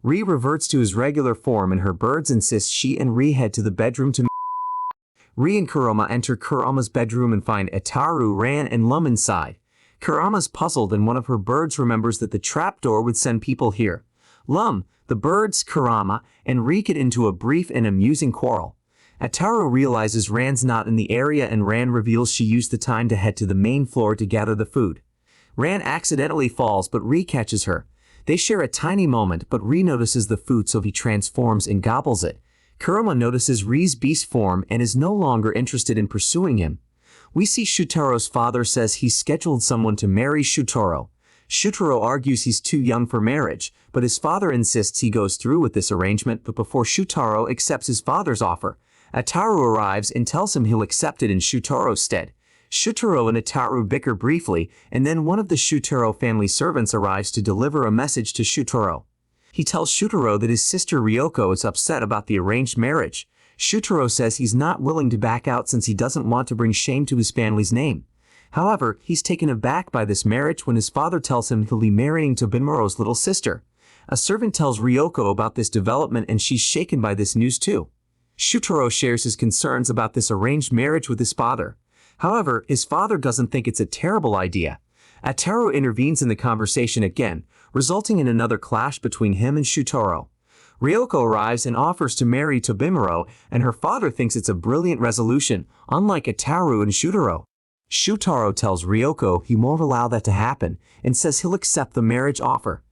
Ri reverts to his regular form and her birds insist she and Ri head to the bedroom to Ri and Kurama enter Kurama's bedroom and find Ataru, Ran, and Lum inside. Kurama's puzzled and one of her birds remembers that the trapdoor would send people here. Lum, the birds, Kurama, and Ri get into a brief and amusing quarrel. Ataru realizes Ran's not in the area and Ran reveals she used the time to head to the main floor to gather the food. Ran accidentally falls but Ri catches her. They share a tiny moment but Ri notices the food so he transforms and gobbles it. Kurama notices Ri's beast form and is no longer interested in pursuing him. We see Shutoru's father says he's scheduled someone to marry Shutoro. Shutoro argues he's too young for marriage, but his father insists he goes through with this arrangement, but before Shutoro accepts his father's offer, Ataru arrives and tells him he'll accept it in Shutoro's stead. Shutoro and Ataru bicker briefly, and then one of the Shutoro family servants arrives to deliver a message to Shutoro. He tells Shutoro that his sister Ryoko is upset about the arranged marriage. Shutoro says he's not willing to back out since he doesn't want to bring shame to his family's name. However, he's taken aback by this marriage when his father tells him he'll be marrying Tobimoro's little sister. A servant tells Ryoko about this development and she's shaken by this news too. Shutoro shares his concerns about this arranged marriage with his father. However, his father doesn't think it's a terrible idea. Ataru intervenes in the conversation again, resulting in another clash between him and Shutoro. Ryoko arrives and offers to marry Tobimuro, and her father thinks it's a brilliant resolution, unlike Ataru and Shutoro. Shutoro tells Ryoko he won't allow that to happen, and says he'll accept the marriage offer.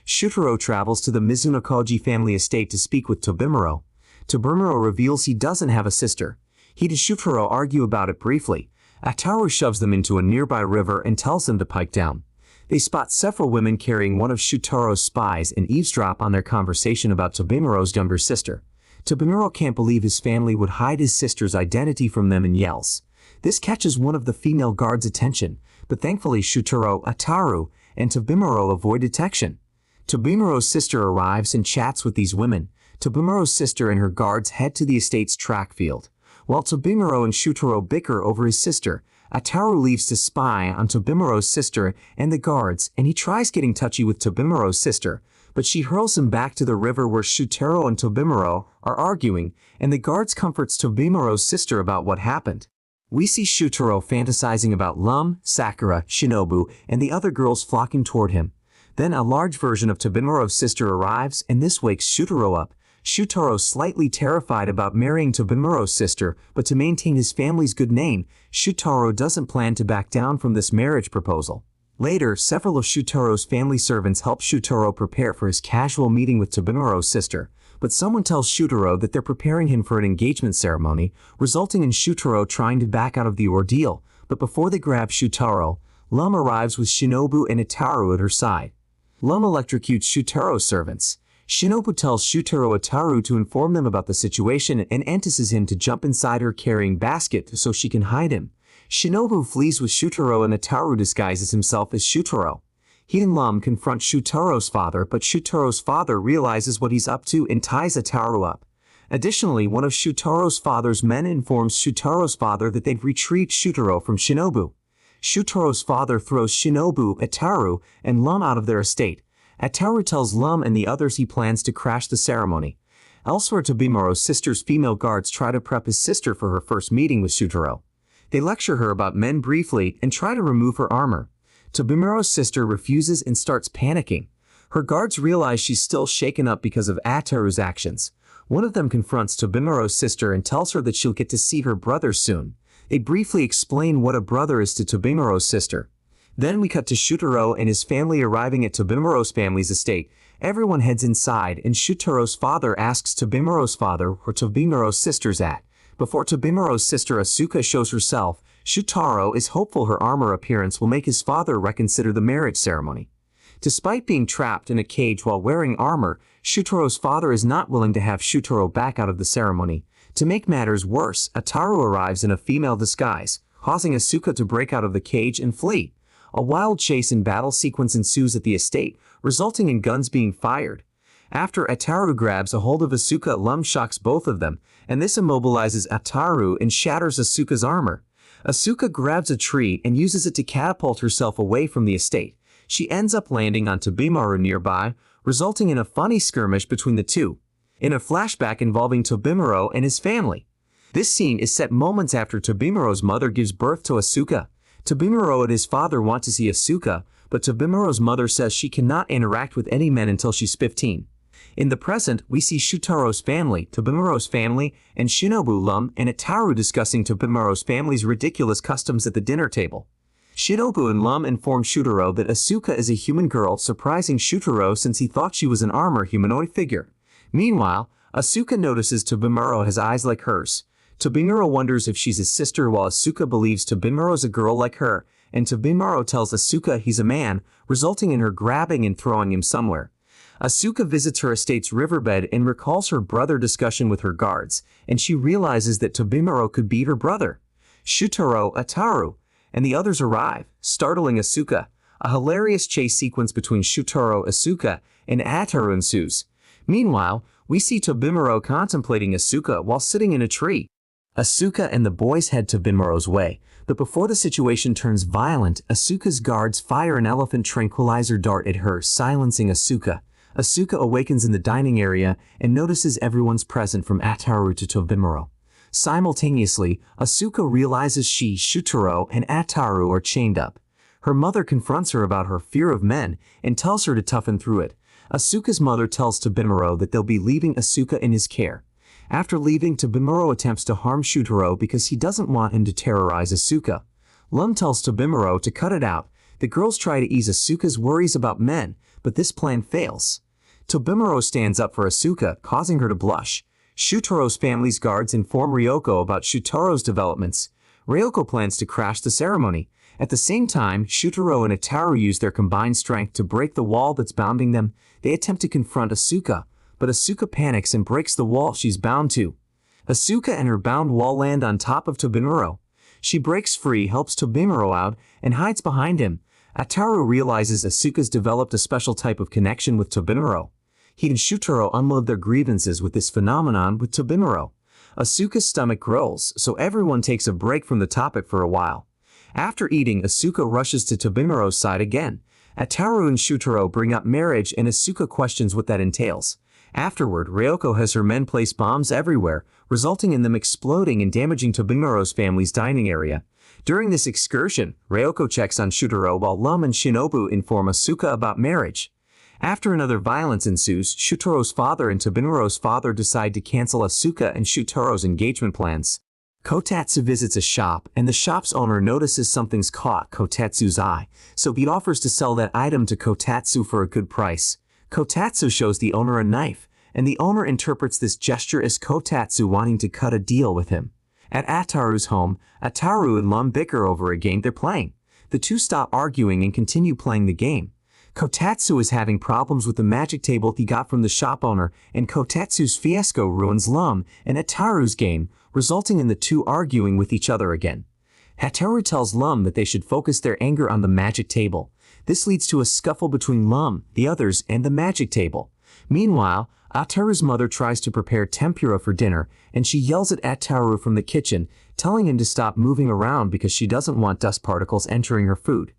Shutoro travels to the Mizunokoji family estate to speak with Tobimuro. Tobimuro reveals he doesn't have a sister. He and Shutoro argue about it briefly. Ataru shoves them into a nearby river and tells them to pike down. They spot several women carrying one of Shutoro's spies and eavesdrop on their conversation about Tobimuro's younger sister. Tobimuro can't believe his family would hide his sister's identity from them and yells. This catches one of the female guards' attention, but thankfully Shutoro, Ataru, and Tobimuro avoid detection. Tobimuro's sister arrives and chats with these women. Tobimuro's sister and her guards head to the estate's track field. While Tobimuro and Shutoro bicker over his sister, Ataru leaves to spy on Tobimuro's sister and the guards, and he tries getting touchy with Tobimuro's sister, but she hurls him back to the river where Shutoro and Tobimuro are arguing, and the guards comforts Tobimuro's sister about what happened. We see Shutoro fantasizing about Lum, Sakura, Shinobu, and the other girls flocking toward him. Then a large version of Tobimuro's sister arrives, and this wakes Shutoro up. Shutoro slightly terrified about marrying Tobimuro's sister, but to maintain his family's good name, Shutoro doesn't plan to back down from this marriage proposal. Later, several of Shutoro's family servants help Shutoro prepare for his casual meeting with Tobimuro's sister, but someone tells Shutoro that they're preparing him for an engagement ceremony, resulting in Shutoro trying to back out of the ordeal, but before they grab Shutoro, Lum arrives with Shinobu and Ataru at her side. Lum electrocutes Shutero's servants. Shinobu tells Shutaro Ataru to inform them about the situation and entices him to jump inside her carrying basket so she can hide him. Shinobu flees with Shutaro and Ataru disguises himself as Shutaro. He and Lum confront Shutaro's father, but Shutaro's father realizes what he's up to and ties Ataru up. Additionally, one of Shutaro's father's men informs Shutaro's father that they've retrieved Shutaro from Shinobu. Shutaro's father throws Shinobu, Ataru, and Lum out of their estate. Ataru tells Lum and the others he plans to crash the ceremony. Elsewhere, Tobimura's sister's female guards try to prep his sister for her first meeting with Shutaro. They lecture her about men briefly and try to remove her armor. Tobimura's sister refuses and starts panicking. Her guards realize she's still shaken up because of Ataru's actions. One of them confronts Tobimura's sister and tells her that she'll get to see her brother soon. They briefly explain what a brother is to Tobimura's sister. Then we cut to Shutaro and his family arriving at Tobimura's family's estate. Everyone heads inside and Shutaro's father asks Tobimura's father where Tobimura's sister's at. Before Tobimura's sister Asuka shows herself, Shutaro is hopeful her armor appearance will make his father reconsider the marriage ceremony. Despite being trapped in a cage while wearing armor, Shutaro's father is not willing to have Shutaro back out of the ceremony. To make matters worse, Ataru arrives in a female disguise, causing Asuka to break out of the cage and flee. A wild chase and battle sequence ensues at the estate, resulting in guns being fired. After Ataru grabs a hold of Asuka, Lum shocks both of them, and this immobilizes Ataru and shatters Asuka's armor. Asuka grabs a tree and uses it to catapult herself away from the estate. She ends up landing on Tobimura nearby, resulting in a funny skirmish between the two, in a flashback involving Tobimura and his family. This scene is set moments after Tobimura's mother gives birth to Asuka. Tobimura and his father want to see Asuka, but Tobimura's mother says she cannot interact with any men until she's 15. In the present, we see Shutaro's family, Tobimura's family, and Shinobu, Lum, and Ataru discussing Tobimura's family's ridiculous customs at the dinner table. Shinobu and Lum inform Shutaro that Asuka is a human girl, surprising Shutaro since he thought she was an armor humanoid figure. Meanwhile, Asuka notices Tobimura has eyes like hers. Tobimura wonders if she's his sister while Asuka believes Tobimura's a girl like her, and Tobimura tells Asuka he's a man, resulting in her grabbing and throwing him somewhere. Asuka visits her estate's riverbed and recalls her brother discussion with her guards, and she realizes that Tobimura could be her brother. Shutaro, Ataru, and the others arrive, startling Asuka. A hilarious chase sequence between Shutaro, Asuka, and Ataru ensues. Meanwhile, we see Tobimura contemplating Asuka while sitting in a tree. Asuka and the boys head Tobimura's way, but before the situation turns violent, Asuka's guards fire an elephant tranquilizer dart at her, silencing Asuka. Asuka awakens in the dining area and notices everyone's present from Ataru to Tobimura. Simultaneously, Asuka realizes she, Shutaro, and Ataru are chained up. Her mother confronts her about her fear of men and tells her to toughen through it. Asuka's mother tells Tobimura that they'll be leaving Asuka in his care. After leaving, Tobimura attempts to harm Shutaro because he doesn't want him to terrorize Asuka. Lum tells Tobimura to cut it out. The girls try to ease Asuka's worries about men, but this plan fails. Tobimura stands up for Asuka, causing her to blush. Shutaro's family's guards inform Ryoko about Shutaro's developments. Ryoko plans to crash the ceremony. At the same time, Shutaro and Ataru use their combined strength to break the wall that's bounding them. They attempt to confront Asuka, but Asuka panics and breaks the wall she's bound to. Asuka and her bound wall land on top of Tobimura. She breaks free, helps Tobimura out, and hides behind him. Ataru realizes Asuka's developed a special type of connection with Tobimura. He and Shutaro unload their grievances with this phenomenon with Tobimura. Asuka's stomach growls, so everyone takes a break from the topic for a while. After eating, Asuka rushes to Tobimura's side again. Ataru and Shutaro bring up marriage and Asuka questions what that entails. Afterward, Ryoko has her men place bombs everywhere, resulting in them exploding and damaging Tobimura's family's dining area. During this excursion, Ryoko checks on Shutaro while Lum and Shinobu inform Asuka about marriage. After another violence ensues, Shutaro's father and Tobimura's father decide to cancel Asuka and Shutaro's engagement plans. Kotatsu visits a shop, and the shop's owner notices something's caught Kotatsu's eye, so he offers to sell that item to Kotatsu for a good price. Kotatsu shows the owner a knife, and the owner interprets this gesture as Kotatsu wanting to cut a deal with him. At Ataru's home, Ataru and Lum bicker over a game they're playing. The two stop arguing and continue playing the game. Kotatsu is having problems with the magic table he got from the shop owner, and Kotatsu's fiasco ruins Lum and Ataru's game, resulting in the two arguing with each other again. Ataru tells Lum that they should focus their anger on the magic table. This leads to a scuffle between Lum, the others, and the magic table. Meanwhile, Ataru's mother tries to prepare tempura for dinner, and she yells at Ataru from the kitchen, telling him to stop moving around because she doesn't want dust particles entering her food.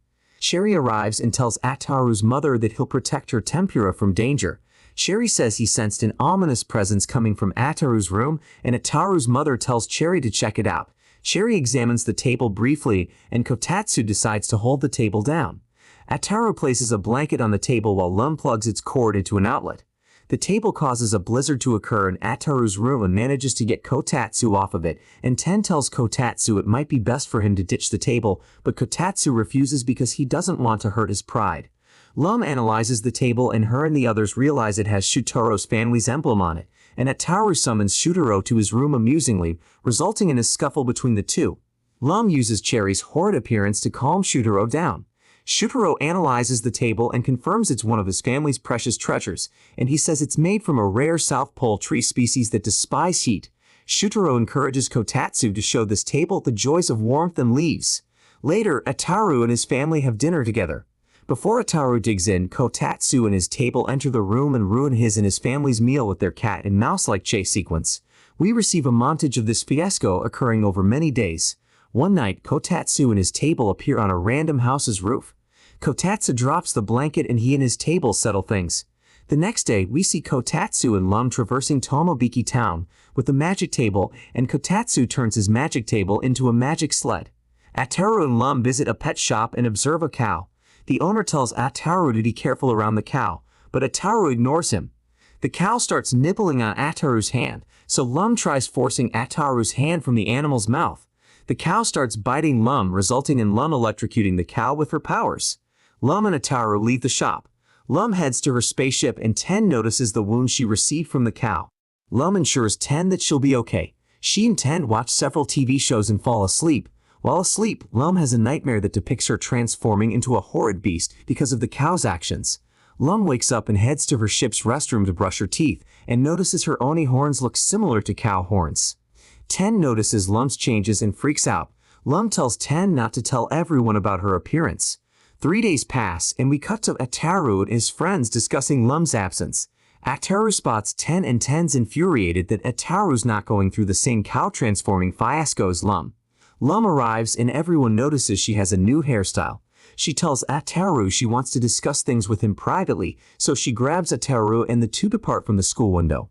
Sherry arrives and tells Ataru's mother that he'll protect her tempura from danger. Sherry says he sensed an ominous presence coming from Ataru's room, and Ataru's mother tells Cherry to check it out. Sherry examines the table briefly, and Kotatsu decides to hold the table down. Ataru places a blanket on the table while Lum plugs its cord into an outlet. The table causes a blizzard to occur in Ataru's room and manages to get Kotatsu off of it, and Ten tells Kotatsu it might be best for him to ditch the table, but Kotatsu refuses because he doesn't want to hurt his pride. Lum analyzes the table and her and the others realize it has Shutoro's family's emblem on it, and Ataru summons Shutaro to his room amusingly, resulting in a scuffle between the two. Lum uses Cherry's horrid appearance to calm Shutaro down. Shutaro analyzes the table and confirms it's one of his family's precious treasures, and he says it's made from a rare South Pole tree species that despise heat. Shutaro encourages Kotatsu to show this table the joys of warmth and leaves. Later, Ataru and his family have dinner together. Before Ataru digs in, Kotatsu and his table enter the room and ruin his and his family's meal with their cat and mouse-like chase sequence. We receive a montage of this fiasco occurring over many days. One night, Kotatsu and his table appear on a random house's roof. Kotatsu drops the blanket and he and his table settle things. The next day, we see Kotatsu and Lum traversing Tomobiki town with the magic table, and Kotatsu turns his magic table into a magic sled. Ataru and Lum visit a pet shop and observe a cow. The owner tells Ataru to be careful around the cow, but Ataru ignores him. The cow starts nibbling on Ataru's hand, so Lum tries forcing Ataru's hand from the animal's mouth. The cow starts biting Lum, resulting in Lum electrocuting the cow with her powers. Lum and Ataru leave the shop. Lum heads to her spaceship and Ten notices the wound she received from the cow. Lum ensures Ten that she'll be okay. She and Ten watch several TV shows and fall asleep. While asleep, Lum has a nightmare that depicts her transforming into a horrid beast because of the cow's actions. Lum wakes up and heads to her ship's restroom to brush her teeth and notices her Oni horns look similar to cow horns. Ten notices Lum's changes and freaks out. Lum tells Ten not to tell everyone about her appearance. 3 days pass, and we cut to Ataru and his friends discussing Lum's absence. Ataru spots Ten and Ten's infuriated that Ataru's not going through the same cow-transforming fiasco as Lum. Lum arrives and everyone notices she has a new hairstyle. She tells Ataru she wants to discuss things with him privately, so she grabs Ataru and the two depart from the school window.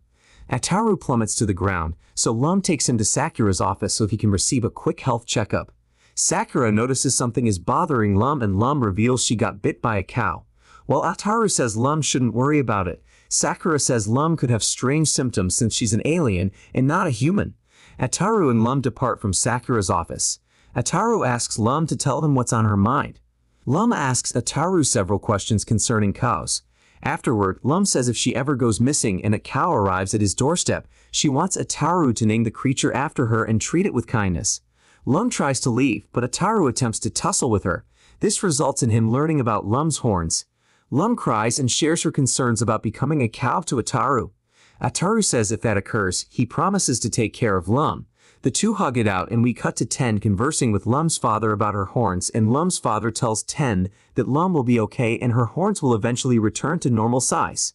Ataru plummets to the ground, so Lum takes him to Sakura's office so he can receive a quick health checkup. Sakura notices something is bothering Lum and Lum reveals she got bit by a cow. While Ataru says Lum shouldn't worry about it, Sakura says Lum could have strange symptoms since she's an alien and not a human. Ataru and Lum depart from Sakura's office. Ataru asks Lum to tell him what's on her mind. Lum asks Ataru several questions concerning cows. Afterward, Lum says if she ever goes missing and a cow arrives at his doorstep, she wants Ataru to name the creature after her and treat it with kindness. Lum tries to leave, but Ataru attempts to tussle with her. This results in him learning about Lum's horns. Lum cries and shares her concerns about becoming a cow to Ataru. Ataru says if that occurs, he promises to take care of Lum. The two hug it out and we cut to Ten conversing with Lum's father about her horns, and Lum's father tells Ten that Lum will be okay and her horns will eventually return to normal size.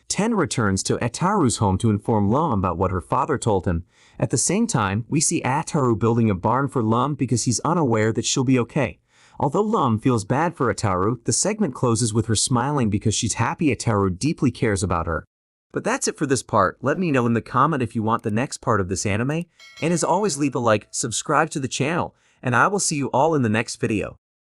Ten returns to Ataru's home to inform Lum about what her father told him. At the same time, we see Ataru building a barn for Lum because he's unaware that she'll be okay. Although Lum feels bad for Ataru, the segment closes with her smiling because she's happy Ataru deeply cares about her. But that's it for this part. Let me know in the comment if you want the next part of this anime, and as always leave a like, subscribe to the channel, and I will see you all in the next video.